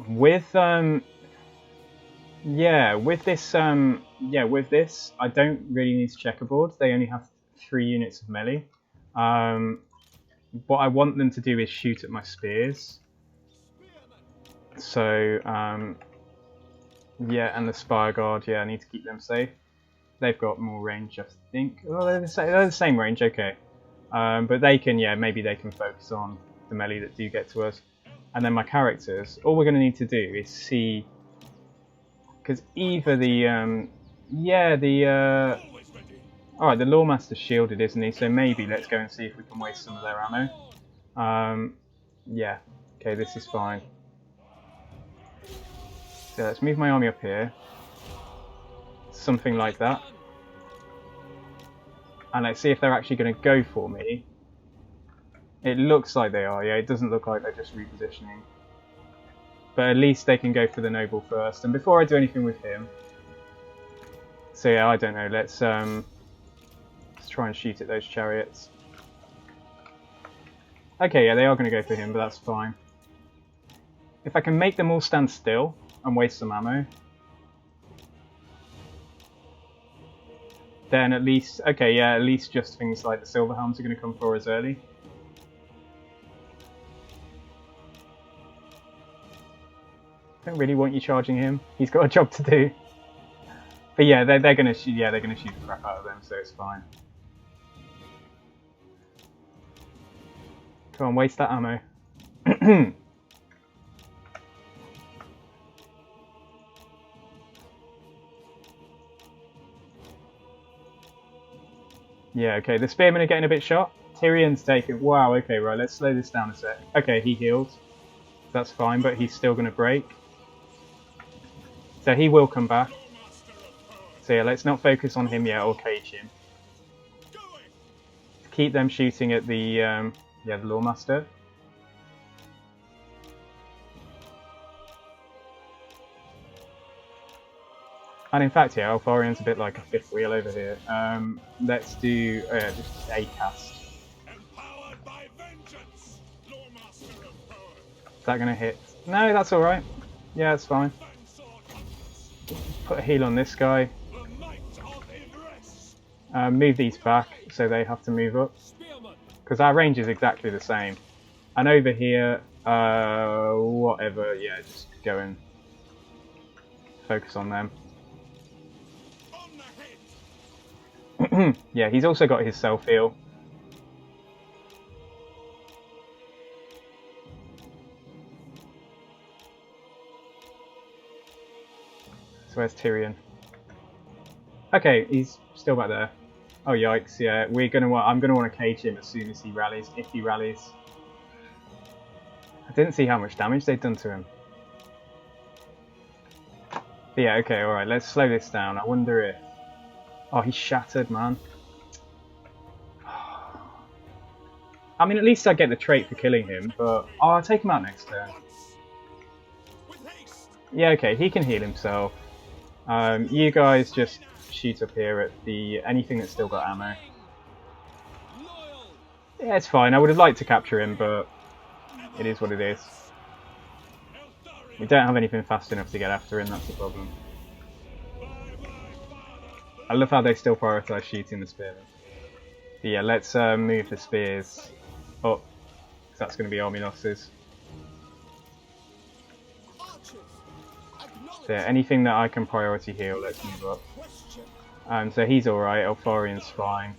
With with this, I don't really need to checkerboard. They only have 3 units of melee. What I want them to do is shoot at my spears. So, yeah, and the Spire Guard, yeah, I need to keep them safe. They've got more range, I think. Oh, they're the same range, okay. But they can, yeah, maybe they can focus on the melee that do get to us. And then my characters, all we're going to need to do is see... Because either the, Alright, the Lawmaster's shielded, isn't he? So maybe let's go and see if we can waste some of their ammo. Yeah, okay, this is fine. So let's move my army up here. Something like that. And let's see if they're actually going to go for me. It looks like they are, yeah, it doesn't look like they're just repositioning. But at least they can go for the Noble first. And before I do anything with him... So yeah, I don't know, let's try and shoot at those chariots. Okay, yeah, they are going to go for him, but that's fine. If I can make them all stand still and waste some ammo, then at least, okay, yeah, at least just things like the Silverhelms are going to come for us early. Don't really want you charging him. He's got a job to do. But yeah, they're going to shoot. Yeah, they're going to shoot the crap out of them, so it's fine. Come on, waste that ammo. Yeah, okay, the spearmen are getting a bit shot. Tyrion's taken... Wow, okay, right, let's slow this down a sec. Okay, he healed. That's fine, but he's still going to break. So he will come back. So yeah, let's not focus on him yet or cage him. Keep them shooting at the the Lawmaster. And in fact, yeah, Eltharion's a bit like a fifth wheel over here. Let's do just a cast. Is that going to hit? No, that's alright. Yeah, it's fine. Put a heal on this guy. Move these back so they have to move up. Because our range is exactly the same. And over here, whatever, yeah, just go and focus on them. Yeah, he's also got his self-heal. So where's Tyrion? Okay, he's still back there. Oh yikes! Yeah, I'm gonna want to cage him as soon as he rallies. If he rallies, I didn't see how much damage they'd done to him. But yeah, okay, all right. Let's slow this down. I wonder if. Oh, he's shattered, man. I mean, at least I get the trait for killing him. But I'll take him out next turn. Yeah, okay, he can heal himself. You guys just shoot up here at the anything that's still got ammo. Yeah, it's fine. I would have liked to capture him, but it is what it is. We don't have anything fast enough to get after him, that's the problem. I love how they still prioritise shooting the spearmen. But yeah, let's move the spears up, because that's going to be army losses. So yeah, anything that I can priority heal, let's move up. So he's alright, Eltharion's fine.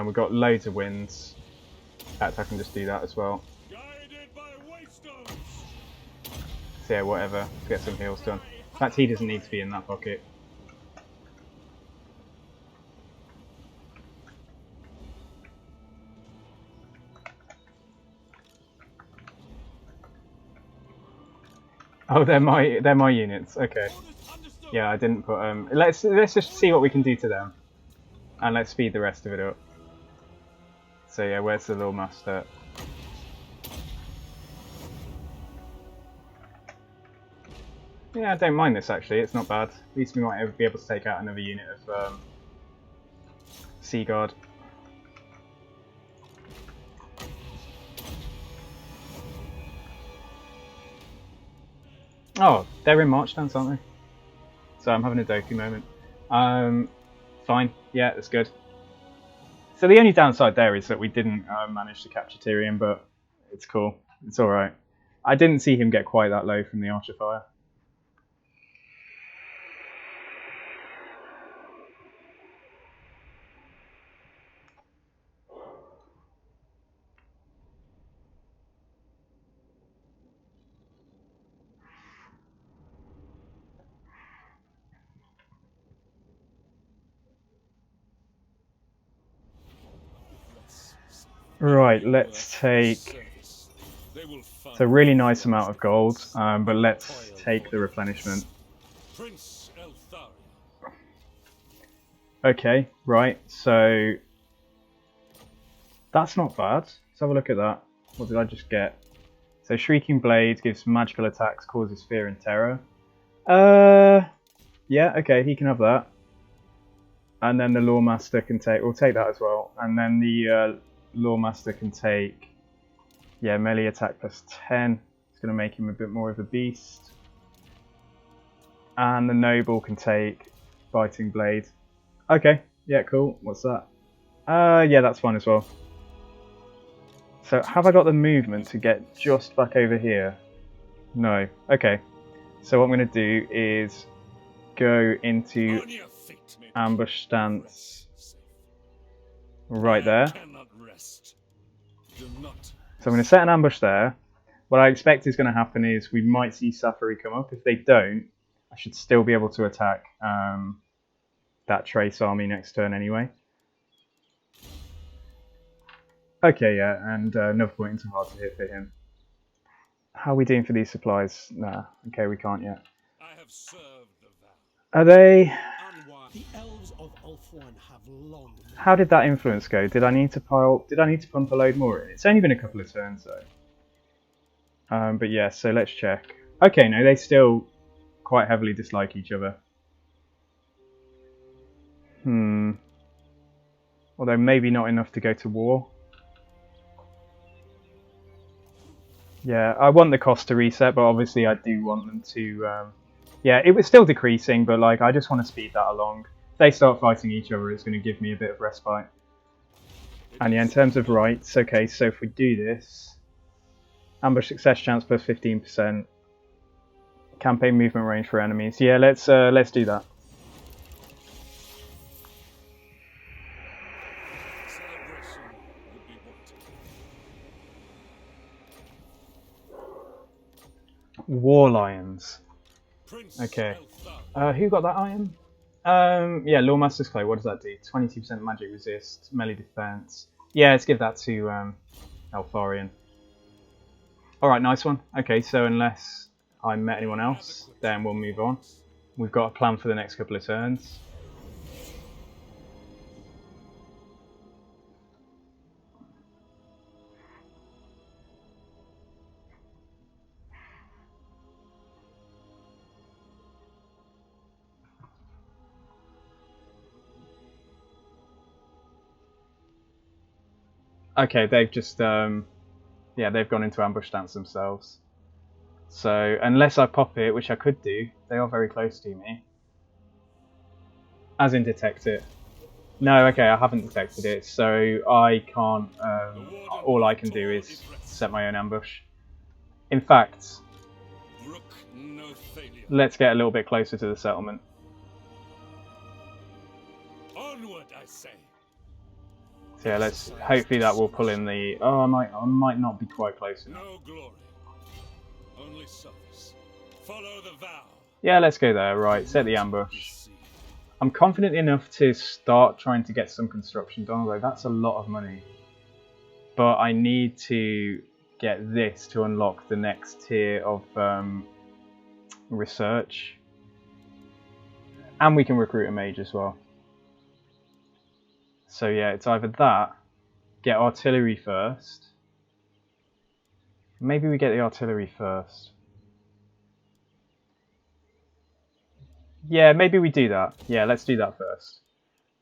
We've got loads of winds. In fact, I can just do that as well. Guided by waystones. So yeah, whatever. Get some heals done. In fact, he doesn't need to be in that pocket. Oh, they're my units. Okay. Yeah, I didn't put let's just see what we can do to them, and let's speed the rest of it up. So yeah, where's the Lord Master? Yeah, I don't mind this actually. It's not bad. At least we might be able to take out another unit of Sea Guard. Oh, they're in march stance, aren't they? So I'm having a Doku moment. Fine. Yeah, that's good. So the only downside there is that we didn't manage to capture Tyrion, but it's cool. It's alright. I didn't see him get quite that low from the Archer Fire. Right, let's take... It's a really nice amount of gold, but let's take the replenishment. Prince Eltharion. Okay, right, so... That's not bad. Let's have a look at that. What did I just get? So Shrieking Blade gives magical attacks, causes fear and terror. Yeah, okay, he can have that. And then the Lawmaster can take... We'll take that as well. And then the Lawmaster can take... Yeah, melee attack plus 10. It's going to make him a bit more of a beast. And the Noble can take Biting Blade. Okay, yeah, cool. What's that? Yeah, that's fine as well. So, have I got the movement to get just back over here? No. Okay. So what I'm going to do is go into ambush stance right there. So I'm going to set an ambush there. What I expect is going to happen is we might see Safari come up. If they don't, I should still be able to attack that Trace army next turn anyway. Okay, yeah, and another point into hard to hit for him. How are we doing for these supplies? Nah, okay, we can't yet. I have served the vow. Are they... The elves of Eltharion have long. How did that influence go? Did I need to pump a load more in? It's only been a couple of turns though. But yeah, so let's check. Okay, no, they still quite heavily dislike each other. Although maybe not enough to go to war. Yeah, I want the cost to reset, but obviously I do want them to... yeah, it was still decreasing, but like I just want to speed that along. If they start fighting each other, it's going to give me a bit of respite. And yeah, in terms of rights, okay, so if we do this... Ambush success chance plus 15%. Campaign movement range for enemies. Yeah, let's do that. War Lions. Okay. Who got that item? Yeah, Lawmaster's Clay. What does that do? 22% magic resist, melee defense. Yeah, let's give that to Eltharion. Alright, nice one. Okay, so unless I met anyone else, then we'll move on. We've got a plan for the next couple of turns. Okay, they've just, yeah, they've gone into ambush stance themselves. So, unless I pop it, which I could do, they are very close to me. As in detect it. No, okay, I haven't detected it, so I can't, all I can do is set my own ambush. In fact, let's get a little bit closer to the settlement. Onward, I say. So yeah, let's hopefully that will pull in the. Oh, I might not be quite close enough. No glory, only service. Follow the vow. Yeah, let's go there. Right, set the ambush. I'm confident enough to start trying to get some construction done, although that's a lot of money. But I need to get this to unlock the next tier of research. And we can recruit a mage as well. So yeah, it's either that, get artillery first. Maybe we get the artillery first. Yeah, maybe we do that. Yeah, let's do that first.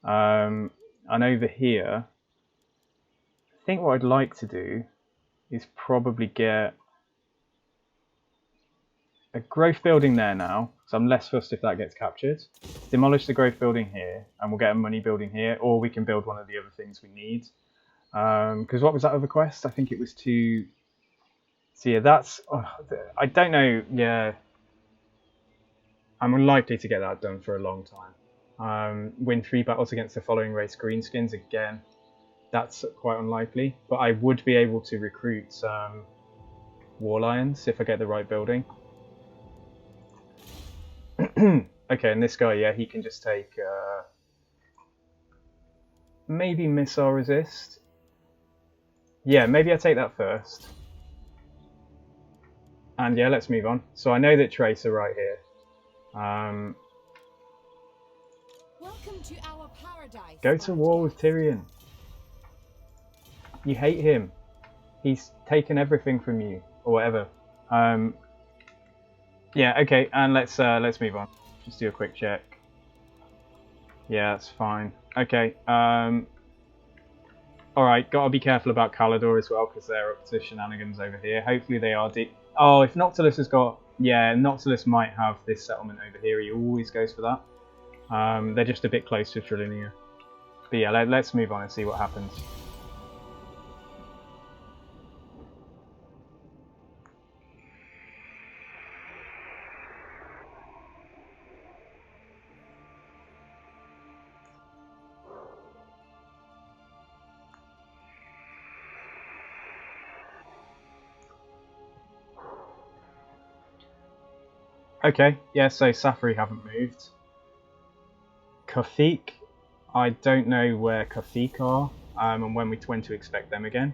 And over here, I think what I'd like to do is probably get a growth building there now, so I'm less fussed if that gets captured. Demolish the growth building here, and we'll get a money building here, or we can build one of the other things we need. Because what was that other quest? I think it was to... So yeah, that's... Oh, I don't know, yeah. I'm unlikely to get that done for a long time. Win 3 battles against the following race greenskins, again. That's quite unlikely, but I would be able to recruit War Lions if I get the right building. Okay, and this guy, yeah, he can just take maybe missile resist. Yeah, maybe I take that first. And yeah, let's move on. So I know that Trace are right here. Welcome to our paradise. Go to war with Tyrion. You hate him. He's taken everything from you, or whatever. Yeah, okay, and let's move on. Just do a quick check. Yeah, that's fine. Okay. Alright, gotta be careful about Calador as well, because they're up to shenanigans over here. Hopefully they are Oh, if Noctilus has got... Yeah, Noctilus might have this settlement over here. He always goes for that. They're just a bit close to Trilinia. But yeah, let's move on and see what happens. Okay, yeah, so Safari haven't moved. Kafik, I don't know where Kafik are, and when to expect them again.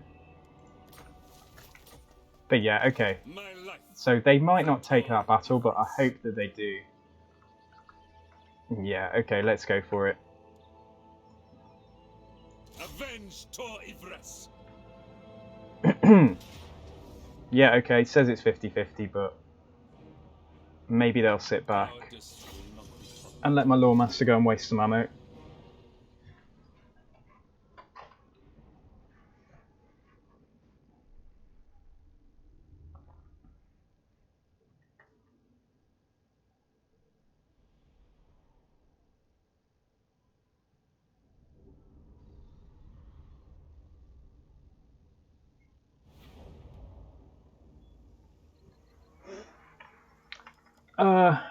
But yeah, okay. So they might not take that battle, but I hope that they do. Yeah, okay, let's go for it. Avenge Tor Ivres. Yeah, okay, it says it's 50-50, but maybe they'll sit back and let my Lawmaster go and waste some ammo.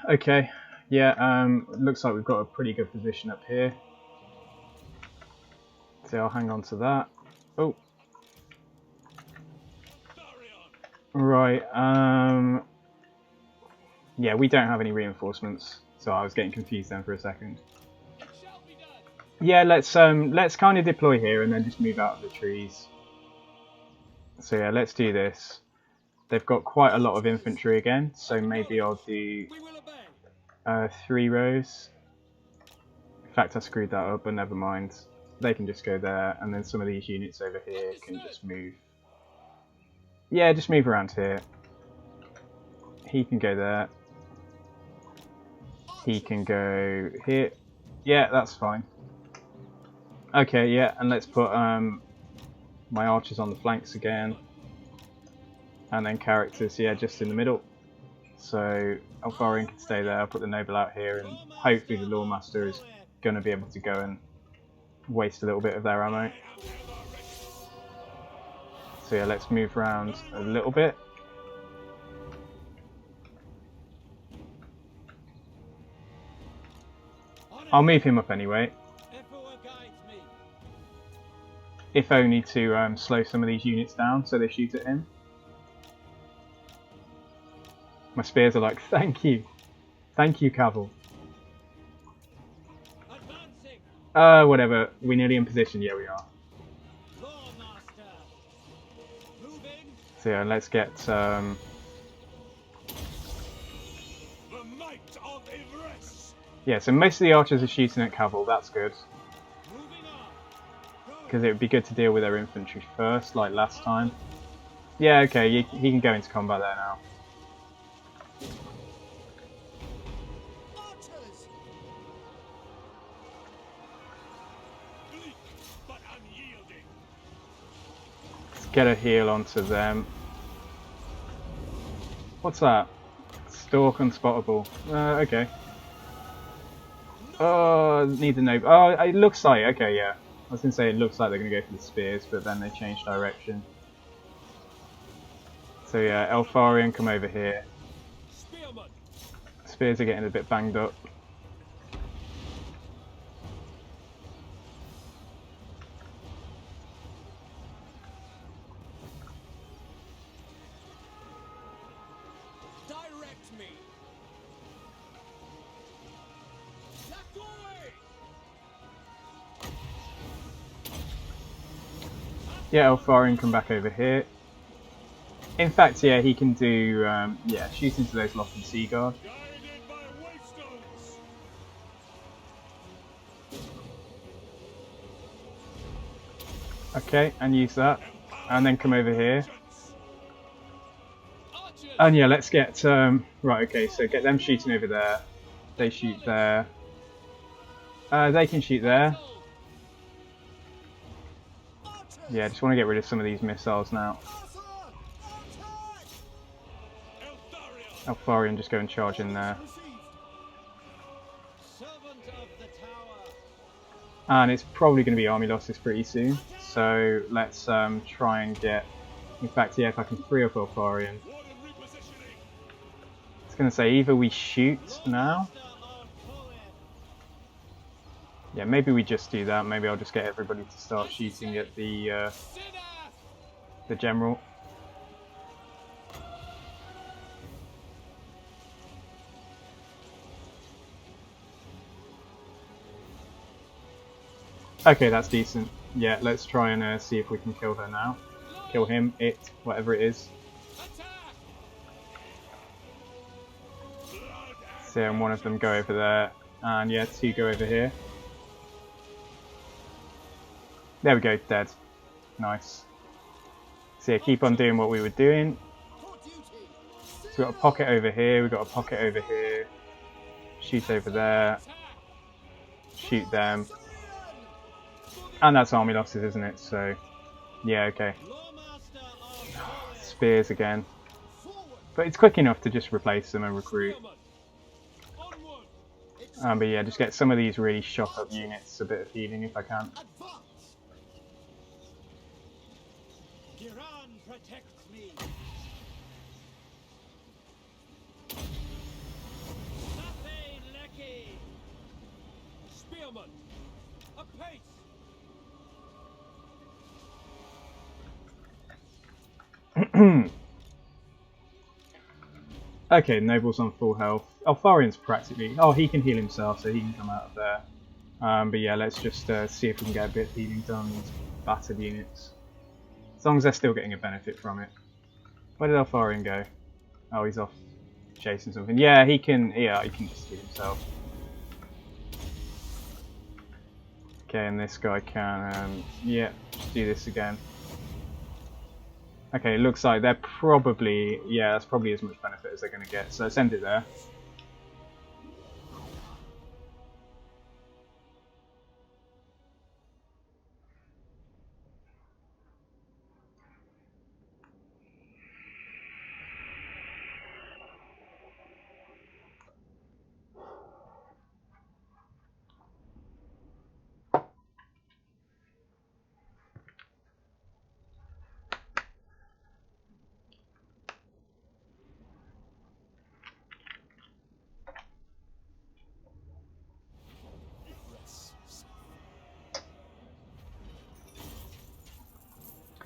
Okay. Yeah, looks like we've got a pretty good position up here. So I'll hang on to that. Oh. Right, yeah, we don't have any reinforcements, so I was getting confused then for a second. Yeah, let's kind of deploy here and then just move out of the trees. So yeah, let's do this. They've got quite a lot of infantry again, so maybe I'll do 3 rows. In fact, I screwed that up, but never mind. They can just go there, and then some of these units over here can just move. Yeah, just move around here. He can go there. He can go here. Yeah, that's fine. Okay, yeah, and let's put my archers on the flanks again. And then characters, yeah, just in the middle. So Eltharion can stay there. I'll put the noble out here, and hopefully the Lawmaster is going to be able to go and waste a little bit of their ammo. So yeah, let's move around a little bit. I'll move him up anyway. if only to slow some of these units down so they shoot at him. My spears are like, thank you, Cavill. Whatever. We're nearly in position. Yeah, we are. So yeah, let's get. The might of Ivres. Yeah, so most of the archers are shooting at Cavill. That's good. Because it would be good to deal with their infantry first, like last time. Yeah, okay, he can go into combat there now. Bleak but unyielding. Let's get a heal onto them. What's that? Stalk unspottable. Okay. Oh, need to know. Oh, it looks like. Okay, yeah. I was going to say it looks like they're going to go for the spears, but then they change direction. So yeah, Eltharion, come over here. Spearman. Spears are getting a bit banged up. Direct me. Yeah, Eltharion, come back over here. In fact, yeah, he can do, yeah, shoot into those Lothern Sea Guard. Guided by wavestones. Okay, and use that. And then come over here. Archers. And yeah, let's get, right, okay, so get them shooting over there. They shoot there. They can shoot there. Yeah, just want to get rid of some of these missiles now. Eltharion. Eltharion, just go and charge in there. And it's probably going to be army losses pretty soon. So let's try and get... In fact, yeah, if I can free up Eltharion. I was going to say, either we shoot now. Yeah, maybe we just do that. Maybe I'll just get everybody to start shooting at the general. Okay, that's decent. Yeah, let's try and see if we can kill her now. Kill him, it, whatever it is. So and one of them go over there, and yeah, two go over here. There we go, dead. Nice. So yeah, keep on doing what we were doing. So we've got a pocket over here, we've got a pocket over here. Shoot over there. Shoot them. And that's army losses, isn't it? So, yeah, okay. Spears again. But it's quick enough to just replace them and recruit. But yeah, just get some of these really shot up units a bit of healing if I can. Protects me. Spearman. Apace. Okay, Noble's on full health. Eltharion's practically... Oh, he can heal himself, so he can come out of there. But yeah, let's just see if we can get a bit of healing done on these battered units. As long as they're still getting a benefit from it. Where did Eltharion go? Oh, he's off chasing something. Yeah, he can just heal himself. Okay, and this guy can, yeah, just do this again. Okay, it looks like they're probably, yeah, that's probably as much benefit as they're going to get, so let's end it there.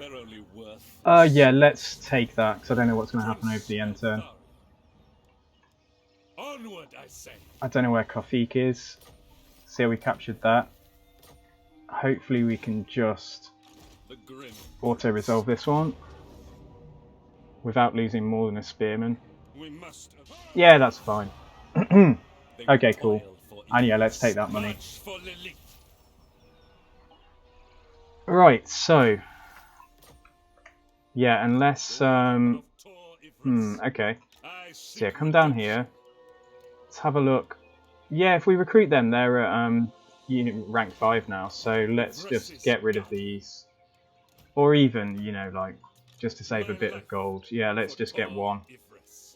They're only worth. Yeah, let's take that, because I don't know what's going to happen over the end turn. Onward, I say. I don't know where Kofik is. See how we captured that. Hopefully we can just The grim. auto-resolve this one without losing more than a spearman. We must. Yeah, that's fine. They Okay, will cool. toil for And yeah, Idris. let's take that money. March for Lilith. Right, so... Yeah, unless... Of Tor Ivris. okay. I So yeah, seek come down redemption. here. Let's have a look. Yeah, if we recruit them, they're at unit rank 5 now, so let's just get rid of these. Or even, you know, like, just to save a bit of gold. Yeah, let's just get one. Ivris.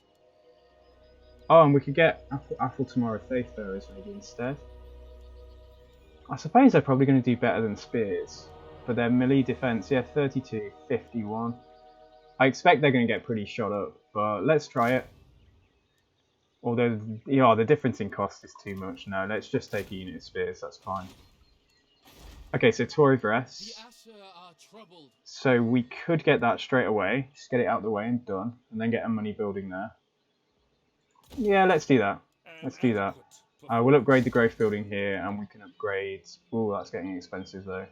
Oh, and we could get Apple Tomorrow Faithbearers maybe instead. I suppose they're probably going to do better than Spears. But their melee defense, yeah, 32, 51. I expect they're going to get pretty shot up, but let's try it. Although, yeah, the difference in cost is too much. No, let's just take a unit of Spears, that's fine. Okay, so Torivres. The Asher are troubled. So we could get that straight away. Just get it out of the way and done. And then get a money building there. Yeah, let's do that. Let's do that. We'll upgrade the growth building here, and we can upgrade... Ooh, that's getting expensive though.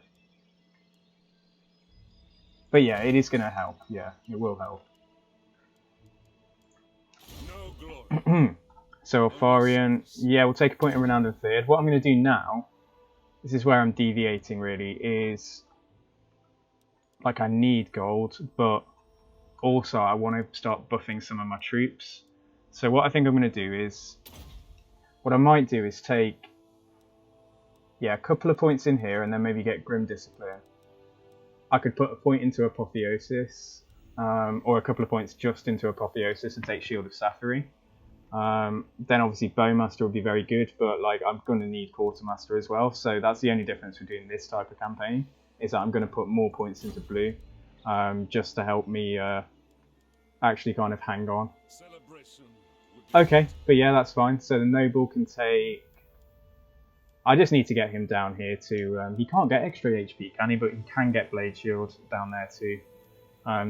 But yeah, it is going to help. Yeah, it will help. No glory. So Eltharion, yeah, we'll take a point in renowned and feared. What I'm going to do now, this is where I'm deviating really, is like I need gold, but also I want to start buffing some of my troops. So what I think I'm going to do is, what I might do is take, yeah, a couple of points in here and then maybe get Grim Discipline. I could put a point into Apotheosis, or a couple of points just into Apotheosis and take Shield of Sathari. Then obviously Bowmaster would be very good, but like I'm going to need Quartermaster as well, so that's the only difference we're doing this type of campaign, is that I'm going to put more points into blue, just to help me actually kind of hang on. Celebration would be Okay, but yeah, that's fine. So the Noble can take... I just need to get him down here to... he can't get extra HP, can he? But he can get Blade Shield down there too.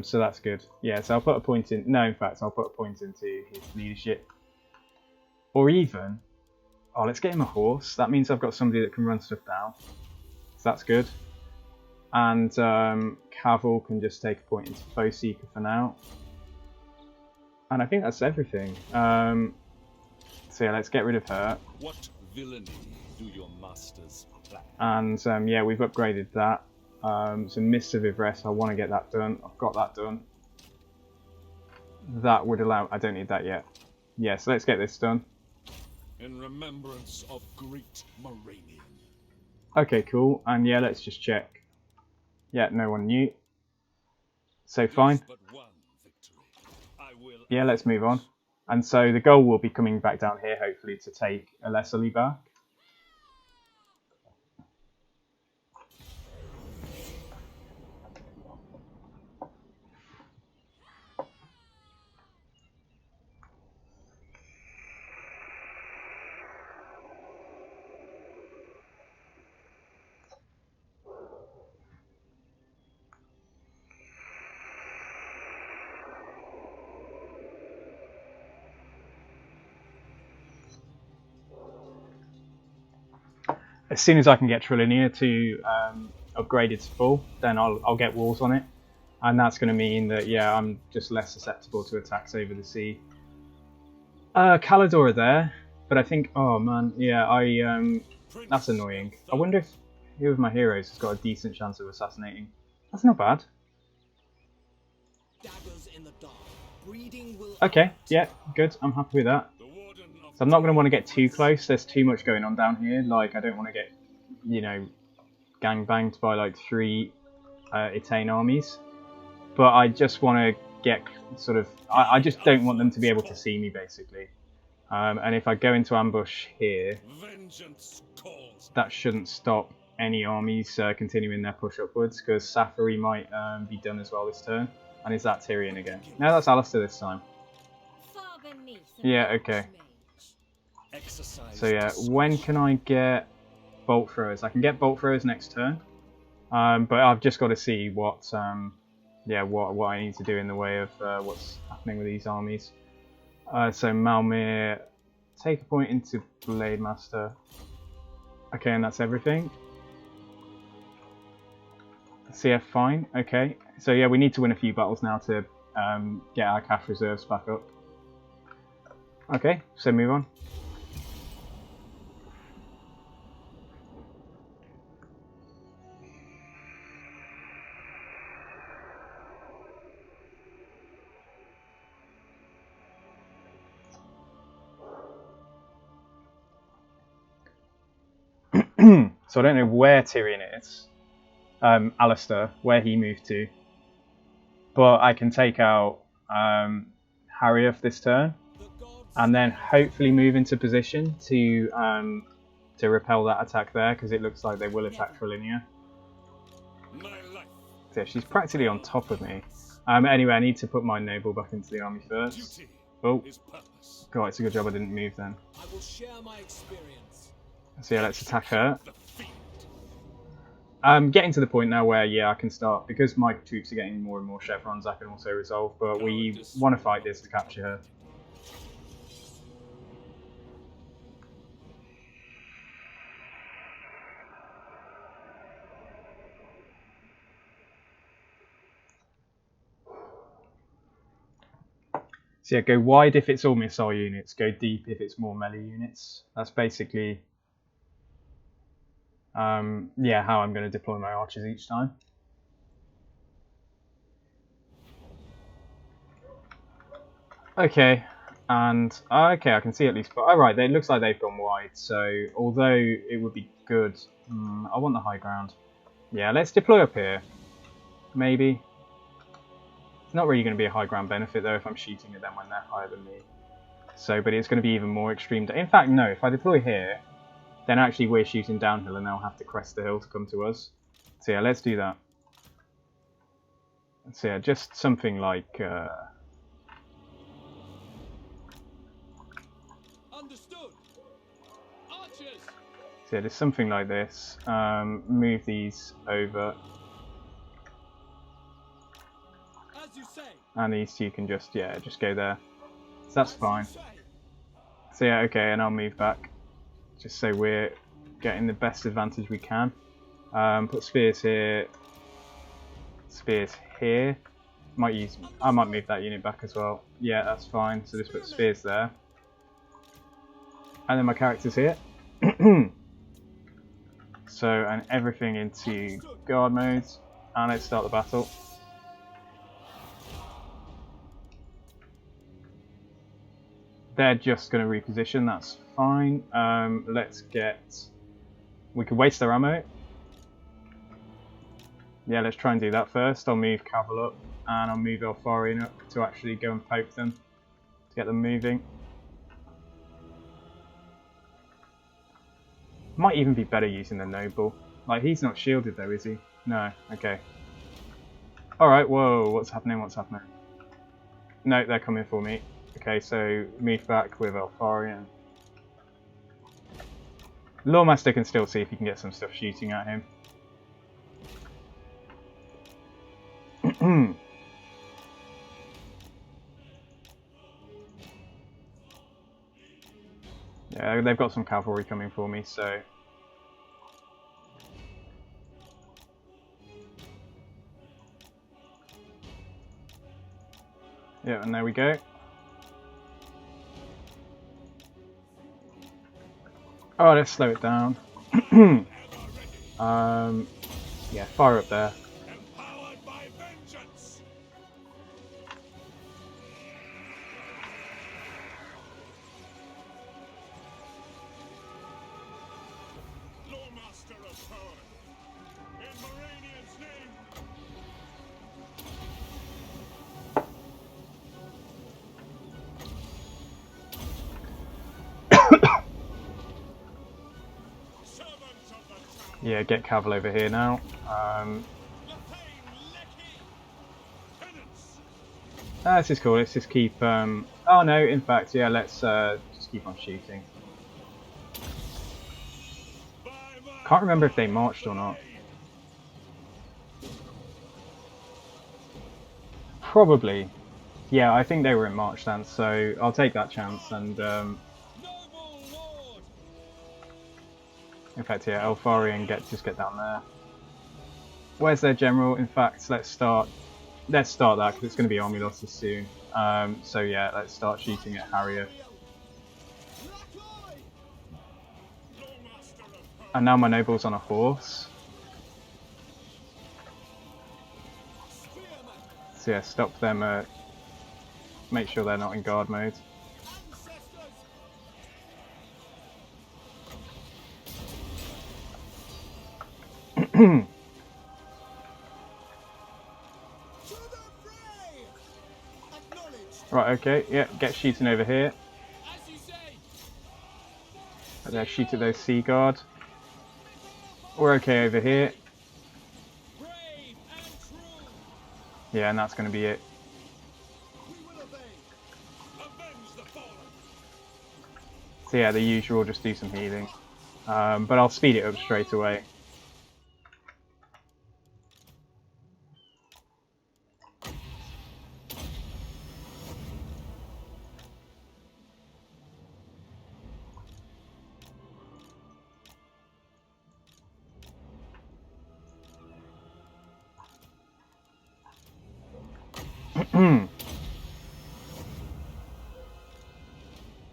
So that's good. Yeah, so I'll put a point in... No, in fact, I'll put a point into his leadership. Or even... Oh, let's get him a horse. That means I've got somebody that can run stuff down. So that's good. And Cavil can just take a point into Foe Seeker for now. And I think that's everything. So yeah, let's get rid of her. What villainy do your masters plan? And yeah, we've upgraded that. So Mists of Ivres, I want to get that done. I've got that done. That would allow... I don't need that yet. Yeah, so let's get this done. In remembrance of great Moranian. Okay, cool. And yeah, let's just check. Yeah, no one knew. So fine. But one victory. I will. Yeah, let's move on. And so the goal will be coming back down here, hopefully, to take Alessali back. As soon as I can get Trilinia to upgrade its full, then I'll get walls on it. And that's going to mean that, yeah, I'm just less susceptible to attacks over the sea. Calador are there, but I think, oh man, yeah, that's annoying. I wonder if who of my heroes has got a decent chance of assassinating. That's not bad. Daggers in the dark. Breeding will Okay, yeah, good, I'm happy with that. The warden of So I'm not going to want to get too close, there's too much going on down here. Like, I don't want to get, you know, gangbanged by like 3 Etain armies. But I just want to get sort of... I just don't want them to be able to see me, basically. And if I go into ambush here, vengeance calls. that shouldn't stop any armies continuing their push upwards, because Safari might be done as well this turn. And is that Tyrion again? No, that's Alistair this time. Far beneath an Yeah, archmage. okay. Exercise. So yeah, when can I get bolt throwers? I can get bolt throwers next turn. But I've just got to see what yeah, what I need to do in the way of what's happening with these armies. So Malmir, take a point into Blade Master. Okay, and that's everything. CF fine. Okay, so yeah, we need to win a few battles now to get our cash reserves back up. Okay, so move on. So I don't know where Tyrion is, Alistair, where he moved to, but I can take out Harry off this turn, and then hopefully move into position to repel that attack there, because it looks like they will attack Trelinia. So she's practically on top of me. Anyway, I need to put my noble back into the army first. Oh, God, it's a good job I didn't move then. I will share my experience. So yeah, let's attack her. Getting to the point now where, yeah, I can start, because my troops are getting more and more chevrons, I can also resolve, but we want to fight this to capture her. So yeah, go wide if it's all missile units, go deep if it's more melee units. That's basically yeah, how I'm going to deploy my archers each time. Okay, and okay, I can see at least. But alright, it looks like they've gone wide. So although it would be good, I want the high ground. Yeah, let's deploy up here. Maybe. It's not really going to be a high ground benefit though if I'm shooting at them when they're higher than me. So, but it's going to be even more extreme. In fact, no. If I deploy here, then actually we're shooting downhill and they'll have to crest the hill to come to us. So yeah, let's do that. So yeah, just something like. Understood. Archers. So yeah, just something like this. Move these over. As you say. And these two can just, yeah, just go there. So that's fine. So yeah, okay, and I'll move back. Just so we're getting the best advantage we can. Put spears here. Spears here. I might move that unit back as well. Yeah, that's fine. So just put spears there. And then my character's here. So, and everything into guard mode. And let's start the battle. They're just going to reposition, that's fine. Let's get... We could waste their ammo. Yeah, let's try and do that first. I'll move Caval up, and I'll move Eltharion up to actually go and poke them, to get them moving. Might even be better using the Noble. Like, he's not shielded though, is he? No, okay. Alright, whoa, what's happening, what's happening? No, they're coming for me. Okay, so move back with Eltharion. Lawmaster can still see if he can get some stuff shooting at him. Yeah, they've got some cavalry coming for me, so... Yeah, and there we go. Oh, let's slow it down. Yeah, fire up there. Empowered by vengeance. Lawmaster of power. In Moranian's name. Yeah, get Caval over here now. This is cool. Let's just keep. Oh no, in fact, yeah. Let's just keep on shooting. Can't remember if they marched or not. Probably. Yeah, I think they were in march stance, so I'll take that chance. And Noble lord! in fact, yeah, Eltharion just get down there. Where's their general? In fact, let's start that because it's going to be army losses soon. So yeah, let's start shooting at Harrier. And now my noble's on a horse. So yeah, stop them. Make sure they're not in guard mode. Right, okay, yeah, get shooting over here. Okay, shoot at those sea guard. We're okay over here. Yeah, and that's going to be it. So yeah, the usual, just do some healing. But I'll speed it up straight away.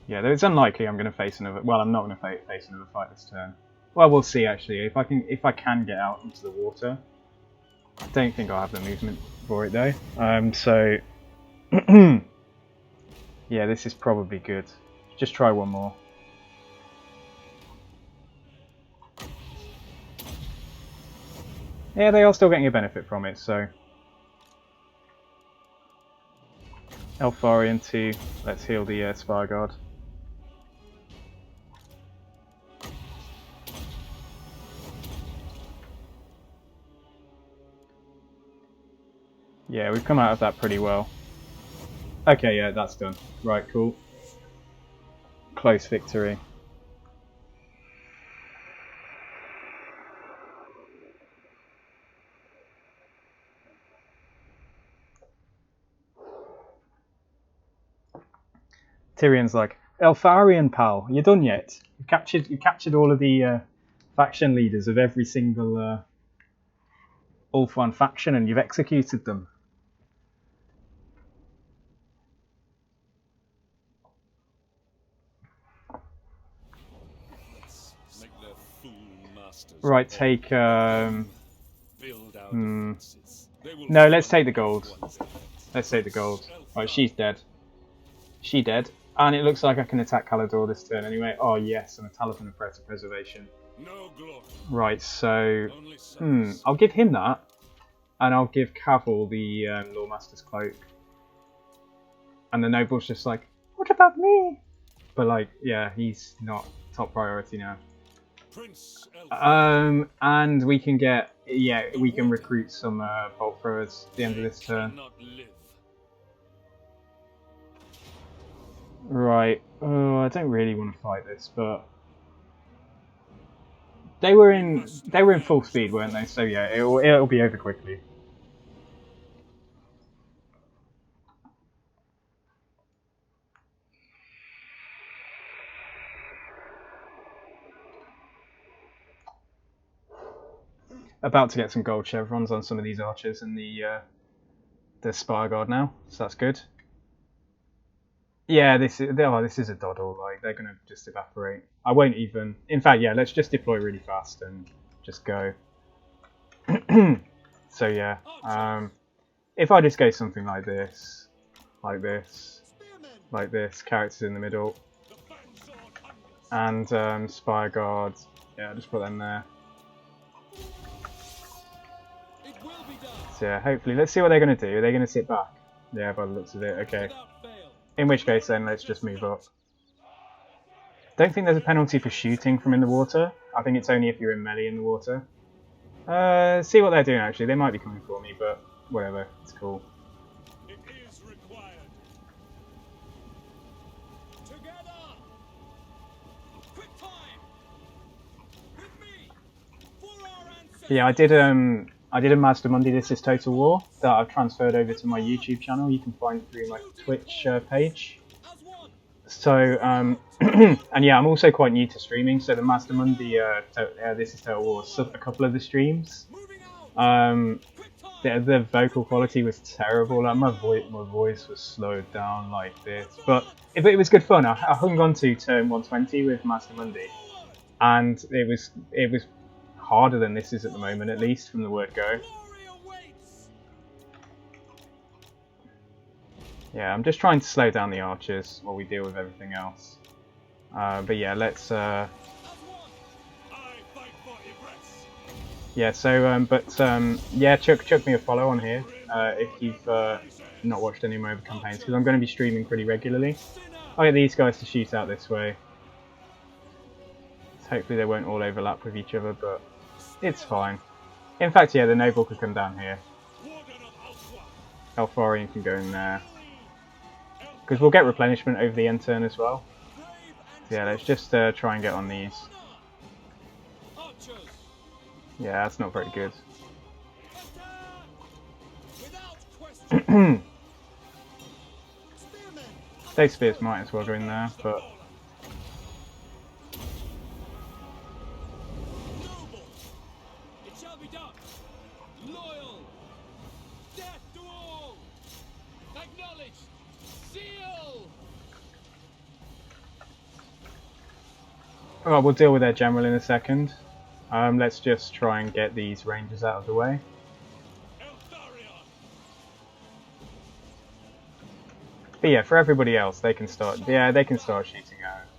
Yeah, though it's unlikely I'm going to face another. Well, I'm not going to face another fight this turn. Well, we'll see actually. If I can get out into the water, I don't think I'll have the movement for it though. So yeah, this is probably good. Just try one more. Yeah, they are still getting a benefit from it. So Eltharion 2. Let's heal the Spire Guard. Yeah, we've come out of that pretty well. Okay, yeah, that's done. Right, cool. Close victory. Tyrion's like, Eltharion, pal, you done yet? You captured all of the faction leaders of every single Ulthuan faction, and you've executed them. Make their fool masters. Right, take. Build out No, let's take the gold. Let's take the gold. Right, she's dead. She dead. And it looks like I can attack Calador this turn anyway. Oh yes, and a Talisman of Preservation. No glory. Right, so I'll give him that, and I'll give Cavil the Lawmaster's Cloak. And the noble's just like, what about me? But like, yeah, he's not top priority now. Prince And we can get, yeah, we can recruit some bolt throwers at the end of this turn. Right. Oh, I don't really want to fight this, but they were in full speed, weren't they? So yeah, it'll be over quickly. About to get some gold chevrons on some of these archers and the Spire Guard now, so that's good. Yeah, this is a doddle. Like, they're gonna just evaporate. I won't even. In fact, yeah, let's just deploy really fast and just go. So yeah, if I just go something like this, like this, like this, characters in the middle, and Spire Guard, yeah, I'll just put them there. So yeah, hopefully, let's see what they're gonna do. Are they gonna sit back? Yeah, by the looks of it. Okay. In which case, then let's just move up. Don't think there's a penalty for shooting from in the water. I think it's only if you're in melee in the water. See what they're doing actually. They might be coming for me, but whatever. It's cool. It is required. Together. Quick time. With me. For our ancestors. Yeah, I did a Master Monday This Is Total War that I've transferred over to my YouTube channel. You can find through my Twitch page. So, and yeah, I'm also quite new to streaming, so the Master Monday This Is Total War, so a couple of the streams, the vocal quality was terrible. Like my voice was slowed down like this, but it was good fun. I hung on to turn 120 with Master Monday, and it was harder than this is at the moment, at least from the word go. Yeah, I'm just trying to slow down the archers while we deal with everything else. But yeah, let's. Yeah, so yeah, chuck me a follow on here if you've not watched any of my other campaigns, because I'm going to be streaming pretty regularly. I'll get these guys to shoot out this way. So hopefully they won't all overlap with each other, but it's fine. In fact, yeah, the noble could come down here. Eltharion can go in there. Because we'll get replenishment over the end turn as well. So yeah, let's just try and get on these. Yeah, that's not very good. Those spears might as well go in there, but... Alright, we'll deal with their general in a second. Let's just try and get these rangers out of the way. But yeah, for everybody else, they can start. Yeah, they can start shooting arrows.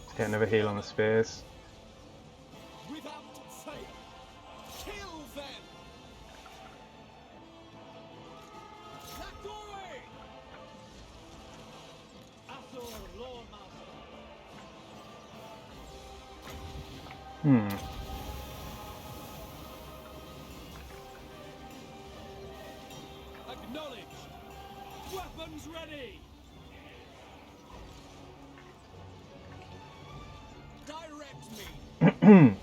Let's get another heal on the spears. Weapons ready. Direct me.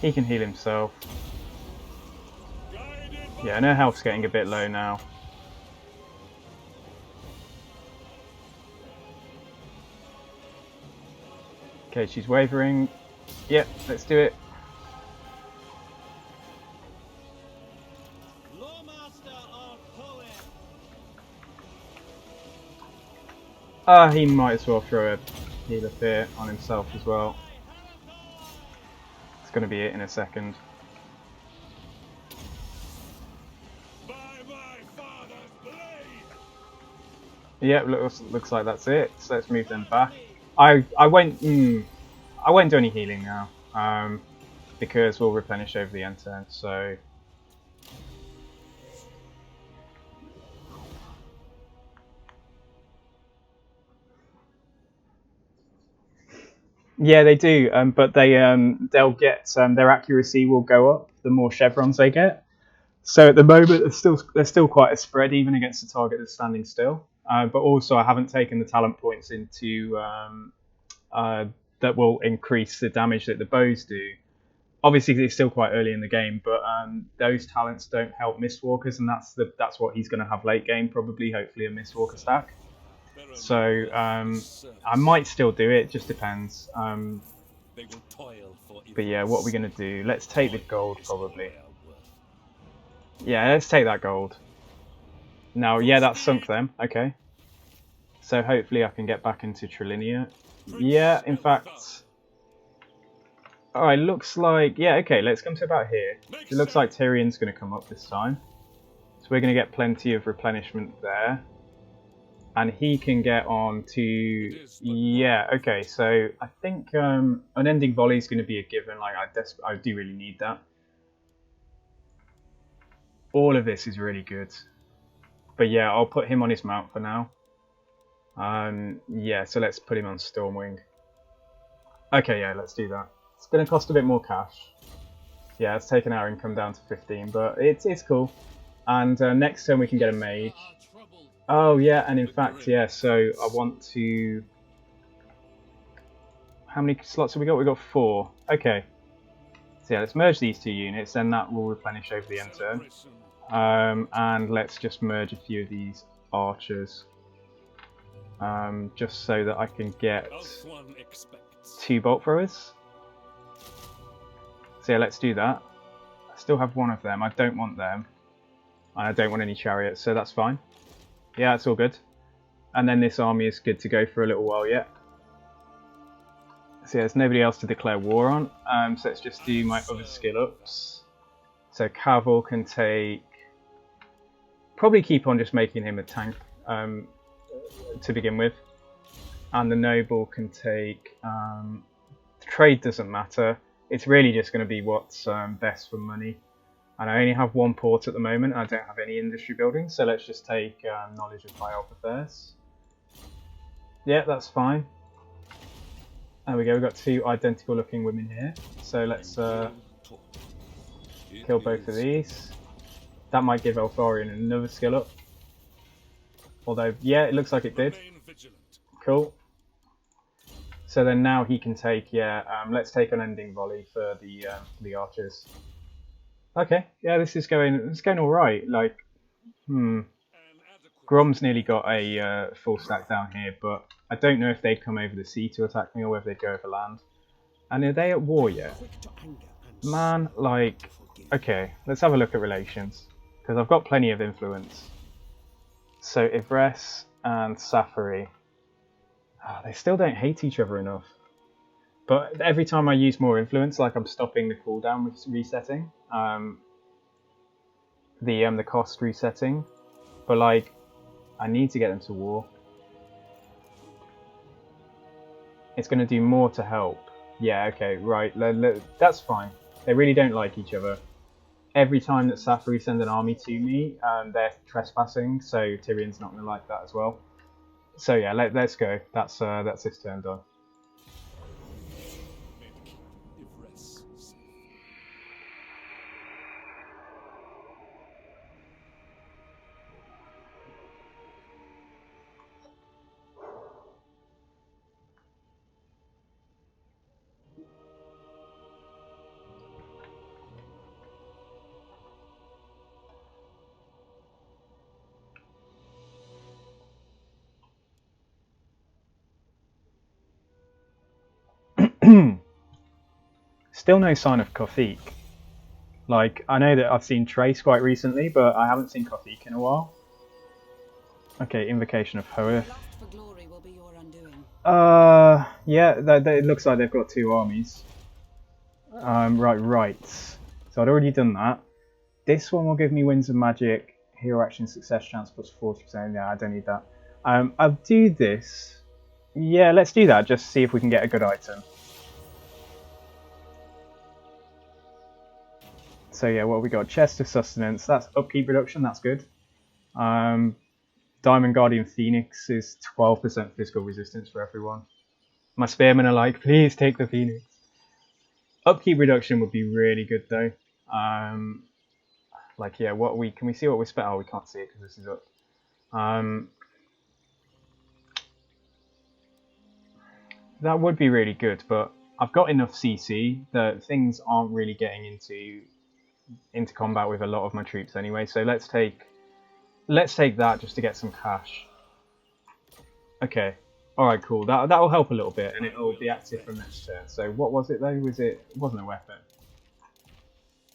He can heal himself. Yeah, I know health's getting a bit low now. Okay, she's wavering. Yep, let's do it. He might as well throw a heal of fear on himself as well. It's going to be it in a second. Yep, looks like that's it. So let's move them back. I won't do any healing now, because we'll replenish over the end turn. So yeah, they do, but they'll get their accuracy will go up the more chevrons they get. So at the moment, there's still quite a spread even against the target that's standing still. But also, I haven't taken the talent points into that will increase the damage that the bows do. Obviously, it's still quite early in the game, but those talents don't help Mistwalkers, and that's what he's going to have late game, probably, hopefully, a Mistwalker stack. So I might still do it, just depends. But yeah, what are we going to do? Let's take the gold, probably. Yeah, let's take that gold. Now, yeah, that sunk them. Okay. So hopefully I can get back into Trilinia. Yeah, in fact... Alright, looks like... Yeah, okay, let's come to about here. It looks like Tyrion's going to come up this time. So we're going to get plenty of replenishment there. And he can get on to... Yeah, okay, so I think unending volley is going to be a given. Like, I do really need that. All of this is really good. But yeah, I'll put him on his mount for now. Yeah, so let's put him on Stormwing. Okay, yeah, let's do that. It's going to cost a bit more cash. Yeah, it's taken our income down to 15, but it's cool. And next turn we can get a mage. Oh yeah, and in fact, yeah, so I want to... How many slots have we got? We've got 4. Okay. So yeah, let's merge these 2 units, then that will replenish over the end turn. And let's just merge a few of these archers. Just so that I can get 2 bolt throwers. So yeah, let's do that. I still have 1 of them. I don't want them. And I don't want any chariots, so that's fine. Yeah, it's all good. And then this army is good to go for a little while yet. So yeah, there's nobody else to declare war on. So let's just do my other skill ups. So Caval can take... Probably keep on just making him a tank to begin with. And the Noble can take... trade doesn't matter. It's really just going to be what's best for money. And I only have 1 port at the moment. I don't have any industry buildings. So let's just take knowledge of high elf affairs. Yeah, that's fine. There we go, we've got 2 identical looking women here. So let's kill both of these. That might give Eltharion another skill up. Although, yeah, it looks like it did. Cool. So then now he can take, let's take an ending volley for the archers. Okay, yeah, this is going alright. Like, Grom's nearly got a full stack down here, but I don't know if they'd come over the sea to attack me or whether they'd go over land. And are they at war yet? Man, like, okay, let's have a look at relations. Because I've got plenty of influence. So Ivres and Safari. They still don't hate each other enough. But every time I use more influence, like I'm stopping the cooldown with resetting. The cost resetting. But like, I need to get them to war. It's going to do more to help. Yeah, okay, right, that's fine. They really don't like each other. Every time that Safari send an army to me, they're trespassing, so Tyrion's not going to like that as well. So yeah, let's go. That's this turn done. Still no sign of Kofik. Like, I know that I've seen Trace quite recently, but I haven't seen Kofik in a while. Okay, Invocation of Hoeth. Yeah, it looks like they've got 2 armies. Right. So I'd already done that. This one will give me Winds of Magic, Hero Action Success Chance plus 40%. Yeah, I don't need that. I'll do this. Yeah, let's do that, just see if we can get a good item. So yeah, what have we got? Chest of Sustenance, that's upkeep reduction, that's good. Diamond Guardian Phoenix is 12% physical resistance for everyone. My spearmen are like, please take the Phoenix. Upkeep reduction would be really good though. Like yeah, can we see what we spent? Oh, we can't see it because this is up. That would be really good, but I've got enough CC that things aren't really getting into combat with a lot of my troops anyway. So let's take that just to get some cash. Okay. Alright, cool. That'll help a little bit, and it'll be active from next turn. So what was it though? It wasn't a weapon.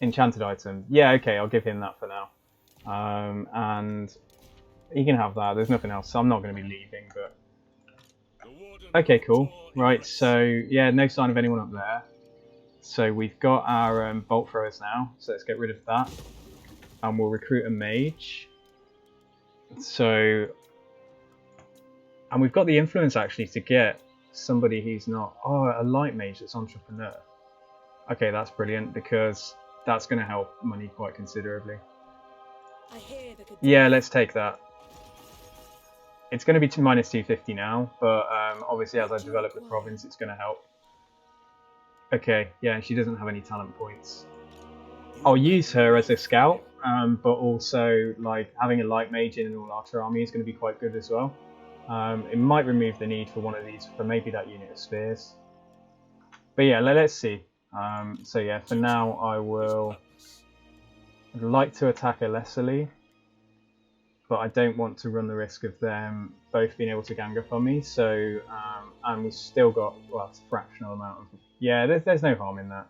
Enchanted item. Yeah, okay, I'll give him that for now. And he can have that. There's nothing else, so I'm not going to be leaving, but... Okay, cool. Right, so, yeah, no sign of anyone up there. So we've got our bolt throwers now, so let's get rid of that. And we'll recruit a mage. So... And we've got the influence actually to get somebody who's not... Oh, a light mage that's entrepreneur. Okay, that's brilliant because that's going to help money quite considerably. Yeah, let's take that. It's going to be to minus 250 now, but obviously as I develop the province, it's going to help. Okay, yeah, and she doesn't have any talent points. I'll use her as a scout, but also like having a light mage in an all-archer army is going to be quite good as well. It might remove the need for one of these, for maybe that unit of spears. But yeah, let's see. So yeah, for now I'd like to attack Eltharion, but I don't want to run the risk of them both being able to gang up on me. So and we've still got, well, it's a fractional amount of, yeah, there's no harm in that.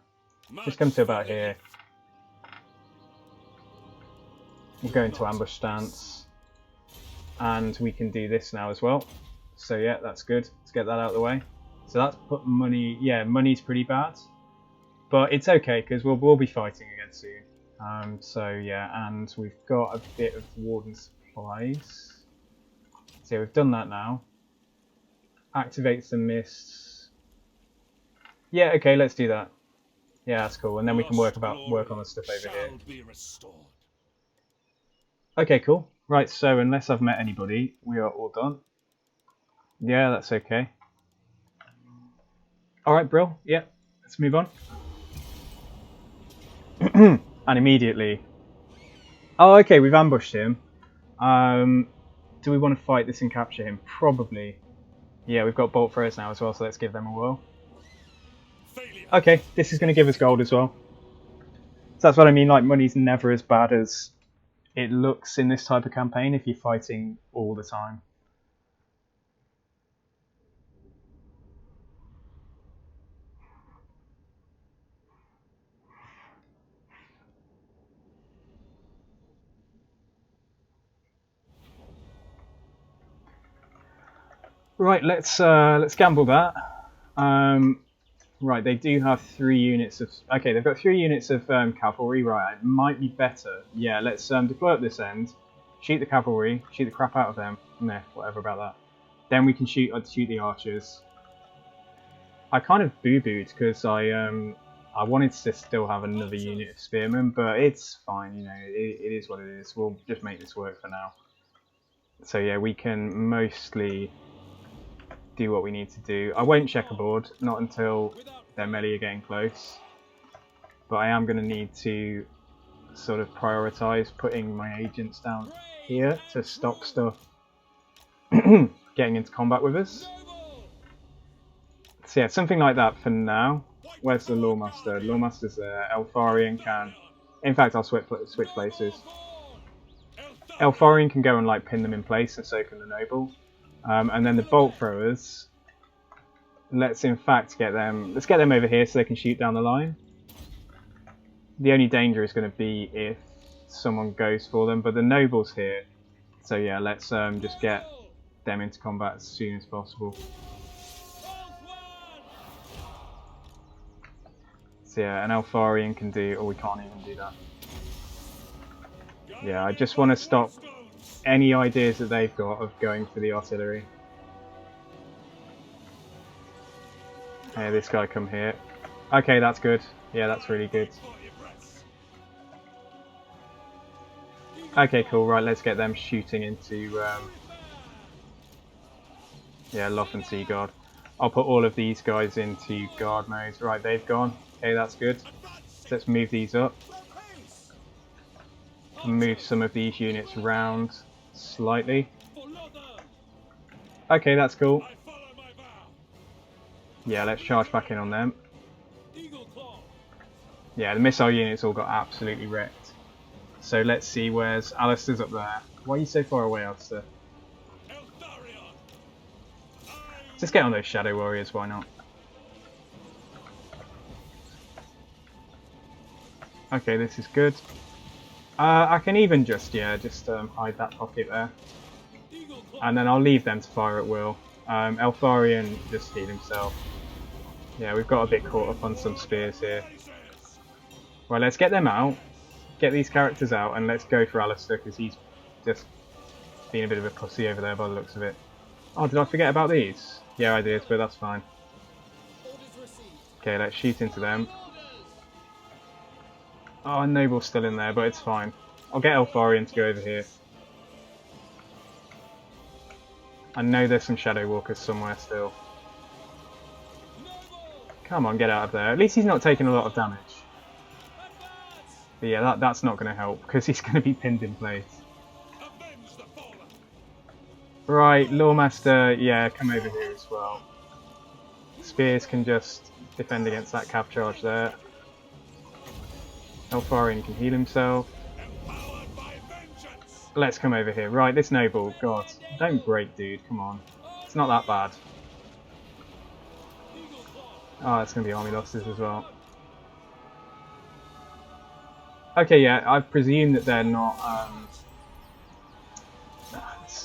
Just come to about here. We'll go into ambush stance, and we can do this now as well. So yeah, that's good. Let's get that out of the way. So that's put money. Yeah, money's pretty bad, but it's okay because we'll be fighting again soon. So yeah, and we've got a bit of warden supplies. So yeah, we've done that now. Activates the mists. Yeah, okay, let's do that. Yeah, that's cool. And then we can work on the stuff over here. Okay, cool. Right, so unless I've met anybody, we are all done. Yeah, that's okay. Alright, Brill, yeah, let's move on. And immediately... Oh, okay, we've ambushed him. Do we want to fight this and capture him? Probably. Yeah, we've got bolt throwers now as well, so let's give them a whirl. Okay, this is going to give us gold as well. So that's what I mean, like, money's never as bad as it looks in this type of campaign if you're fighting all the time. Right, let's gamble that. Right, they do have 3 units of... Okay, they've got 3 units of cavalry. Right, it might be better. Yeah, let's deploy up this end, shoot the cavalry, shoot the crap out of them. Meh, whatever about that. Then we can shoot the archers. I kind of boo-booed because I wanted to still have another unit of spearmen, but it's fine, you know, it is what it is. We'll just make this work for now. So yeah, we can mostly do what we need to do. I won't checkerboard, not until their melee are getting close. But I am going to need to sort of prioritise putting my agents down here to stop stuff getting into combat with us. So yeah, something like that for now. Where's the Lawmaster? Lawmaster's there. Eltharion can... In fact, I'll switch places. Eltharion can go and like pin them in place, and so can the Noble. And then the bolt throwers, let's in fact get them over here so they can shoot down the line. The only danger is going to be if someone goes for them, but the Noble's here. So yeah, let's just get them into combat as soon as possible. So yeah, an Eltharion can do, or we can't even do that. Yeah, I just want to stop any ideas that they've got of going for the artillery. Hey, this guy come here. Okay, that's good. Yeah, that's really good. Okay, cool. Right, let's get them shooting into yeah, Loth and Seaguard. I'll put all of these guys into guard mode. Right, they've gone. Okay, that's good. So let's move these up. Move some of these units around slightly. Okay, that's cool. Yeah, let's charge back in on them. Yeah, the missile units all got absolutely wrecked. So let's see, where's Alistair's up there. Why are you so far away, Alistair? Just get on those Shadow Warriors, why not? Okay, this is good. I can even just hide that pocket there. And then I'll leave them to fire at will. Eltharion just healed himself. Yeah, we've got a bit caught up on some spears here. Right, let's get them out. Get these characters out and let's go for Alistair because he's just being a bit of a pussy over there by the looks of it. Oh, did I forget about these? Yeah, I did, but that's fine. Okay, let's shoot into them. Oh, Noble's still in there, but it's fine. I'll get Eltharion to go over here. I know there's some Shadow Walkers somewhere still. Come on, get out of there. At least he's not taking a lot of damage. But yeah, that's not going to help because he's going to be pinned in place. Avenge the fallen. Right, Lawmaster, yeah, come over here as well. Spears can just defend against that cav charge there. Eltharion can heal himself. Empowered by vengeance. Let's come over here. Right, this noble, God, don't break, dude, come on. It's not that bad. Oh, it's going to be army losses as well. Okay, yeah, I presume that they're not,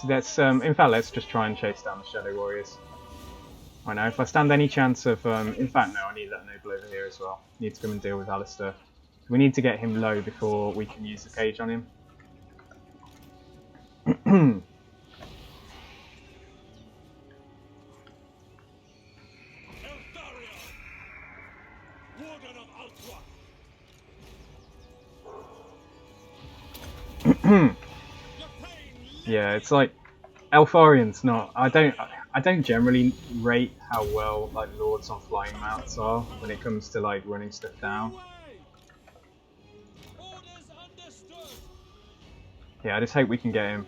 in fact, let's just try and chase down the Shadow Warriors. I know, if I stand any chance of, in fact, no, I need that noble over here as well. Need to come and deal with Alistair. We need to get him low before we can use the cage on him. Eltharion, Warden of Althwa. Yeah, it's like Eltharion's not. I don't generally rate how well like lords on flying mounts are when it comes to like running stuff down. Yeah, I just hope we can get him.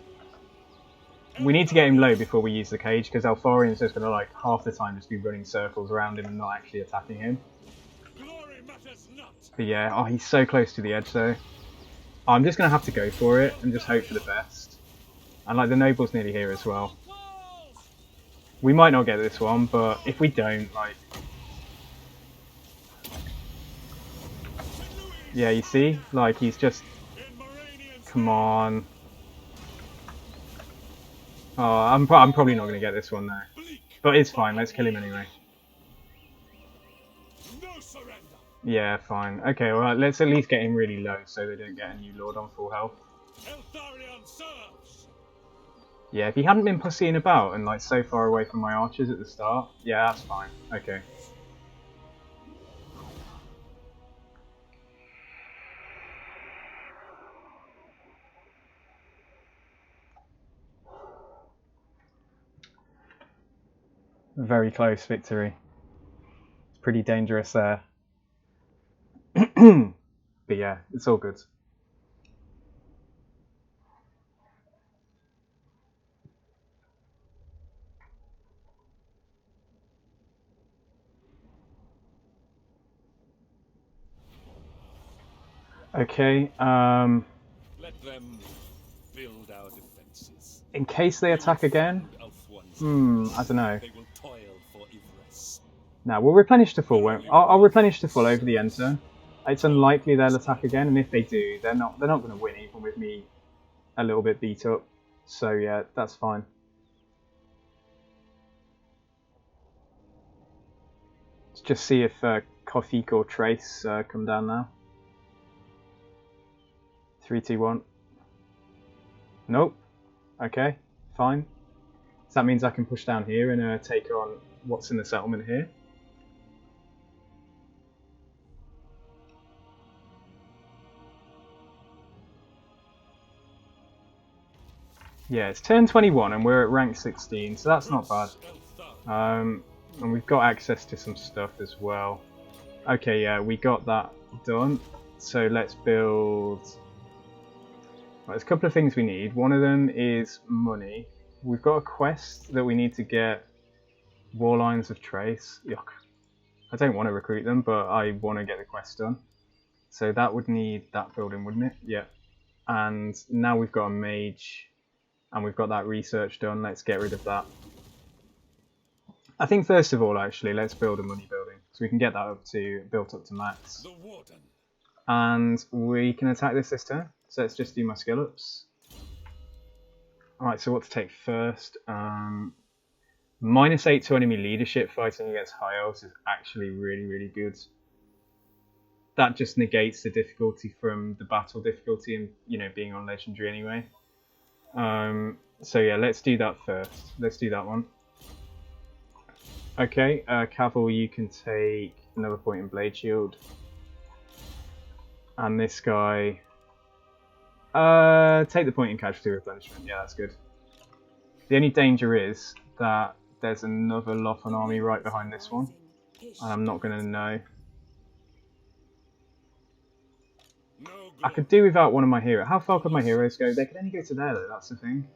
We need to get him low before we use the cage because Eltharion's just gonna like half the time just be running circles around him and not actually attacking him. But yeah, oh, he's so close to the edge though. I'm just gonna have to go for it and just hope for the best. And like the noble's nearly here as well. We might not get this one, but if we don't, like... Yeah, you see? Like, he's just... Come on. Oh, I'm probably not going to get this one though. But it's fine, let's kill him anyway. Yeah, fine. Okay, well, let's at least get him really low so they don't get a new lord on full health. Yeah, if he hadn't been pussying about and like so far away from my archers at the start, yeah, that's fine. Okay. Very close victory. It's pretty dangerous there. But yeah, it's all good. Okay, Let them build our defenses. in case they attack again, I don't know. They will toil for Ivres. Now we'll replenish to full. I'll replenish to full over the end turn. It's unlikely they'll attack again, and if they do, they're not going to win even with me a little bit beat up. So yeah, that's fine. Let's just see if Kofik or Trace come down now. 3, 2, 1. Nope. Okay, fine. So that means I can push down here and take on what's in the settlement here. Yeah, it's turn 21 and we're at rank 16, so that's not bad. And we've got access to some stuff as well. Okay, yeah, we got that done. So let's build... Right, there's a couple of things we need. One of them is money. We've got a quest that we need to get War Lines of Trace. Yuck. I don't want to recruit them, but I want to get the quest done. So that would need that building, wouldn't it? Yeah. And now we've got a mage, and we've got that research done. Let's get rid of that. I think first of all, actually, let's build a money building, so we can get that built up to max. The Warden. And we can attack this turn. So let's just do my skill ups. Alright, so what to take first? -8 to enemy leadership fighting against high elves is actually really, really good. That just negates the difficulty from the battle difficulty and, you know, being on legendary anyway. So yeah, let's do that first. Let's do that one. Okay, Cavill, you can take another point in Blade Shield. And this guy... take the point in casualty replenishment. Yeah, that's good. The only danger is that there's another Lothan army right behind this one, and I'm not going to know. No I good. could do without one of my heroes. How far could my heroes go? They can only go to there though, that's the thing.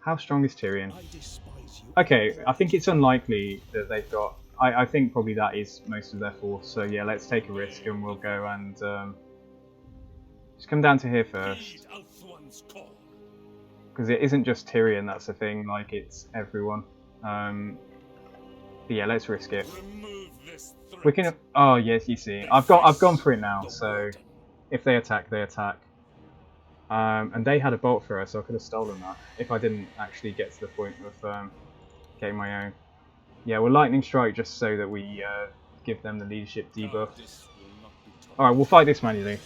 How strong is Tyrion? I despise you. Okay, I think it's unlikely that they've got... I think probably that is most of their force, so yeah, let's take a risk and we'll go and... just come down to here first. Heed Ulthuan's call. Because it isn't just Tyrion, that's the thing, like, it's everyone. But yeah, let's risk it. Remove this threat. We can... Oh, yes, you see. I've gone for it now, so... If they attack, they attack. And they had a bolt thrower, so I could have stolen that. If I didn't actually get to the point of getting my own. Yeah, we'll lightning strike just so that we give them the leadership debuff. This will not be tolerated. Alright, we'll fight this manually.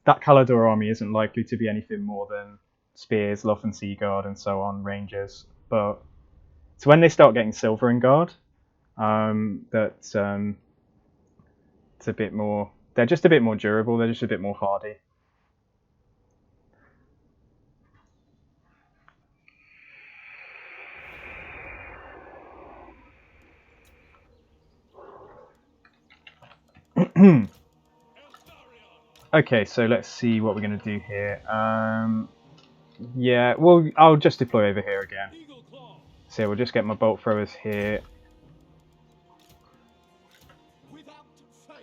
That Calador army isn't likely to be anything more than spears, Loth and Seaguard, and so on, rangers. But it's when they start getting silver and guard that it's a bit more. They're just a bit more durable. They're just a bit more hardy. Okay, so let's see what we're going to do here. Yeah, well, I'll just deploy over here again. So we'll just get my bolt throwers here.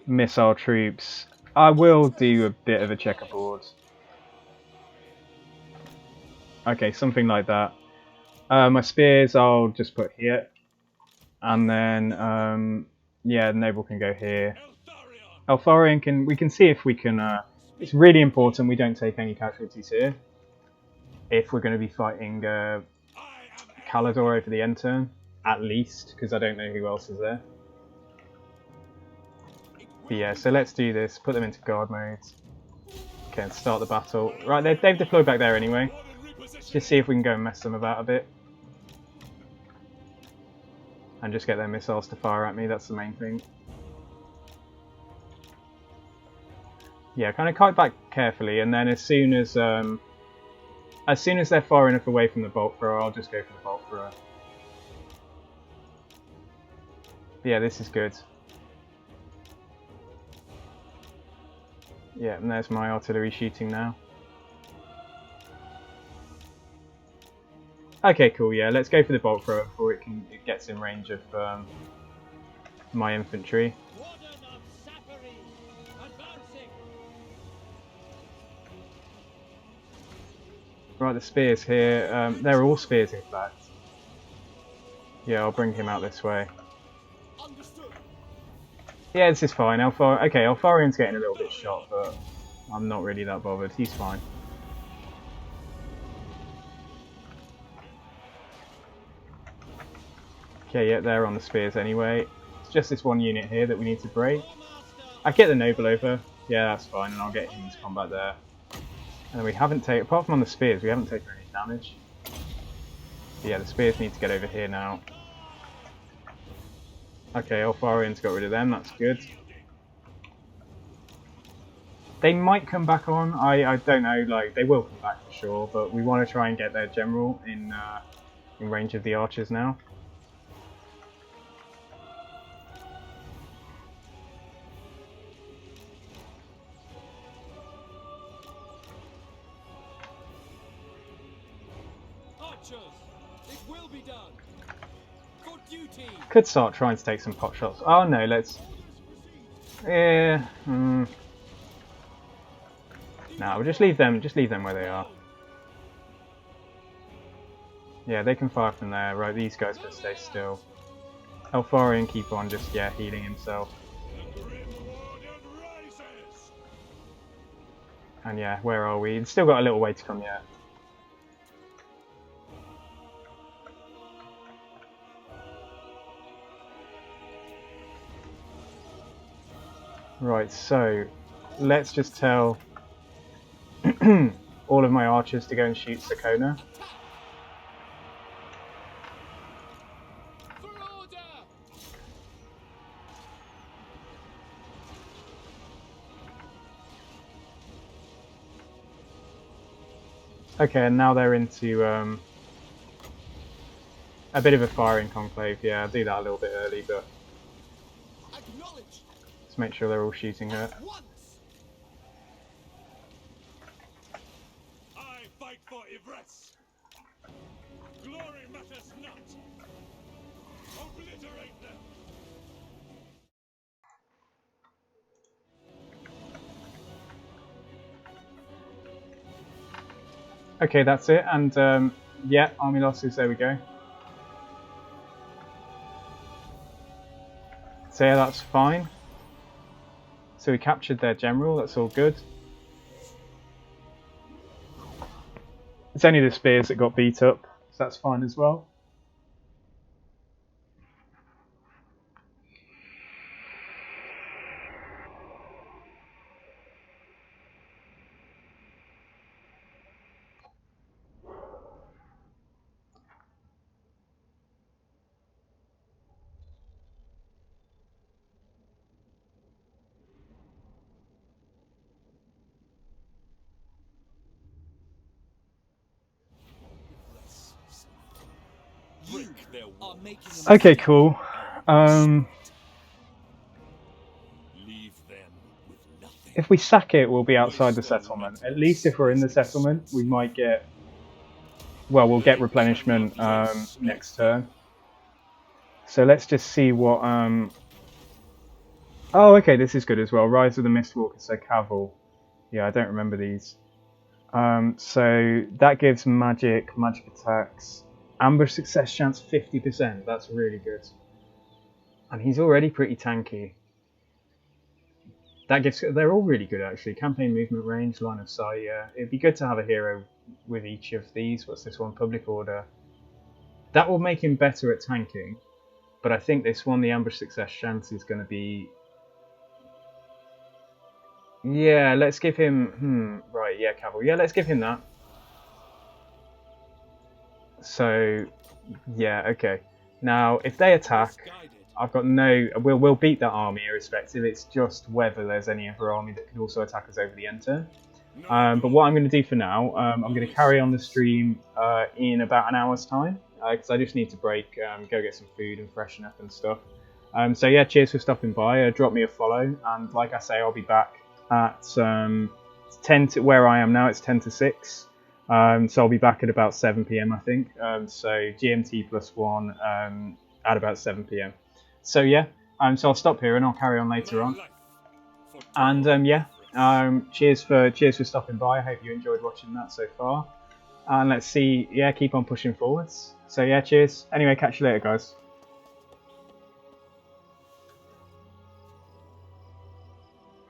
Missile troops. I will do a bit of a checkerboard. Okay, something like that. My spears I'll just put here. And then, yeah, Noble can go here. Eltharion we can see if we can, it's really important we don't take any casualties here. If we're going to be fighting Calador over the end turn, at least, because I don't know who else is there. But yeah, so let's do this, put them into guard mode. Okay, and start the battle. Right, they've deployed back there anyway. Just see if we can go and mess them about a bit. And just get their missiles to fire at me, that's the main thing. Yeah, kind of kite back carefully, and then as soon as they're far enough away from the bolt thrower, I'll just go for the bolt thrower. Yeah, this is good. Yeah, and there's my artillery shooting now. Okay, cool. Yeah, let's go for the bolt thrower before it gets in range of my infantry. Right, the spears here. They're all spears, in fact. Yeah, I'll bring him out this way. Yeah, this is fine. Okay, Eltharion's getting a little bit shot, but I'm not really that bothered. He's fine. Okay, yeah, they're on the spears anyway. It's just this one unit here that we need to break. I get the Noble over. Yeah, that's fine, and I'll get him into combat there. And we haven't taken, apart from on the spears, we haven't taken any damage. Yeah, the spears need to get over here now. Okay, Eltharion's got rid of them, that's good. They might come back on, I don't know, like, they will come back for sure, but we want to try and get their general in range of the archers now. It will be done. For duty. Could start trying to take some pot shots. Oh no, let's... Yeah... No, we'll just leave them where they are. Yeah, they can fire from there. Right, these guys can stay still. Eltharion keep on just, yeah, healing himself. And yeah, where are we? Still got a little way to come yet. Right, so let's just tell all of my archers to go and shoot Sakona. Okay, and now they're into a bit of a firing conclave. Yeah, I'll do that a little bit early, but make sure they're all shooting her. I fight for Ivres. Glory matters not. Obliterate them. Okay, that's it. And yeah, army losses. There we go. So yeah, that's fine. So we captured their general. That's all good. It's only the spears that got beat up, so that's fine as well. Break their Are wall. making a Okay, mistake. cool. Leave them with nothing. If we sack it, we'll be outside the Waste their settlement. At regiments least if we're in the as settlement, we expensive. might get... Well, we'll get They replenishment cannot face next Eltharion. turn. So let's just see what... Oh, okay, this is good as well. Rise of the Mistwalker, so Caval. Yeah, I don't remember these. So that gives magic attacks. Ambush success chance 50%. That's really good. And he's already pretty tanky. That gives... They're all really good, actually. Campaign movement range, line of sight, yeah. It'd be good to have a hero with each of these. What's this one? Public Order. That will make him better at tanking. But I think this one, the ambush success chance, is going to be... Yeah, let's give him... right, yeah, Caval. Yeah, let's give him that. So, yeah, okay. Now, if they attack, Misguided. I've got no... We'll beat that army irrespective. It's just whether there's any other army that could also attack us over the end turn. But what I'm going to do for now, I'm going to carry on the stream in about an hour's time. Because I just need to break, go get some food and freshen up and stuff. So yeah, cheers for stopping by. Drop me a follow. And like I say, I'll be back at 10 to... Where I am now, it's 10 to 6. So I'll be back at about 7 PM, I think. So GMT +1 at about 7 PM. So yeah, so I'll stop here and I'll carry on later on. And yeah, cheers for stopping by. I hope you enjoyed watching that so far. And let's see, yeah, keep on pushing forwards. So yeah, cheers. Anyway, catch you later, guys.